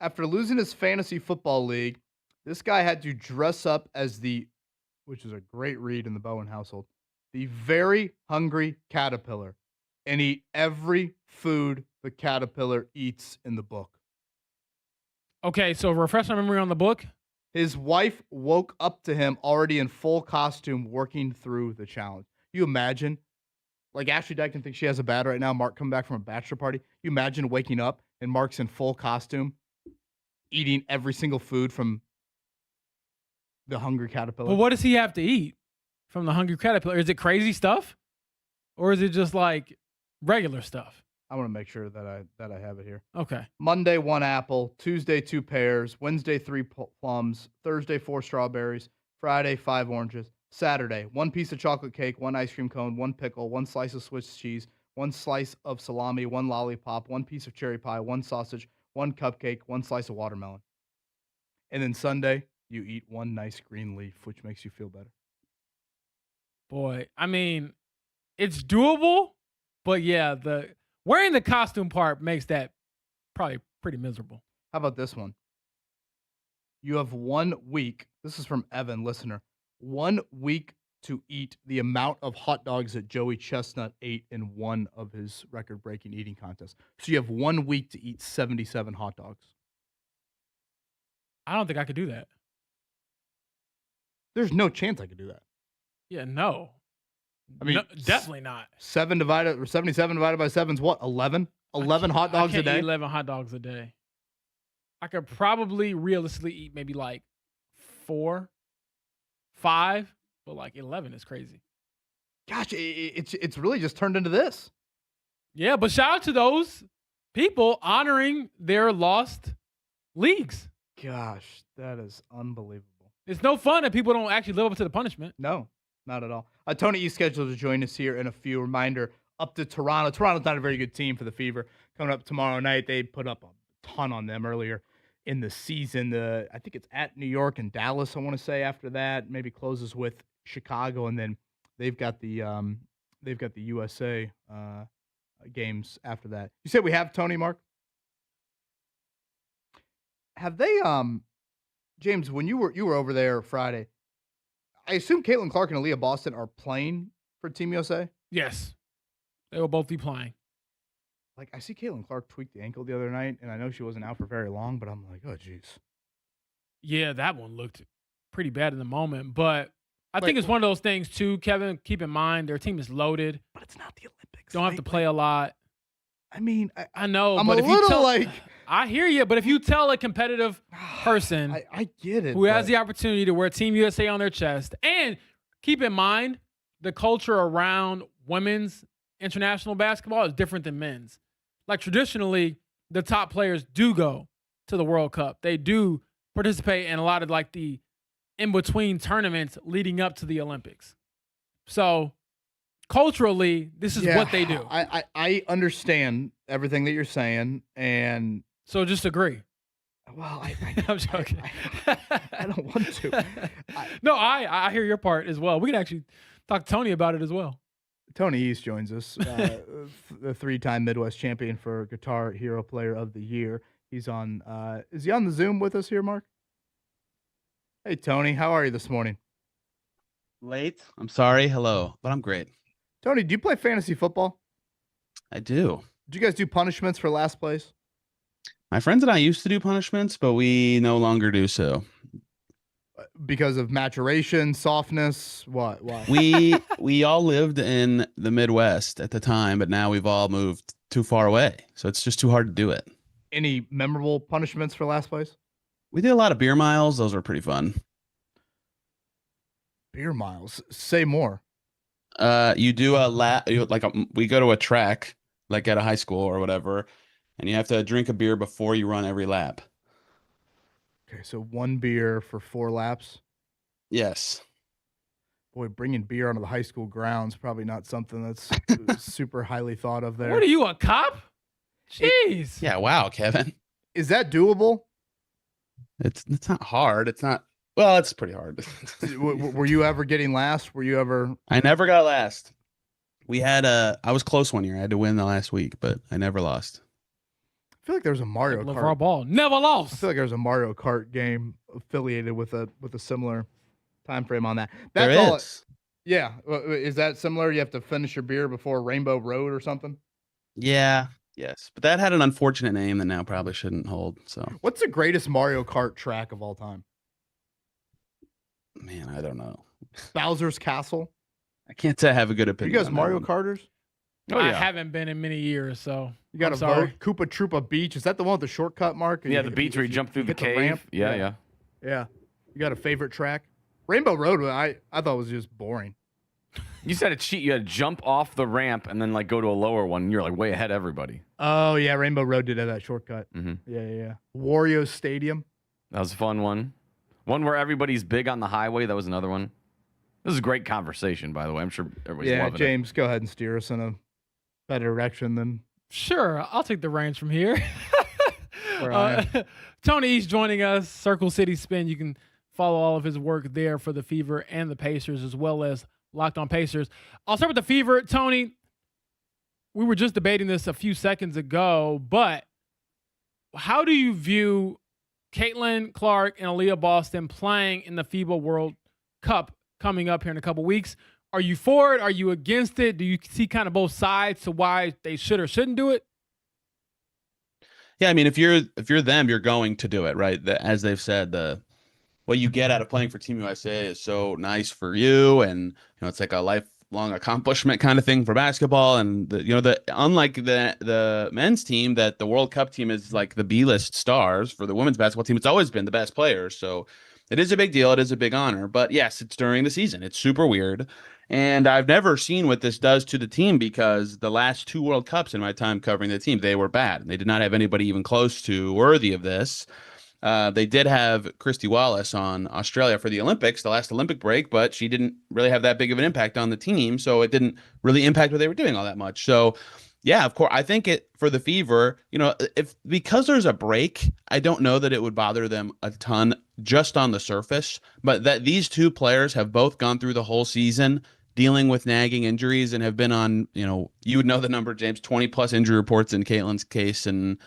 After losing his fantasy football league, this guy had to dress up as which is a great read in the Bowen household, the very hungry caterpillar, and eat every food the caterpillar eats in the book. Okay, so refresh my memory on the book. His wife woke up to him already in full costume working through the challenge. You imagine, like Ashley Dyken thinks she has a bad right now. Mark coming back from a bachelor party. You imagine waking up and Mark's in full costume, eating every single food from the hungry caterpillar. But what does he have to eat from the hungry caterpillar? Is it crazy stuff? Or is it just like regular stuff? I want to make sure that I have it here. Okay. Monday, 1 apple. Tuesday, 2 pears. Wednesday, 3 plums. Thursday, 4 strawberries. Friday, 5 oranges. Saturday, 1 piece of chocolate cake, 1 ice cream cone, 1 pickle, 1 slice of Swiss cheese, 1 slice of salami, 1 lollipop, 1 piece of cherry pie, 1 sausage, 1 cupcake, 1 slice of watermelon. And then Sunday, you eat 1 nice green leaf, which makes you feel better. Boy, I mean, it's doable, but yeah, wearing the costume part makes that probably pretty miserable. How about this one? You have 1 week. This is from Evan, listener. 1 week to eat the amount of hot dogs that Joey Chestnut ate in one of his record-breaking eating contests. So you have 1 week to eat 77 hot dogs. I don't think I could do that. There's no chance I could do that. Yeah, no. I mean, no, definitely not. 77 divided by 7 is what? 11? 11 hot dogs a day? Eat 11 hot dogs a day. I could probably realistically eat maybe like 4, 5, but like 11 is crazy. Gosh, it's really just turned into this. Yeah, but shout out to those people honoring their lost leagues. Gosh, that is unbelievable. It's no fun if people don't actually live up to the punishment. No, not at all. Tony E scheduled to join us here in a few. Reminder, up to Toronto. Toronto's not a very good team for the Fever. Coming up tomorrow night, they put up a ton on them earlier in the season. I think it's at New York and Dallas, I want to say, after that. Maybe closes with Chicago, and then they've got the USA games after that. You said we have Tony, Mark? Have they James, when you were over there Friday, I assume Caitlin Clark and Aaliyah Boston are playing for Team USA? Yes. They will both be playing. Like, I see Caitlin Clark tweak the ankle the other night, and I know she wasn't out for very long, but I'm like, oh, jeez. Yeah, that one looked pretty bad in the moment. But I think it's one of those things, too, Kevin. Keep in mind, their team is loaded. But it's not the Olympics. Don't have to play a lot. I mean, I know. I'm but a if you little tell, like... I hear you, but if you tell a competitive person I get it, who has the opportunity to wear Team USA on their chest, and keep in mind, the culture around women's international basketball is different than men's. Like, traditionally, the top players do go to the World Cup. They do participate in a lot of like the in-between tournaments leading up to the Olympics. So culturally, this is what they do. I understand everything that you're saying, and so just agree. Well, I'm joking. I don't want to. I hear your part as well. We can actually talk to Tony about it as well. Tony East joins us, the 3-time Midwest champion for Guitar Hero Player of the Year. He's on. Is he on the Zoom with us here, Mark? Hey, Tony, how are you this morning? Late. I'm sorry. Hello, but I'm great. Tony, do you play fantasy football? I do. Did you guys do punishments for last place? My friends and I used to do punishments, but we no longer do so. Because of maturation, softness, what? Why? We all lived in the Midwest at the time, but now we've all moved too far away, so it's just too hard to do it. Any memorable punishments for last place? We did a lot of beer miles. Those were pretty fun. Beer miles? Say more. You do we go to a track, like at a high school or whatever, and you have to drink a beer before you run every lap. Okay, so 1 beer for 4 laps. Yes. Boy, bringing beer onto the high school grounds probably not something that's super highly thought of there. What are you, a cop? Jeez. Yeah. Wow, Kevin. Is that doable? It's not hard. It's not. Well, it's pretty hard. Were you ever getting last? Were you ever? I never got last. I was close one year. I had to win the last week, but I never lost. I feel like there was a Mario LeVar Kart. Ball never lost. I feel like there was a Mario Kart game affiliated with a similar time frame on that. That's There all. is. Yeah, is that similar? You have to finish your beer before Rainbow Road or something. Yeah. Yes, but that had an unfortunate name that now probably shouldn't hold. So, What's the greatest Mario Kart track of all time? man, I don't know. Bowser's Castle. I can't say I have a good Are opinion. you guys on that Mario one. Karters? Oh, I yeah. haven't been in many years, so You got I'm to sorry. vote. Koopa Troopa Beach. Is that the one with the shortcut mark? Yeah, the beach where you jump through the hit cave. ramp? Yeah. Yeah. You got a favorite track? Rainbow Road, I thought was just boring. You said it's cheat. You had to jump off the ramp and then like go to a lower one. And you're like way ahead of everybody. Oh, yeah. Rainbow Road did have that shortcut. Mhm. Yeah. Wario Stadium. That was a fun one. One where everybody's big on the highway. That was another one. This is a great conversation, by the way. I'm sure everybody's Yeah, loving James, go ahead and steer us in a better direction than Sure, I'll take the reins from here. where I am. Tony East joining us, Circle City Spin. You can follow all of his work there for the Fever and the Pacers, as well as Locked on Pacers. I'll start with the Fever. Tony, we were just debating this a few seconds ago, but how do you view Caitlin Clark and Aaliyah Boston playing in the FIBA World Cup coming up here in a couple weeks? Are you for it? Are you against it? Do you see kind of both sides to why they should or shouldn't do it? Yeah, I mean, if you're them, you're going to do it, right? As they've said, what you get out of playing for Team USA is so nice for you, and it's like a lifelong accomplishment kind of thing for basketball. And unlike the men's team, that the World Cup team is like the B-list stars. For the women's basketball team, it's always been the best players. So it is a big deal. It is a big honor. But yes, it's during the season. It's super weird. And I've never seen what this does to the team, because the last 2 World Cups in my time covering the team, they were bad. They did not have anybody even close to worthy of this. They did have Christy Wallace on Australia for the Olympics, the last Olympic break, but she didn't really have that big of an impact on the team. So it didn't really impact what they were doing all that much. So yeah, of course, I think for the Fever, because there's a break, I don't know that it would bother them a ton just on the surface, but that these 2 players have both gone through the whole season dealing with nagging injuries and have been on, you would know the number, James, 20 plus injury reports in Caitlin's case and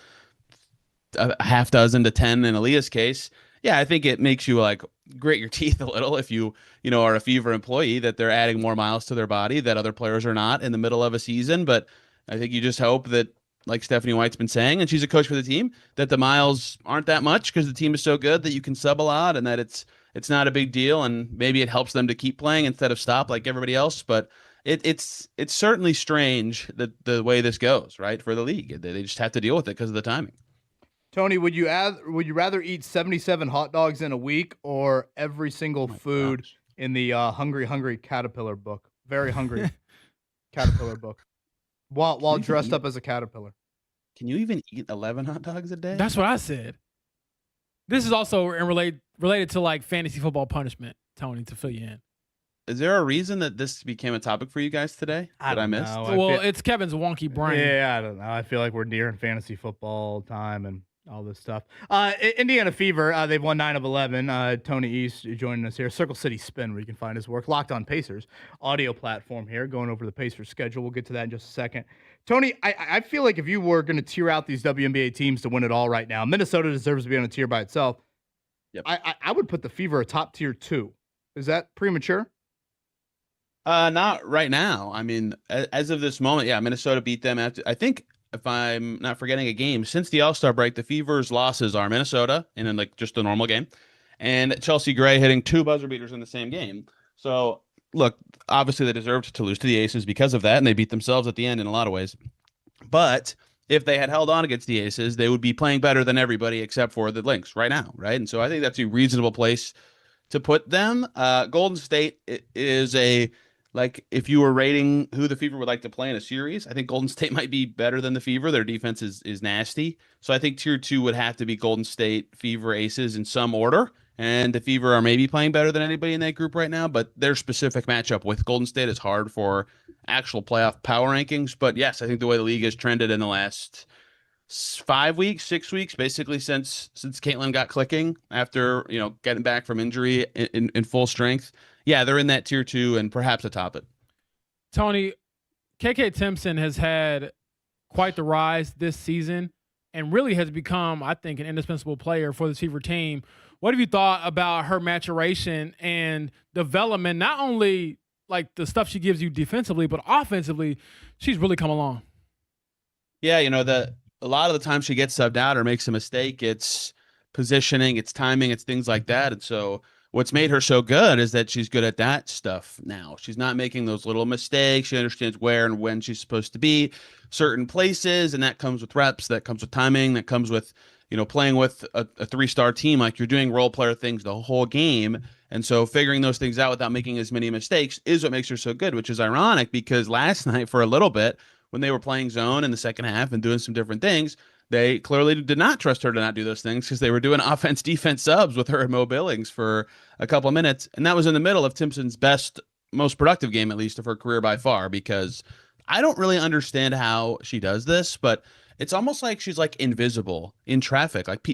a half dozen to 10 in Aaliyah's case. Yeah, I think it makes you like grit your teeth a little if you are a Fever employee, that they're adding more miles to their body that other players are not in the middle of a season. But I think you just hope that, like Stephanie White's been saying, and she's a coach for the team, that the miles aren't that much because the team is so good that you can sub a lot, and that it's not a big deal, and maybe it helps them to keep playing instead of stop like everybody else. But it's certainly strange that the way this goes, right, for the league. They just have to deal with it because of the timing. Tony, would you rather eat 77 hot dogs in a week or every single food in the Hungry Caterpillar book? Very hungry caterpillar book. While dressed up as a caterpillar. Can you even eat 11 hot dogs a day? That's what I said. This is also related to like fantasy football punishment, Tony, to fill you in. Is there a reason that this became a topic for you guys today that I missed? Well, it's Kevin's wonky brain. Yeah, I don't know. I feel like we're nearing fantasy football time and all this stuff. Indiana Fever, they've won 9 of 11. Tony East joining us here. Circle City Spin, where you can find his work. Locked on Pacers, audio platform here, going over the Pacers schedule. We'll get to that in just a second. Tony, I feel like if you were going to tier out these WNBA teams to win it all right now, Minnesota deserves to be on a tier by itself. Yep. I would put the Fever a top tier 2. Is that premature? Not right now. I mean, as of this moment, yeah, Minnesota beat them. I think, if I'm not forgetting a game, since the All-Star break, the Fever's losses are Minnesota in like just a normal game, and Chelsea Gray hitting 2 buzzer beaters in the same game. So look, obviously they deserved to lose to the Aces because of that, and they beat themselves at the end in a lot of ways. But if they had held on against the Aces, they would be playing better than everybody except for the Lynx right now, right? And so I think that's a reasonable place to put them. Golden State is a like if you were rating who the Fever would like to play in a series, I think Golden State might be better than the Fever. Their defense is nasty. So I think tier 2 would have to be Golden State, Fever, Aces in some order. And the Fever are maybe playing better than anybody in that group right now, but their specific matchup with Golden State is hard for actual playoff power rankings. But yes, I think the way the league has trended in the last 5 weeks, 6 weeks, basically since Caitlin got clicking after, getting back from injury in full strength. Yeah, they're in that tier 2 and perhaps atop it. Tony, KK Timpson has had quite the rise this season and really has become, I think, an indispensable player for the Fever team. What have you thought about her maturation and development? Not only like the stuff she gives you defensively, but offensively, she's really come along. Yeah, a lot of the time she gets subbed out or makes a mistake, it's positioning, it's timing, it's things like that. And so what's made her so good is that she's good at that stuff now. She's not making those little mistakes. She understands where and when she's supposed to be certain places, and that comes with reps, that comes with timing, that comes with, playing with a 3-star team. Like, you're doing role player things the whole game. And so figuring those things out without making as many mistakes is what makes her so good, which is ironic because last night for a little bit, when they were playing zone in the second half and doing some different things, they clearly did not trust her to not do those things because they were doing offense-defense subs with her and Mo Billings for a couple of minutes. And that was in the middle of Timpson's best, most productive game, at least, of her career by far, because I don't really understand how she does this, but it's almost like she's like invisible in traffic. Like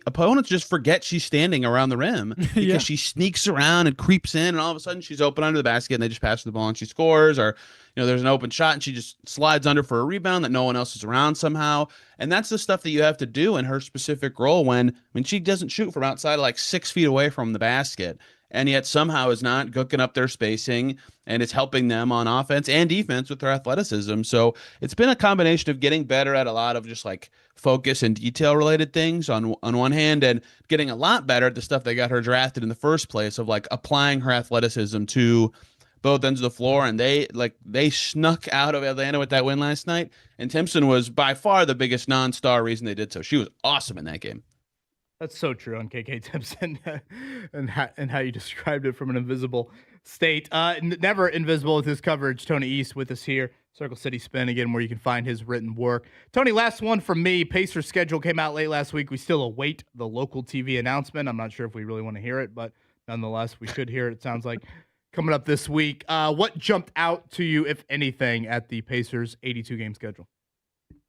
opponents just forget she's standing around the rim because she sneaks around and creeps in, and all of a sudden she's open under the basket and they just pass her the ball and she scores. Or there's an open shot and she just slides under for a rebound that no one else is around somehow. And that's the stuff that you have to do in her specific role when she doesn't shoot from outside like 6 feet away from the basket, and yet somehow is not cooking up their spacing, and it's helping them on offense and defense with their athleticism. So it's been a combination of getting better at a lot of just like focus and detail related things on one hand, and getting a lot better at the stuff that got her drafted in the first place of like applying her athleticism to both ends of the floor. And they snuck out of Atlanta with that win last night, and Timpson was by far the biggest non-star reason they did so. She was awesome in that game. That's so true on KK Timpson and how you described it from an invisible state. Never invisible with his coverage. Tony East with us here. Circle City Spin, again, where you can find his written work. Tony, last one from me. Pacers schedule came out late last week. We still await the local TV announcement. I'm not sure if we really want to hear it, but nonetheless, we should hear it, it sounds like, coming up this week. What jumped out to you, if anything, at the Pacers' 82-game schedule?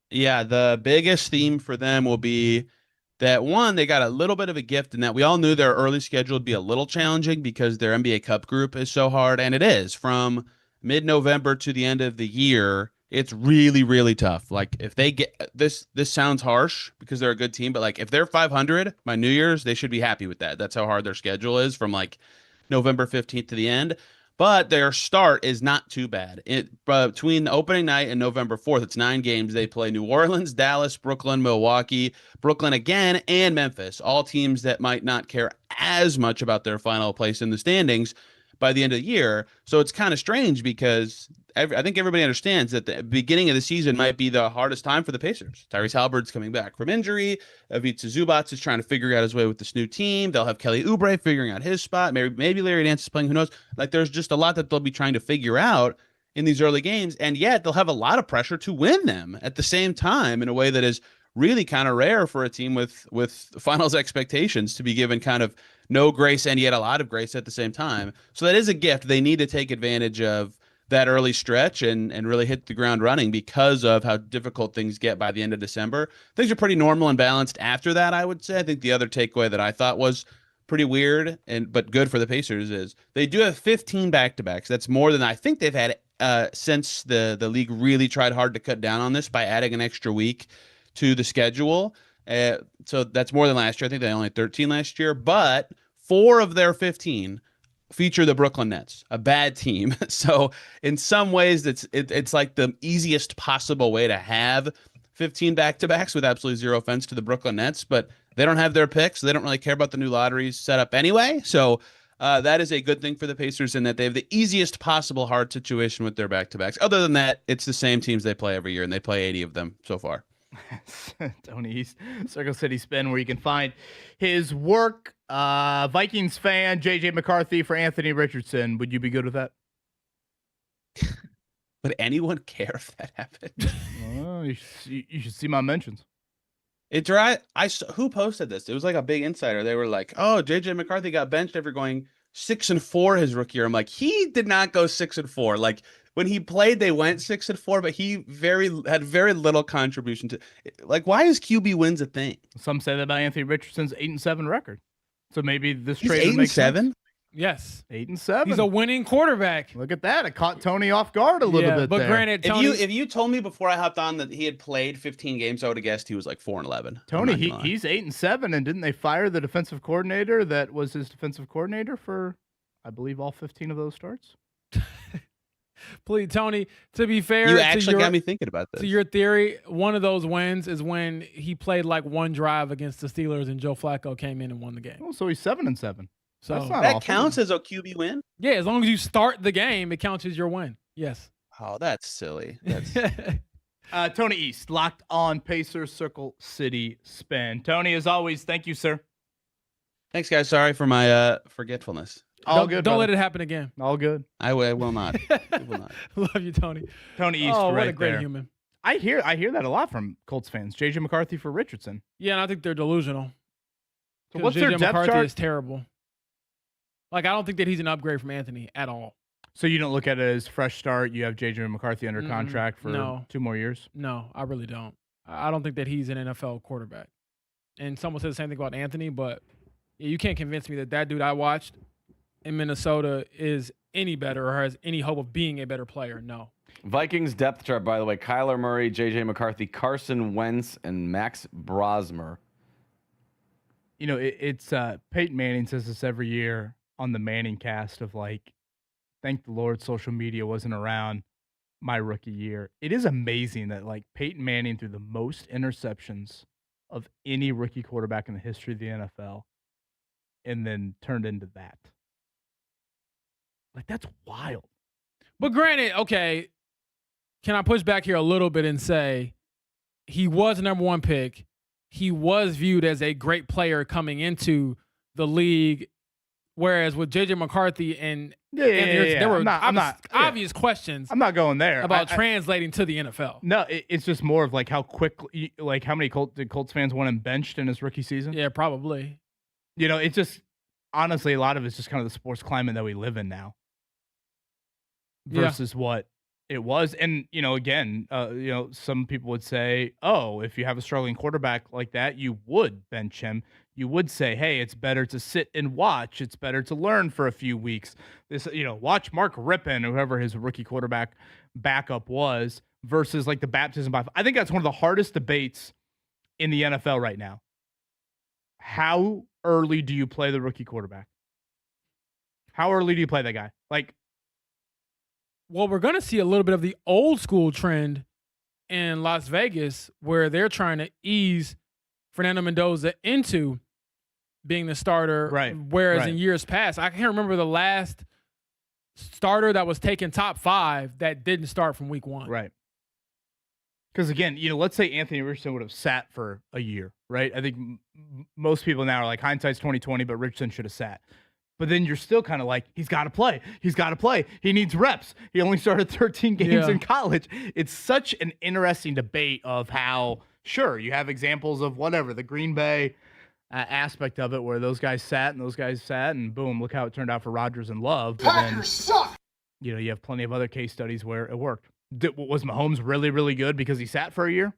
Yeah, the biggest theme for them will be that, one, they got a little bit of a gift in that we all knew their early schedule would be a little challenging because their NBA Cup group is so hard, and it is. From mid-November to the end of the year, it's really, really tough. Like, if they get this sounds harsh because they're a good team, but like if they're 500 by New Year's, they should be happy with that. That's how hard their schedule is from like November 15th to the end. But their start is not too bad. Between the opening night and November 4th, it's 9 games. They play New Orleans, Dallas, Brooklyn, Milwaukee, Brooklyn again, and Memphis. All teams that might not care as much about their final place in the standings by the end of the year. So it's kind of strange because I think everybody understands that the beginning of the season might be the hardest time for the Pacers. Tyrese Halliburton's coming back from injury. Ivica Zubac is trying to figure out his way with this new team. They'll have Kelly Oubre figuring out his spot. Maybe Larry Nance is playing. Who knows? Like, there's just a lot that they'll be trying to figure out in these early games, and yet they'll have a lot of pressure to win them at the same time in a way that is really kind of rare for a team with finals expectations to be given kind of no grace and yet a lot of grace at the same time. So that is a gift. They need to take advantage of that early stretch and really hit the ground running because of how difficult things get by the end of December. Things are pretty normal and balanced after that, I would say. I think the other takeaway that I thought was pretty weird but good for the Pacers is they do have 15 back-to-backs. That's more than I think they've had since the league really tried hard to cut down on this by adding an extra week to the schedule. So that's more than last year. I think they only had 13 last year, but 4 of their 15 feature the Brooklyn Nets, a bad team. So in some ways, it's like the easiest possible way to have 15 back-to-backs with absolutely zero offense to the Brooklyn Nets, but they don't have their picks. So they don't really care about the new lotteries set up anyway. So that is a good thing for the Pacers in that they have the easiest possible hard situation with their back-to-backs. Other than that, it's the same teams they play every year, and they play 80 of them so far. Tony East, Circle City Spin, where you can find his work. Vikings fan, JJ McCarthy for Anthony Richardson. Would you be good with that? Would anyone care if that happened? Well, you should see my mentions. It's right. Who posted this? It was like a big insider. They were like, "Oh, JJ McCarthy got benched after going 6-4 his rookie year." I'm like, he did not go 6-4. Like when he played, they went 6-4, but he had very little contribution to. Like, why is QB wins a thing? Some say that about Anthony Richardson's 8-7 record. So maybe this He's trade would make 8-7. sense. Yes. 8-7. He's a winning quarterback. Look at that. It caught Tony off guard a little bit but there. granted, Tony, If you told me before I hopped on that he had played 15 games, I would have guessed he was like 4-11. Tony, he's 8-7, and didn't they fire the defensive coordinator that was his defensive coordinator for, I believe, all 15 of those starts? Please, Tony, to be fair, you actually got me thinking about this. To your theory, one of those wins is when he played like one drive against the Steelers and Joe Flacco came in and won the game. Oh, so he's 7-7. So that's not that awful. counts as a QB win? Yeah, as long as you start the game, it counts as your win. Yes. Oh, that's silly. That's Tony East, locked on Pacers, Circle City Spin. Tony, as always, thank you, sir. Thanks, guys. Sorry for my forgetfulness. All good. Don't let it happen again. All good. I will not. I will not. Love you, Tony. Tony East, oh, right what a great there. human. I hear that a lot from Colts fans. JJ McCarthy for Richardson. Yeah, and I think they're delusional. So what's their JJ depth McCarthy chart? is terrible. Like, I don't think that he's an upgrade from Anthony at all. So you don't look at it as fresh start. You have JJ McCarthy under contract for no. 2 more years. No, I really don't. I don't think that he's an NFL quarterback. And someone said the same thing about Anthony, but you can't convince me that that dude I watched in Minnesota is any better or has any hope of being a better player. No. Vikings depth chart, by the way: Kyler Murray, JJ McCarthy, Carson Wentz, and Max Brosmer. You know, it's Peyton Manning says this every year on the Manning cast of like, thank the Lord social media wasn't around my rookie year. It is amazing that like Peyton Manning threw the most interceptions of any rookie quarterback in the history of the NFL and then turned into that. Like, that's wild. But granted, okay, can I push back here a little bit and say he was the number 1 pick. He was viewed as a great player coming into the league. Whereas with JJ McCarthy and there were obvious questions. I'm not going there about translating to the NFL. No, it's just more of like how quickly, like how many Colts fans want him benched in his rookie season. Yeah, probably. You know, it's just honestly a lot of it's just kind of the sports climate that we live in now versus what it was. And you know, again, some people would say, oh, if you have a struggling quarterback like that, you would bench him. You would say, hey, it's better to sit and watch. It's better to learn for a few weeks. Watch Mark Rippon, whoever his rookie quarterback backup was, versus like the baptism by. I think that's one of the hardest debates in the NFL right now. How early do you play the rookie quarterback? How early do you play that guy? Like, well, we're going to see a little bit of the old school trend in Las Vegas where they're trying to ease Fernando Mendoza into being the starter. Right. Whereas in years past, I can't remember the last starter that was taken top 5 that didn't start from week 1. Right. Because again, let's say Anthony Richardson would have sat for a year, right? I think most people now are like, hindsight's 20/20, but Richardson should have sat. But then you're still kind of like, he's got to play. He's got to play. He needs reps. He only started 13 games in college. It's such an interesting debate of how, sure, you have examples of whatever, the Green Bay aspect of it where those guys sat and boom, look how it turned out for Rodgers and Love. Packers suck. You have plenty of other case studies where it worked. Was Mahomes really, really good because he sat for a year?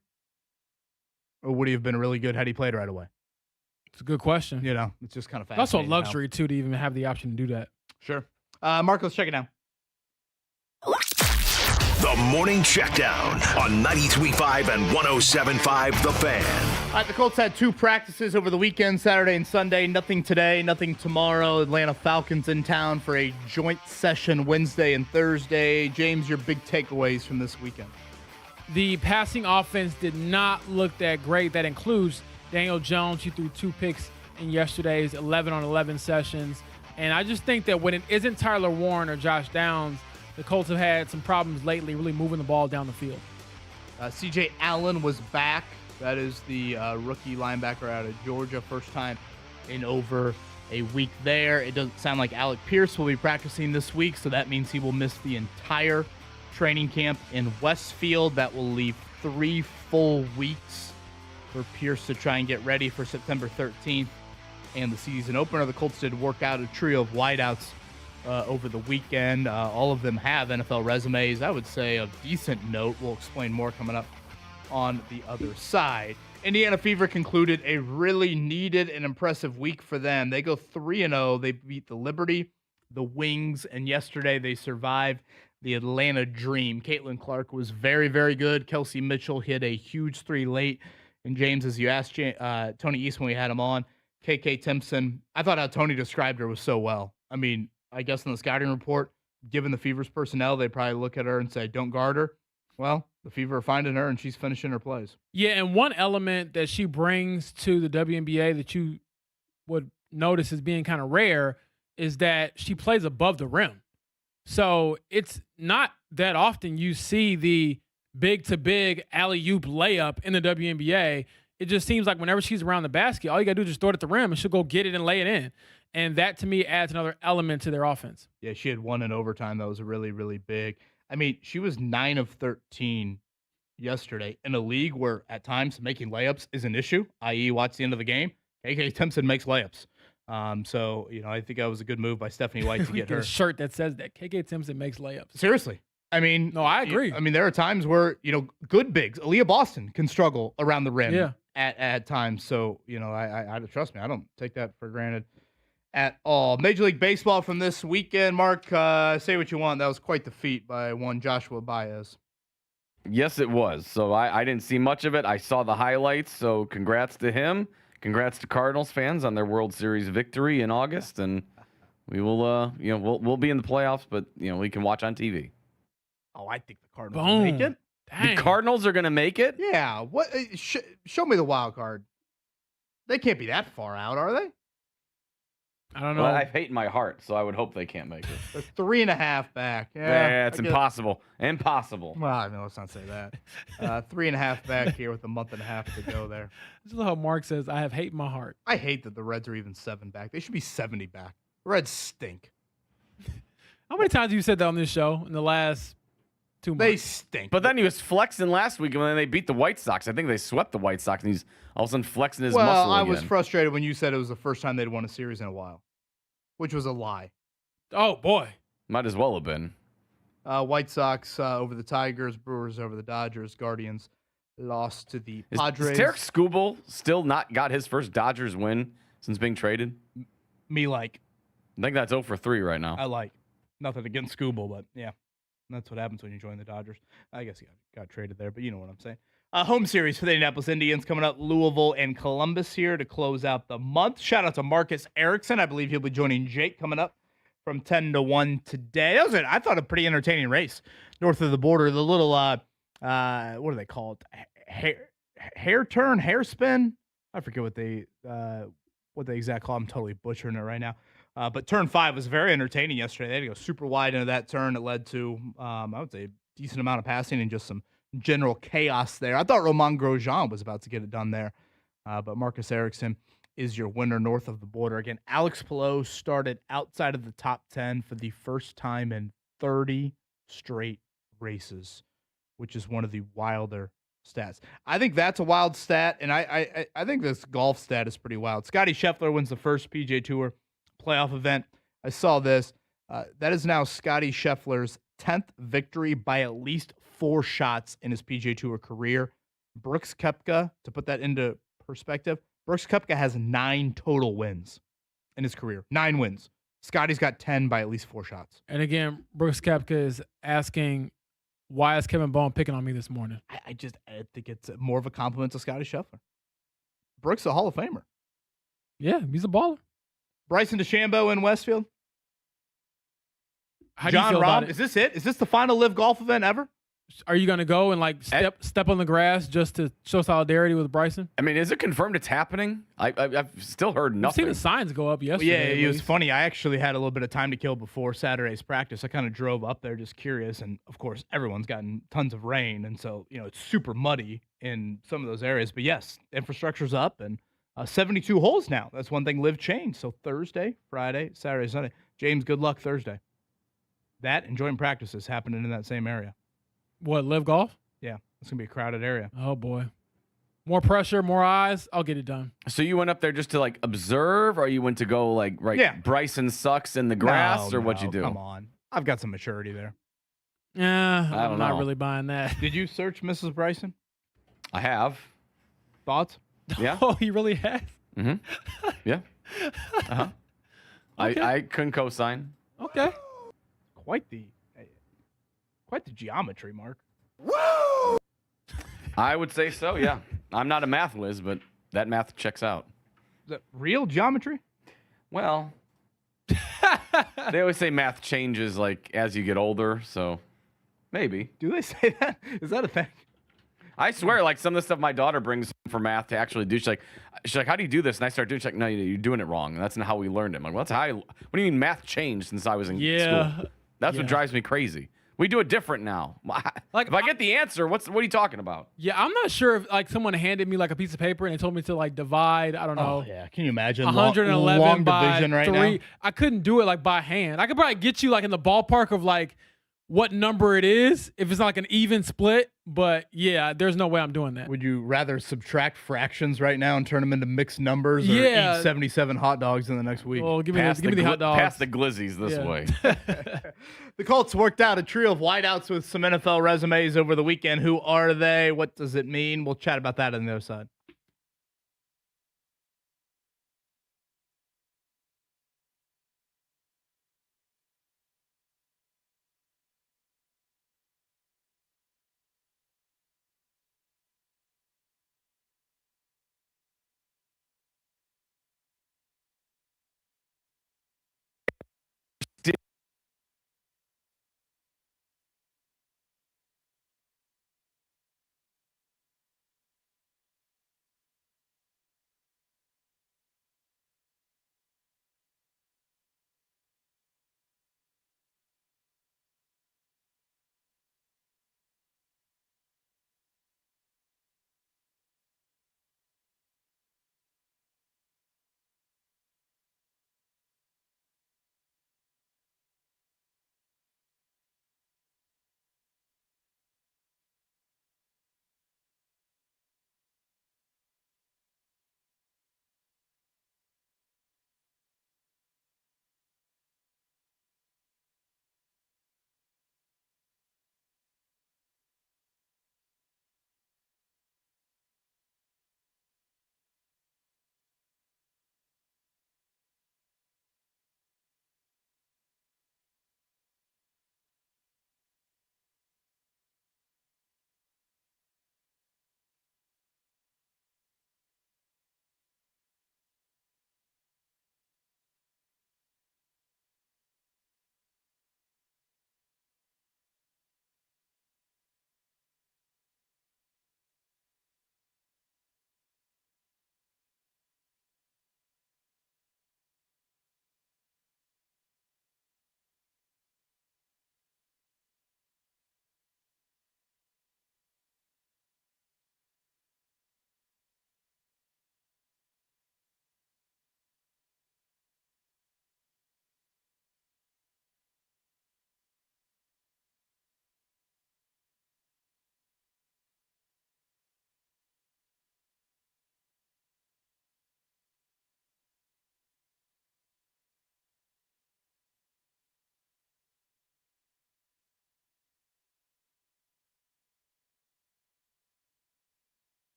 Or would he have been really good had he played right away? It's a good question. It's just kind of That's fascinating. also a luxury, too, to even have the option to do that. Sure. Mark, let's check it out. The Morning Checkdown on 93.5 and 107.5 The Fan. All right, the Colts had 2 practices over the weekend, Saturday and Sunday. Nothing today, nothing tomorrow. Atlanta Falcons in town for a joint session Wednesday and Thursday. James, your big takeaways from this weekend? The passing offense did not look that great. That includes Daniel Jones. He threw 2 picks in yesterday's 11-on-11 sessions. And I just think that when it isn't Tyler Warren or Josh Downs, the Colts have had some problems lately really moving the ball down the field. C.J. Allen was back. That is the rookie linebacker out of Georgia. First time in over a week there. It doesn't sound like Alec Pierce will be practicing this week, so that means he will miss the entire training camp in Westfield. That will leave 3 full weeks for Pierce to try and get ready for September 13th and the season opener. The Colts did work out a trio of wideouts over the weekend. All of them have NFL resumes, I would say, of decent note. We'll explain more coming up on the other side. Indiana Fever concluded a really needed and impressive week for them. They go 3-0. They beat the Liberty, the Wings, and yesterday they survived the Atlanta Dream. Caitlin Clark was very, very good. Kelsey Mitchell hit a huge 3 late. And James, as you asked Tony East when we had him on, KK Timpson, I thought how Tony described her was so well. I mean, I guess in the scouting report, given the Fever's personnel, they probably look at her and say, don't guard her. Well, the Fever are finding her, and she's finishing her plays. Yeah, and one element that she brings to the WNBA that you would notice as being kind of rare is that she plays above the rim. So it's not that often you see the big-to-big alley-oop layup in the WNBA. It just seems like whenever she's around the basket, all you got to do is just throw it at the rim, and she'll go get it and lay it in. And that, to me, adds another element to their offense. Yeah, she had one in overtime that was really, really big. I mean, she was 9 of 13 yesterday in a league where at times making layups is an issue, i.e. watch the end of the game. KK Timpson makes layups. So, I think that was a good move by Stephanie White to get her a shirt that says that KK Timpson makes layups. Seriously. I mean, no, I agree. There are times where, good bigs, Aaliyah Boston can struggle around the rim at times. So, I trust me, I don't take that for granted at all. Major League Baseball from this weekend, Mark, say what you want. That was quite the feat by one Joshua Baez. Yes, it was. So I didn't see much of it. I saw the highlights. So congrats to him. Congrats to Cardinals fans on their World Series victory in August. And we will, we'll be in the playoffs, but, we can watch on TV. Oh, I think the Cardinals will make it. Dang. The Cardinals are going to make it? Yeah. What? Show me the wild card. They can't be that far out, are they? I don't know. Well, I have hate in my heart, so I would hope they can't make it. They're 3.5 back. Yeah, it's impossible. Impossible. Well, no, let's not say that. 3.5 back here with a month and a half to go there. This is how Mark says, I have hate in my heart. I hate that the Reds are even 7 back. They should be 70 back. The Reds stink. How many times have you said that on this show in the last 2 months? They stink. But then he was flexing last week when they beat the White Sox. I think they swept the White Sox, and he's all of a sudden flexing his muscle again. Well, I was frustrated when you said it was the first time they'd won a series in a while, which was a lie. Oh, boy. Might as well have been. White Sox over the Tigers, Brewers over the Dodgers, Guardians lost to the Padres. Is Tarek Skubal still not got his first Dodgers win since being traded? Me like. I think that's 0 for 3 right now. I like. Nothing against Skubal, but yeah. That's what happens when you join the Dodgers. I guess he got traded there, but you know what I'm saying. Home series for the Indianapolis Indians coming up. Louisville and Columbus here to close out the month. Shout out to Marcus Erickson. I believe he'll be joining Jake coming up from 10 to 1 today. That was I thought, a pretty entertaining race north of the border. The little, what do they call it? Hair turn, hair spin? I forget what they exact call. I'm totally butchering it right now. But turn 5 was very entertaining yesterday. They had to go super wide into that turn. It led to, I would say, a decent amount of passing and just some general chaos there. I thought Romain Grosjean was about to get it done there. But Marcus Erickson is your winner north of the border. Again, Alex Palou started outside of the top 10 for the first time in 30 straight races, which is one of the wilder stats. I think that's a wild stat, and I think this golf stat is pretty wild. Scottie Scheffler wins the first PGA Tour playoff event. I saw this. That is now Scottie Scheffler's 10th victory by at least 4 shots in his PGA Tour career. Brooks Koepka, to put that into perspective, Brooks Koepka has 9 total wins in his career. 9 wins. Scottie's got 10 by at least 4 shots. And again, Brooks Koepka is asking, why is Kevin Bone picking on me this morning? I think it's more of a compliment to Scottie Scheffler. Brooks is a Hall of Famer. Yeah, he's a baller. Bryson DeChambeau in Westfield. How do you feel about it? Is this it? Is this the final live golf event ever? Are you going to go and step on the grass just to show solidarity with Bryson? I mean, is it confirmed it's happening? I've still heard nothing. I've seen the signs go up yesterday. Yeah, it was funny. I actually had a little bit of time to kill before Saturday's practice. I kind of drove up there just curious, and of course, everyone's gotten tons of rain, and so it's super muddy in some of those areas. But yes, infrastructure's up, and 72 holes now. That's one thing Live changed. So Thursday, Friday, Saturday, Sunday. James, good luck Thursday. That and joint practices happening in that same area. What, live golf? Yeah, it's gonna be a crowded area. Oh boy. More pressure, more eyes. I'll get it done. So you went up there just to like observe, or you went to go like Yeah. Bryson sucks in the grass, or what you do? Come on, I've got some maturity there. Yeah, I don't I'm not know. really buying that. Did you search Mrs. Bryson? I have. Thoughts? Yeah. Oh, you really have? Mm-hmm. Yeah. Uh-huh. Okay. I couldn't co-sign. Okay. Quite the geometry, Mark. I would say so, yeah. I'm not a math whiz, but that math checks out. Is that real geometry? Well, they always say math changes like as you get older, so maybe. Do they say that? Is that a thing? I swear, like some of the stuff my daughter brings for math to actually do, she's like, how do you do this? And I start doing, she's like, no, you're doing it wrong. And that's not how we learned it. I'm like, well, that's how what do you mean math changed since I was in school? That's what drives me crazy. We do it different now. Like, if I get the answer, what are you talking about? Yeah, I'm not sure if like someone handed me like a piece of paper and they told me to like divide, I don't know. Oh, yeah. Can you imagine 111 long by division right 3. now? I couldn't do it like by hand. I could probably get you like in the ballpark of like what number it is if it's not like an even split. But yeah, there's no way I'm doing that. Would you rather subtract fractions right now and turn them into mixed numbers, or Yeah. eat 77 hot dogs in the next week? Well, give me the hot dogs. Pass the glizzies this way. The Colts worked out a trio of wideouts with some NFL resumes over the weekend. Who are they? What does it mean? We'll chat about that on the other side.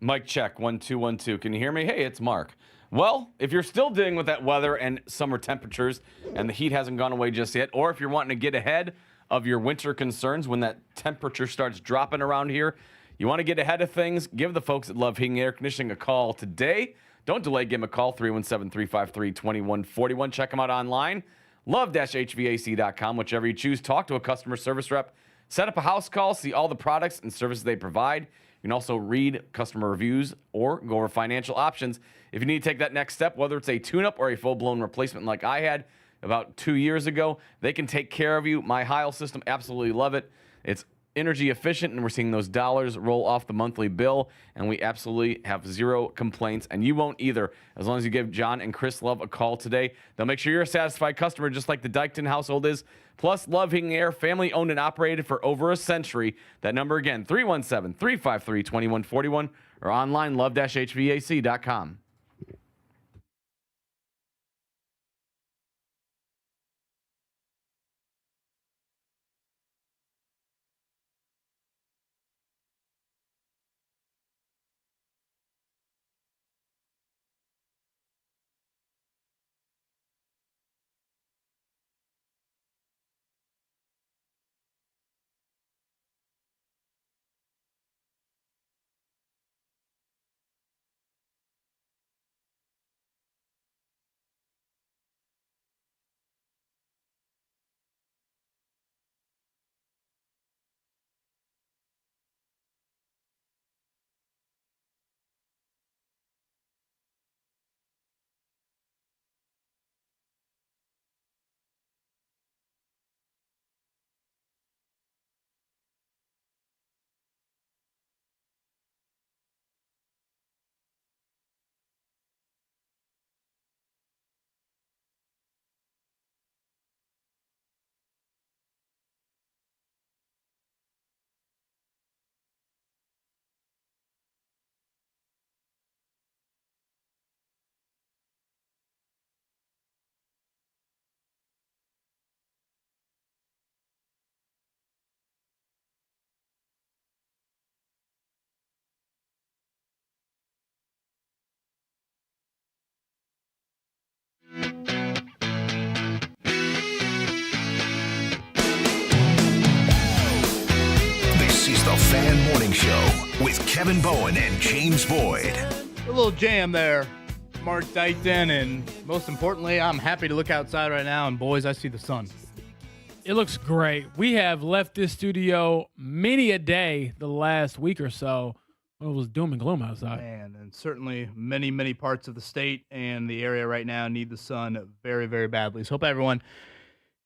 Mic check, 1 2 1 2. Can you hear me? Hey, it's Mark. Well, if you're still dealing with that weather and summer temperatures and the heat hasn't gone away just yet, or if you're wanting to get ahead of your winter concerns when that temperature starts dropping around here, you want to get ahead of things, give the folks at Love Heating and Air Conditioning a call today. Don't delay, give them a call, 317-353-2141. Check them out online, love-hvac.com. Whichever you choose, talk to a customer service rep Set up a house call, see all the products and services they provide. You can also read customer reviews or go over financial options. If you need to take that next step, whether it's a tune-up or a full-blown replacement like I had about 2 years ago, they can take care of you. My Heil system, absolutely love it. It's energy efficient, and we're seeing those dollars roll off the monthly bill, and we absolutely have zero complaints, and you won't either. As long as you give John and Chris Love a call today, they'll make sure you're a satisfied customer, just like the Dykton household is. Plus, Love Heating Air, family owned and operated for over a century. That number again, 317-353-2141, or online, love-hvac.com. This is the Fan Morning Show with Kevin Bowen and James Boyd. A little jam there, Mark Dykton, and most importantly, I'm happy to look outside right now, and boys, I see the sun. It looks great. We have left this studio many a day the last week or so when it was doom and gloom outside. Man, and certainly many, many parts of the state and the area right now need the sun very, very badly. So hope everyone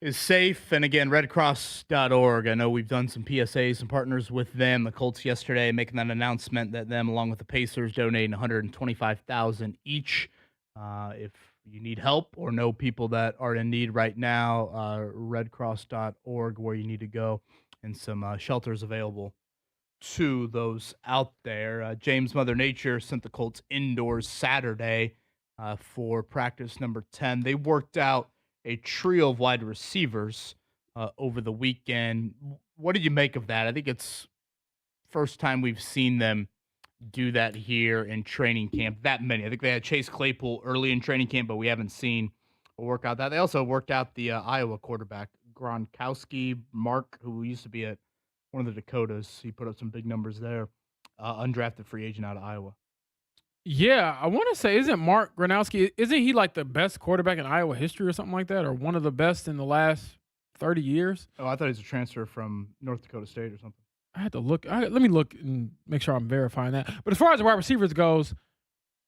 is safe. And again, redcross.org. I know we've done some PSAs and partners with them. The Colts yesterday making that announcement that them, along with the Pacers, donating $125,000 each. If you need help or know people that are in need right now, redcross.org, where you need to go, and some shelters available to those out there. James Mother Nature sent the Colts indoors Saturday for practice number 10. They worked out a trio of wide receivers over the weekend. What did you make of that? I think it's first time we've seen them do that here in training camp. That many. I think they had Chase Claypool early in training camp, but we haven't seen a workout that. They also worked out the Iowa quarterback, Gronkowski, Mark, who used to be at one of the Dakotas. He put up some big numbers there. Undrafted free agent out of Iowa. Yeah, I want to say, isn't Mark Gronowski, isn't he like the best quarterback in Iowa history or something like that, or one of the best in the last 30 years? Oh, I thought he was a transfer from North Dakota State or something. I had to look. Let me look and make sure I'm verifying that. But as far as the wide receivers goes,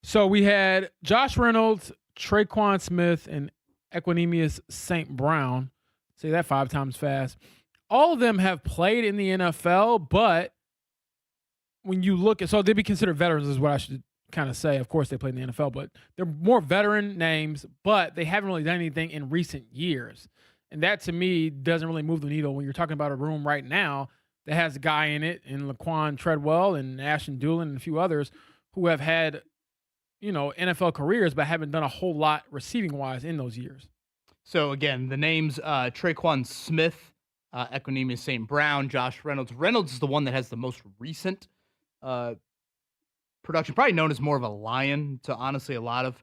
so we had Josh Reynolds, Traquan Smith, and Equanimous St. Brown. Say that 5 times fast. All of them have played in the NFL, but when you look at, so they'd be considered veterans is what I should kind of say. Of course, they played in the NFL, but they're more veteran names, but they haven't really done anything in recent years. And that, to me, doesn't really move the needle when you're talking about a room right now that has a guy in it, and Laquan Treadwell and Ashton Doolin and a few others who have had, NFL careers, but haven't done a whole lot receiving-wise in those years. So, again, the names Traquan Smith, Equanimous St. Brown, Josh Reynolds. Reynolds is the one that has the most recent production, probably known as more of a Lion to, honestly, a lot of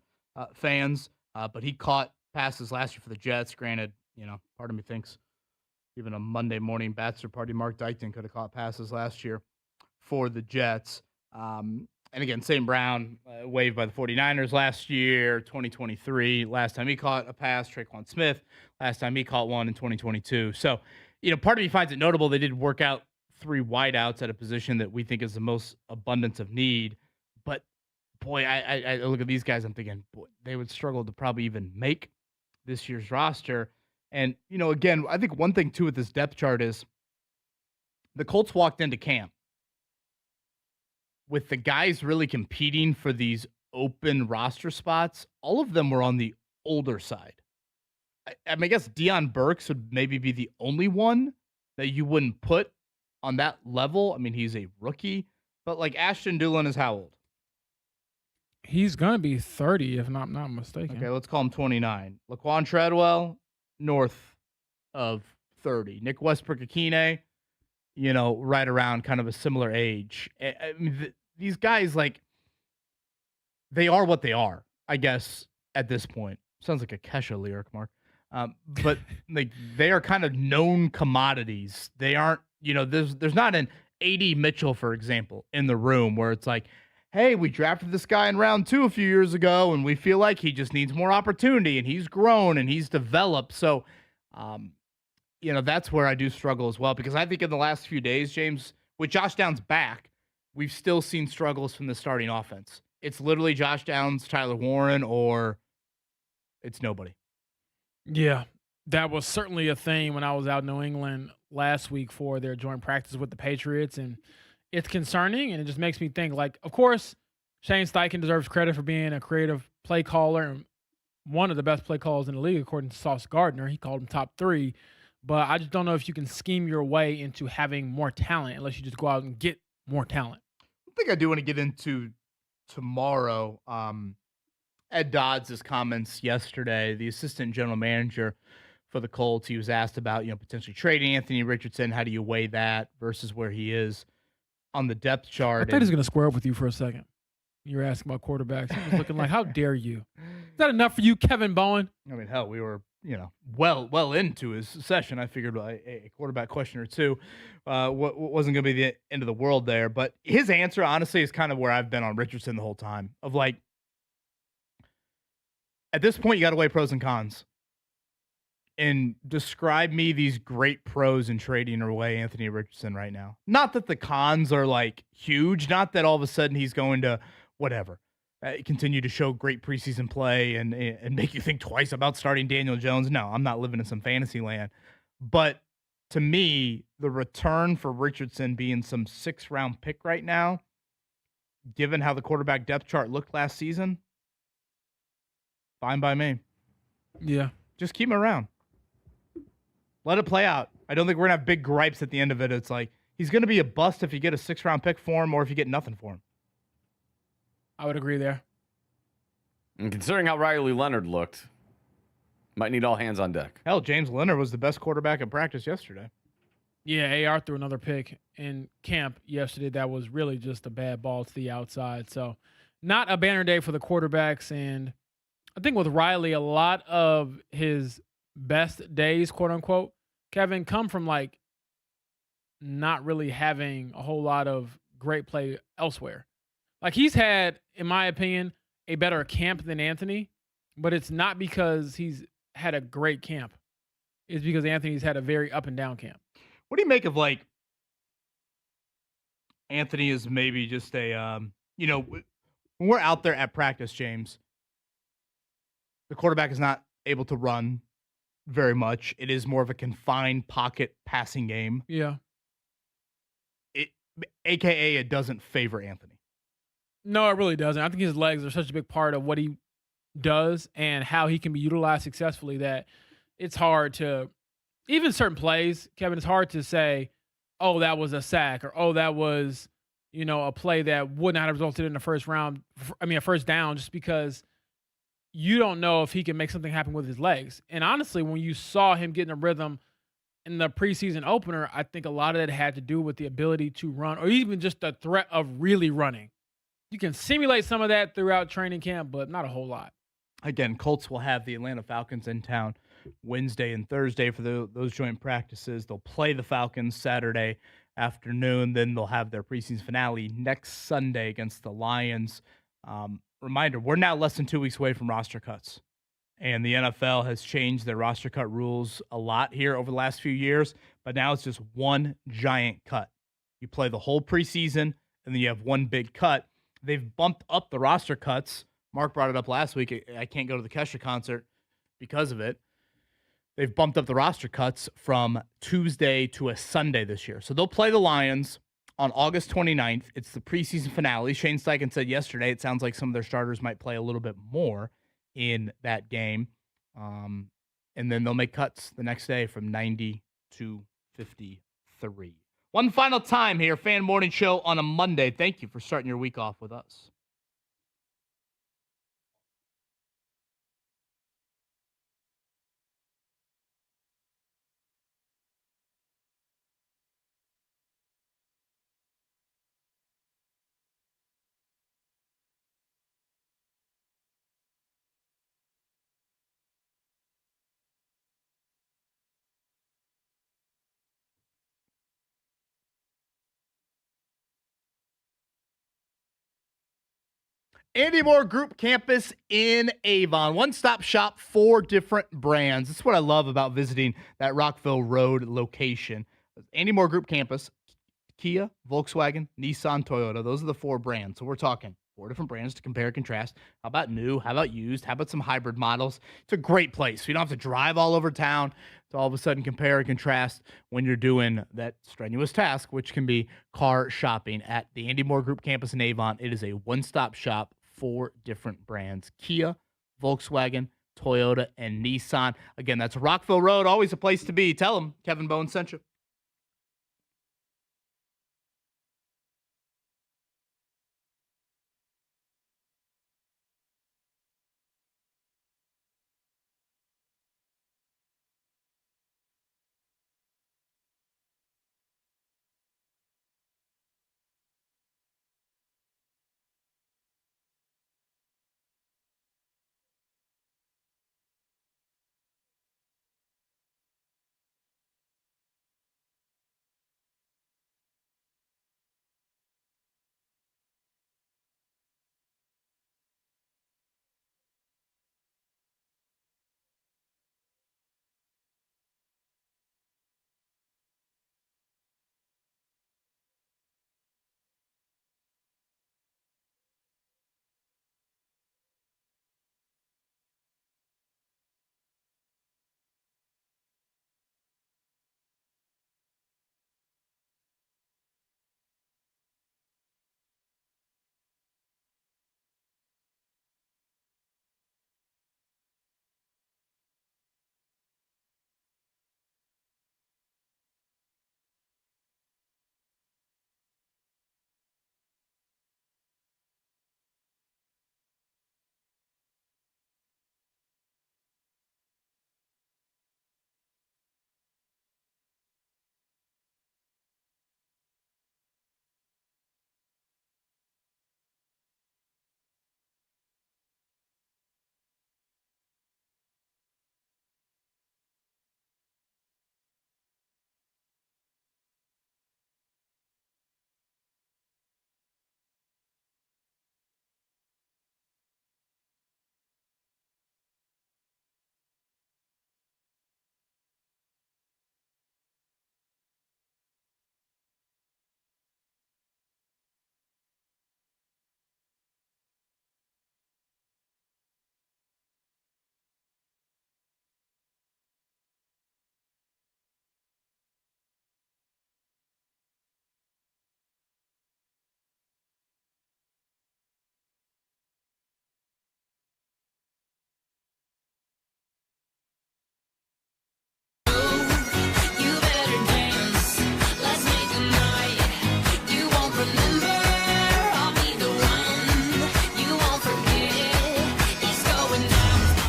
fans. But he caught passes last year for the Jets. Granted, part of me thinks even a Monday morning bachelor party, Mark Dykton could have caught passes last year for the Jets. And again, St. Brown waived by the 49ers last year, 2023. Last time he caught a pass, Traquan Smith. Last time he caught one in 2022. So part of me finds it notable they did work out 3 wideouts at a position that we think is the most abundance of need. But boy, I look at these guys, I'm thinking, boy, they would struggle to probably even make this year's roster. And, again, I think one thing too with this depth chart is the Colts walked into camp with the guys really competing for these open roster spots. All of them were on the older side. I mean, I guess Deion Burks would maybe be the only one that you wouldn't put on that level. I mean, he's a rookie, but like Ashton Dulin is how old? He's going to be 30, if I'm not mistaken. Okay, let's call him 29. Laquan Treadwell, north of 30. Nick Westbrook-Akine, right around kind of a similar age. I mean, these guys, like, they are what they are, I guess, at this point. Sounds like a Kesha lyric, Mark. But like they are kind of known commodities. They aren't, there's not an A.D. Mitchell, for example, in the room where it's like, hey, we drafted this guy in round 2 a few years ago, and we feel like he just needs more opportunity, and he's grown and he's developed. So, that's where I do struggle as well, because I think in the last few days, James, with Josh Downs back, we've still seen struggles from the starting offense. It's literally Josh Downs, Tyler Warren, or it's nobody. Yeah, that was certainly a thing when I was out in New England last week for their joint practice with the Patriots, and it's concerning, and it just makes me think, like, of course, Shane Steichen deserves credit for being a creative play caller and one of the best play callers in the league, according to Sauce Gardner. He called him top 3, but I just don't know if you can scheme your way into having more talent unless you just go out and get more talent. I think I do want to get into tomorrow. Ed Dodds' comments yesterday, the assistant general manager for the Colts, he was asked about, potentially trading Anthony Richardson. How do you weigh that versus where he is on the depth chart? I thought he was going to square up with you for a second. You were asking about quarterbacks. He was looking like, how dare you? Is that enough for you, Kevin Bowen? I mean, hell, we were, well into his session. I figured a quarterback question or two wasn't going to be the end of the world there. But his answer, honestly, is kind of where I've been on Richardson the whole time, of like, at this point, you got to weigh pros and cons. And describe me these great pros in trading away Anthony Richardson right now. Not that the cons are like huge. Not that all of a sudden he's going to whatever. Continue to show great preseason play and make you think twice about starting Daniel Jones. No, I'm not living in some fantasy land. But to me, the return for Richardson being some 6th-round pick right now, given how the quarterback depth chart looked last season, fine by me. Yeah. Just keep him around. Let it play out. I don't think we're going to have big gripes at the end of it. It's like, he's going to be a bust if you get a 6th-round pick for him or if you get nothing for him. I would agree there. And considering how Riley Leonard looked, might need all hands on deck. Hell, James Leonard was the best quarterback in practice yesterday. Yeah, AR threw another pick in camp yesterday that was really just a bad ball to the outside. So not a banner day for the quarterbacks. And I think with Riley, a lot of his best days, quote unquote, Kevin, come from like not really having a whole lot of great play elsewhere. Like he's had, in my opinion, a better camp than Anthony, but it's not because he's had a great camp. It's because Anthony's had a very up and down camp. What do you make of like Anthony is maybe just a, when we're out there at practice, James, the quarterback is not able to run very much. It is more of a confined pocket passing game. Yeah. AKA it doesn't favor Anthony. No, it really doesn't. I think his legs are such a big part of what he does and how he can be utilized successfully that it's hard to, even certain plays, Kevin, it's hard to say, oh, that was a sack, or oh, that was, a play that would not have resulted in a first down, just because you don't know if he can make something happen with his legs. And honestly, when you saw him getting a rhythm in the preseason opener, I think a lot of that had to do with the ability to run, or even just the threat of really running. You can simulate some of that throughout training camp, but not a whole lot. Again, Colts will have the Atlanta Falcons in town Wednesday and Thursday for those joint practices. They'll play the Falcons Saturday afternoon. Then they'll have their preseason finale next Sunday against the Lions. Reminder, we're now less than 2 weeks away from roster cuts. And the NFL has changed their roster cut rules a lot here over the last few years, but now it's just one giant cut. You play the whole preseason, and then you have one big cut. They've bumped up the roster cuts. Mark brought it up last week. I can't go to the Kesha concert because of it. They've bumped up the roster cuts from Tuesday to a Sunday this year. So they'll play the Lions on August 29th. It's the preseason finale. Shane Steichen said yesterday it sounds like some of their starters might play a little bit more in that game. And then they'll make cuts the next day from 90 to 53. One final time here, Fan Morning Show on a Monday. Thank you for starting your week off with us. Andy Moore Group Campus in Avon. One-stop shop, 4 different brands. That's what I love about visiting that Rockville Road location. Andy Moore Group Campus, Kia, Volkswagen, Nissan, Toyota. Those are the 4 brands. So we're talking 4 different brands to compare and contrast. How about new? How about used? How about some hybrid models? It's a great place. You don't have to drive all over town to all of a sudden compare and contrast when you're doing that strenuous task, which can be car shopping at the Andy Moore Group Campus in Avon. It is a one-stop shop. 4 different brands: Kia, Volkswagen, Toyota, and Nissan. Again, that's Rockville Road, always a place to be. Tell them Kevin Bowen sent you.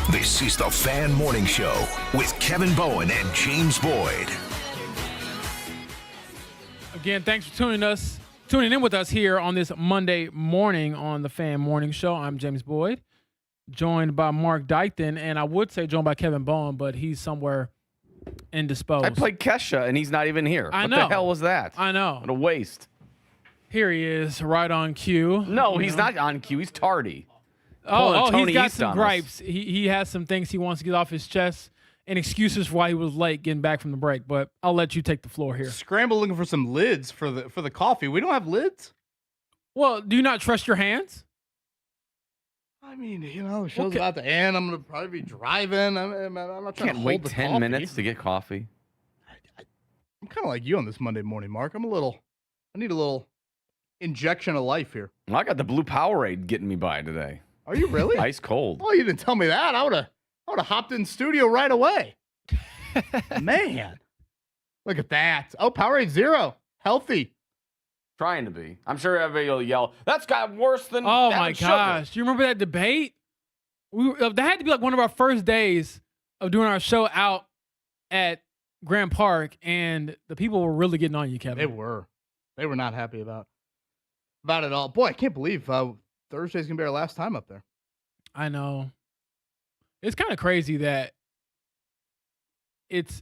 This is the Fan Morning Show with Kevin Bowen and James Boyd. Again, thanks for tuning in with us here on this Monday morning on the Fan Morning Show. I'm James Boyd, joined by Mark Dykton, and I would say joined by Kevin Bowen, but he's somewhere indisposed. I played Kesha, and he's not even here. What the hell was that? I know. What a waste. Here he is, right on cue. No, he's not on cue. He's tardy. He's got some gripes. He has some things he wants to get off his chest and excuses for why he was late getting back from the break. But I'll let you take the floor here. Scramble looking for some lids for the coffee. We don't have lids. Well, do you not trust your hands? I mean, the show's about to end. I'm going to probably be driving. I'm not trying to wait hold the 10 coffee. minutes to get coffee. I'm kind of like you on this Monday morning, Mark. I need a little injection of life here. Well, I got the blue Powerade getting me by today. Are you really? Ice cold. Oh, you didn't tell me that. I would have hopped in studio right away. Man, look at that. Oh, Powerade Zero, healthy. Trying to be. I'm sure everybody will yell, that's got worse than Oh my sugar. gosh. Do you remember that debate? That had to be like one of our first days of doing our show out at Grand Park, and the people were really getting on you, Kevin. They were not happy about it all. Boy, I can't believe Thursday's gonna be our last time up there. I know. It's kind of crazy that it's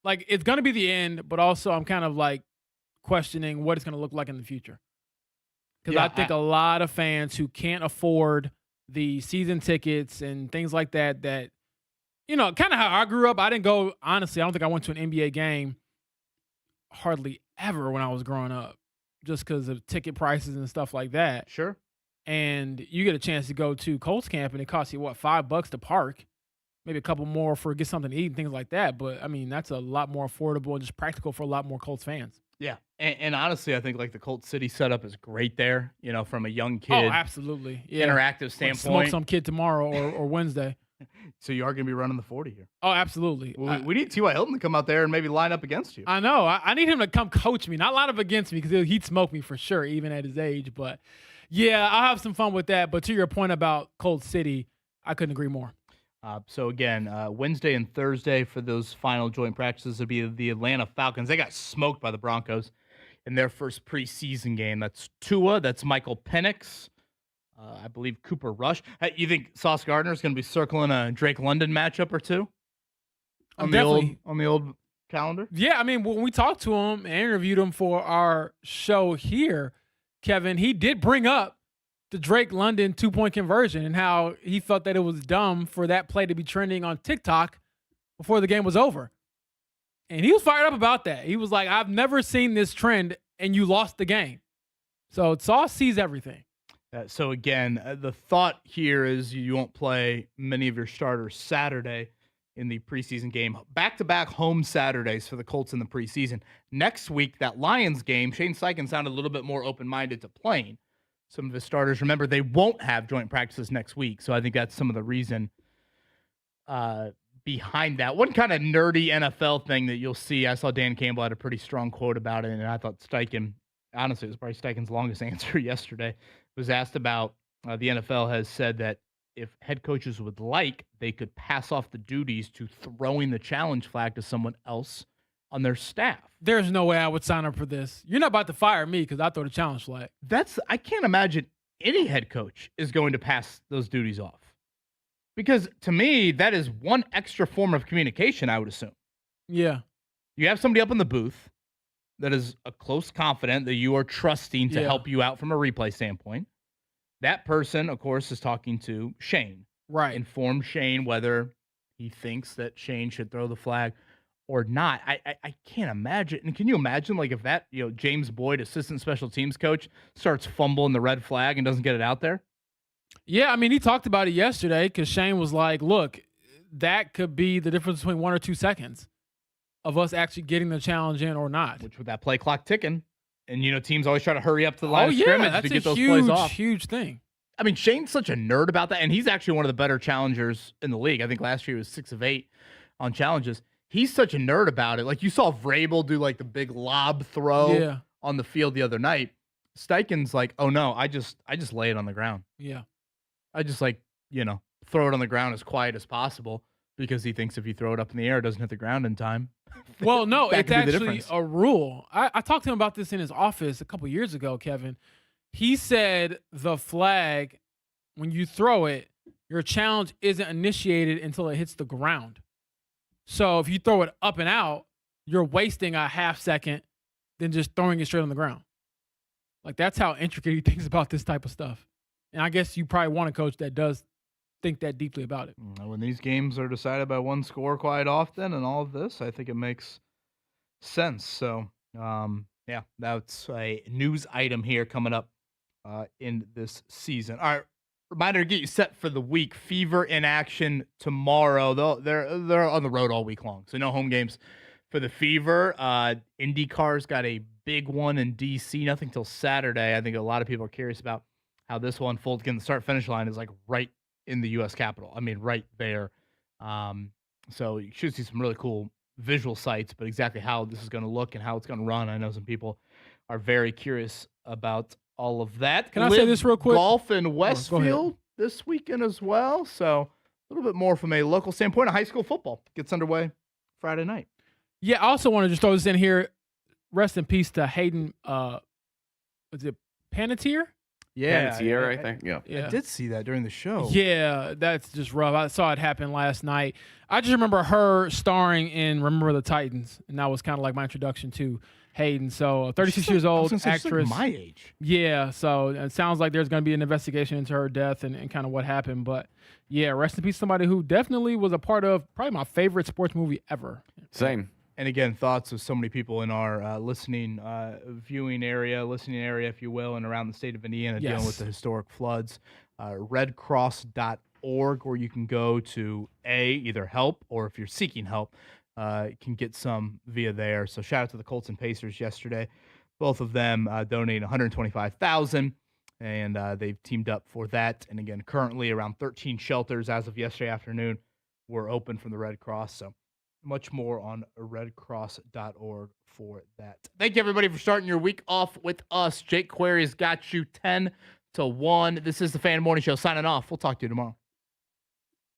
gonna be the end, but also I'm kind of like questioning what it's going to look like in the future. Because I think a lot of fans who can't afford the season tickets and things like that, kind of how I grew up. I didn't go, honestly, I don't think I went to an NBA game hardly ever when I was growing up, just because of ticket prices and stuff like that. Sure. And you get a chance to go to Colts camp and it costs you, $5 to park? Maybe a couple more for get something to eat and things like that. But, I mean, that's a lot more affordable and just practical for a lot more Colts fans. Yeah. And honestly, I think like the Colts City setup is great there, from a young kid. Oh, absolutely. Yeah. Interactive standpoint. Smoke some kid tomorrow or Wednesday. So you are going to be running the 40 here. Oh, absolutely. We need T.Y. Hilton to come out there and maybe line up against you. I know. I need him to come coach me, not line up against me, because he'd smoke me for sure, even at his age. But, yeah, I'll have some fun with that. But to your point about Colts City, I couldn't agree more. So, again, Wednesday and Thursday for those final joint practices would be the Atlanta Falcons. They got smoked by the Broncos in their first preseason game. That's Tua. That's Michael Penix. I believe Cooper Rush. You think Sauce Gardner is going to be circling a Drake London matchup or two on the old calendar? Yeah, I mean, when we talked to him and interviewed him for our show here, Kevin, he did bring up the Drake London 2-point conversion and how he felt that it was dumb for that play to be trending on TikTok before the game was over. And he was fired up about that. He was like, I've never seen this trend, and you lost the game. So Sauce sees everything. So, again, the thought here is you won't play many of your starters Saturday in the preseason game. Back-to-back home Saturdays for the Colts in the preseason. Next week, that Lions game, Shane Steichen sounded a little bit more open-minded to playing some of his starters. Remember, they won't have joint practices next week, so I think that's some of the reason behind that. One kind of nerdy NFL thing that you'll see, I saw Dan Campbell had a pretty strong quote about it, and I thought Steichen, honestly, it was probably Steichen's longest answer yesterday, was asked about the NFL has said that if head coaches would like, they could pass off the duties to throwing the challenge flag to someone else on their staff. There's no way I would sign up for this. You're not about to fire me because I throw the challenge flag. I can't imagine any head coach is going to pass those duties off. Because to me, that is one extra form of communication, I would assume. Yeah. You have somebody up in the booth that is a close confidant that you are trusting to help you out from a replay standpoint. That person, of course, is talking to Shane. Right. Inform Shane whether he thinks that Shane should throw the flag or not. I can't imagine. And can you imagine, like, if that, James Boyd, assistant special teams coach, starts fumbling the red flag and doesn't get it out there? Yeah, I mean, he talked about it yesterday because Shane was like, look, that could be the difference between 1 or 2 seconds of us actually getting the challenge in or not. Which with that play clock ticking, and, teams always try to hurry up to the line of scrimmage to get those plays off. Huge thing. I mean, Shane's such a nerd about that, and he's actually one of the better challengers in the league. I think last year he was 6 of 8 on challenges. He's such a nerd about it. Like, you saw Vrabel do, like, the big lob throw on the field the other night. Steichen's like, oh, no, I just lay it on the ground. Yeah. I just, throw it on the ground as quiet as possible because he thinks if you throw it up in the air, it doesn't hit the ground in time. Well, no, it's actually a rule. I talked to him about this in his office a couple years ago, Kevin. He said the flag, when you throw it, your challenge isn't initiated until it hits the ground. So if you throw it up and out, you're wasting a half second than just throwing it straight on the ground. Like, that's how intricate he thinks about this type of stuff. And I guess you probably want a coach that does think that deeply about it. When these games are decided by one score quite often and all of this, I think it makes sense. So, yeah, that's a news item here coming up in this season. All right, reminder to get you set for the week. Fever in action tomorrow. They're on the road all week long, so no home games for the Fever. IndyCar's got a big one in D.C. Nothing till Saturday. I think a lot of people are curious about how this will unfold. Again, the start-finish line is like right in the U.S. Capitol. I mean, right there. So you should see some really cool visual sights, but exactly how this is going to look and how it's going to run, I know some people are very curious about all of that. Can I say this real quick? Golf in Westfield this weekend as well. So a little bit more from a local standpoint. High school football gets underway Friday night. Yeah, I also want to just throw this in here. Rest in peace to Hayden. Was it Panettiere? Yeah, Panettiere, I think. Yeah. I did see that during the show. Yeah, that's just rough. I saw it happen last night. I just remember her starring in Remember the Titans, and that was kind of like my introduction to Hayden. So, 36 years old, actress. Like my age. Yeah, so it sounds like there's going to be an investigation into her death and kind of what happened. But yeah, rest in peace, somebody who definitely was a part of probably my favorite sports movie ever. Same. And again, thoughts of so many people in our listening area, if you will, and around the state of Indiana dealing with the historic floods. redcross.org, where you can go to either help, or if you're seeking help, can get some via there. So shout out to the Colts and Pacers yesterday. Both of them donating $125,000, and they've teamed up for that. And again, currently around 13 shelters as of yesterday afternoon were open from the Red Cross. So much more on redcross.org for that. Thank you, everybody, for starting your week off with us. Jake Query has got you 10 to 1. This is the Fan Morning Show signing off. We'll talk to you tomorrow.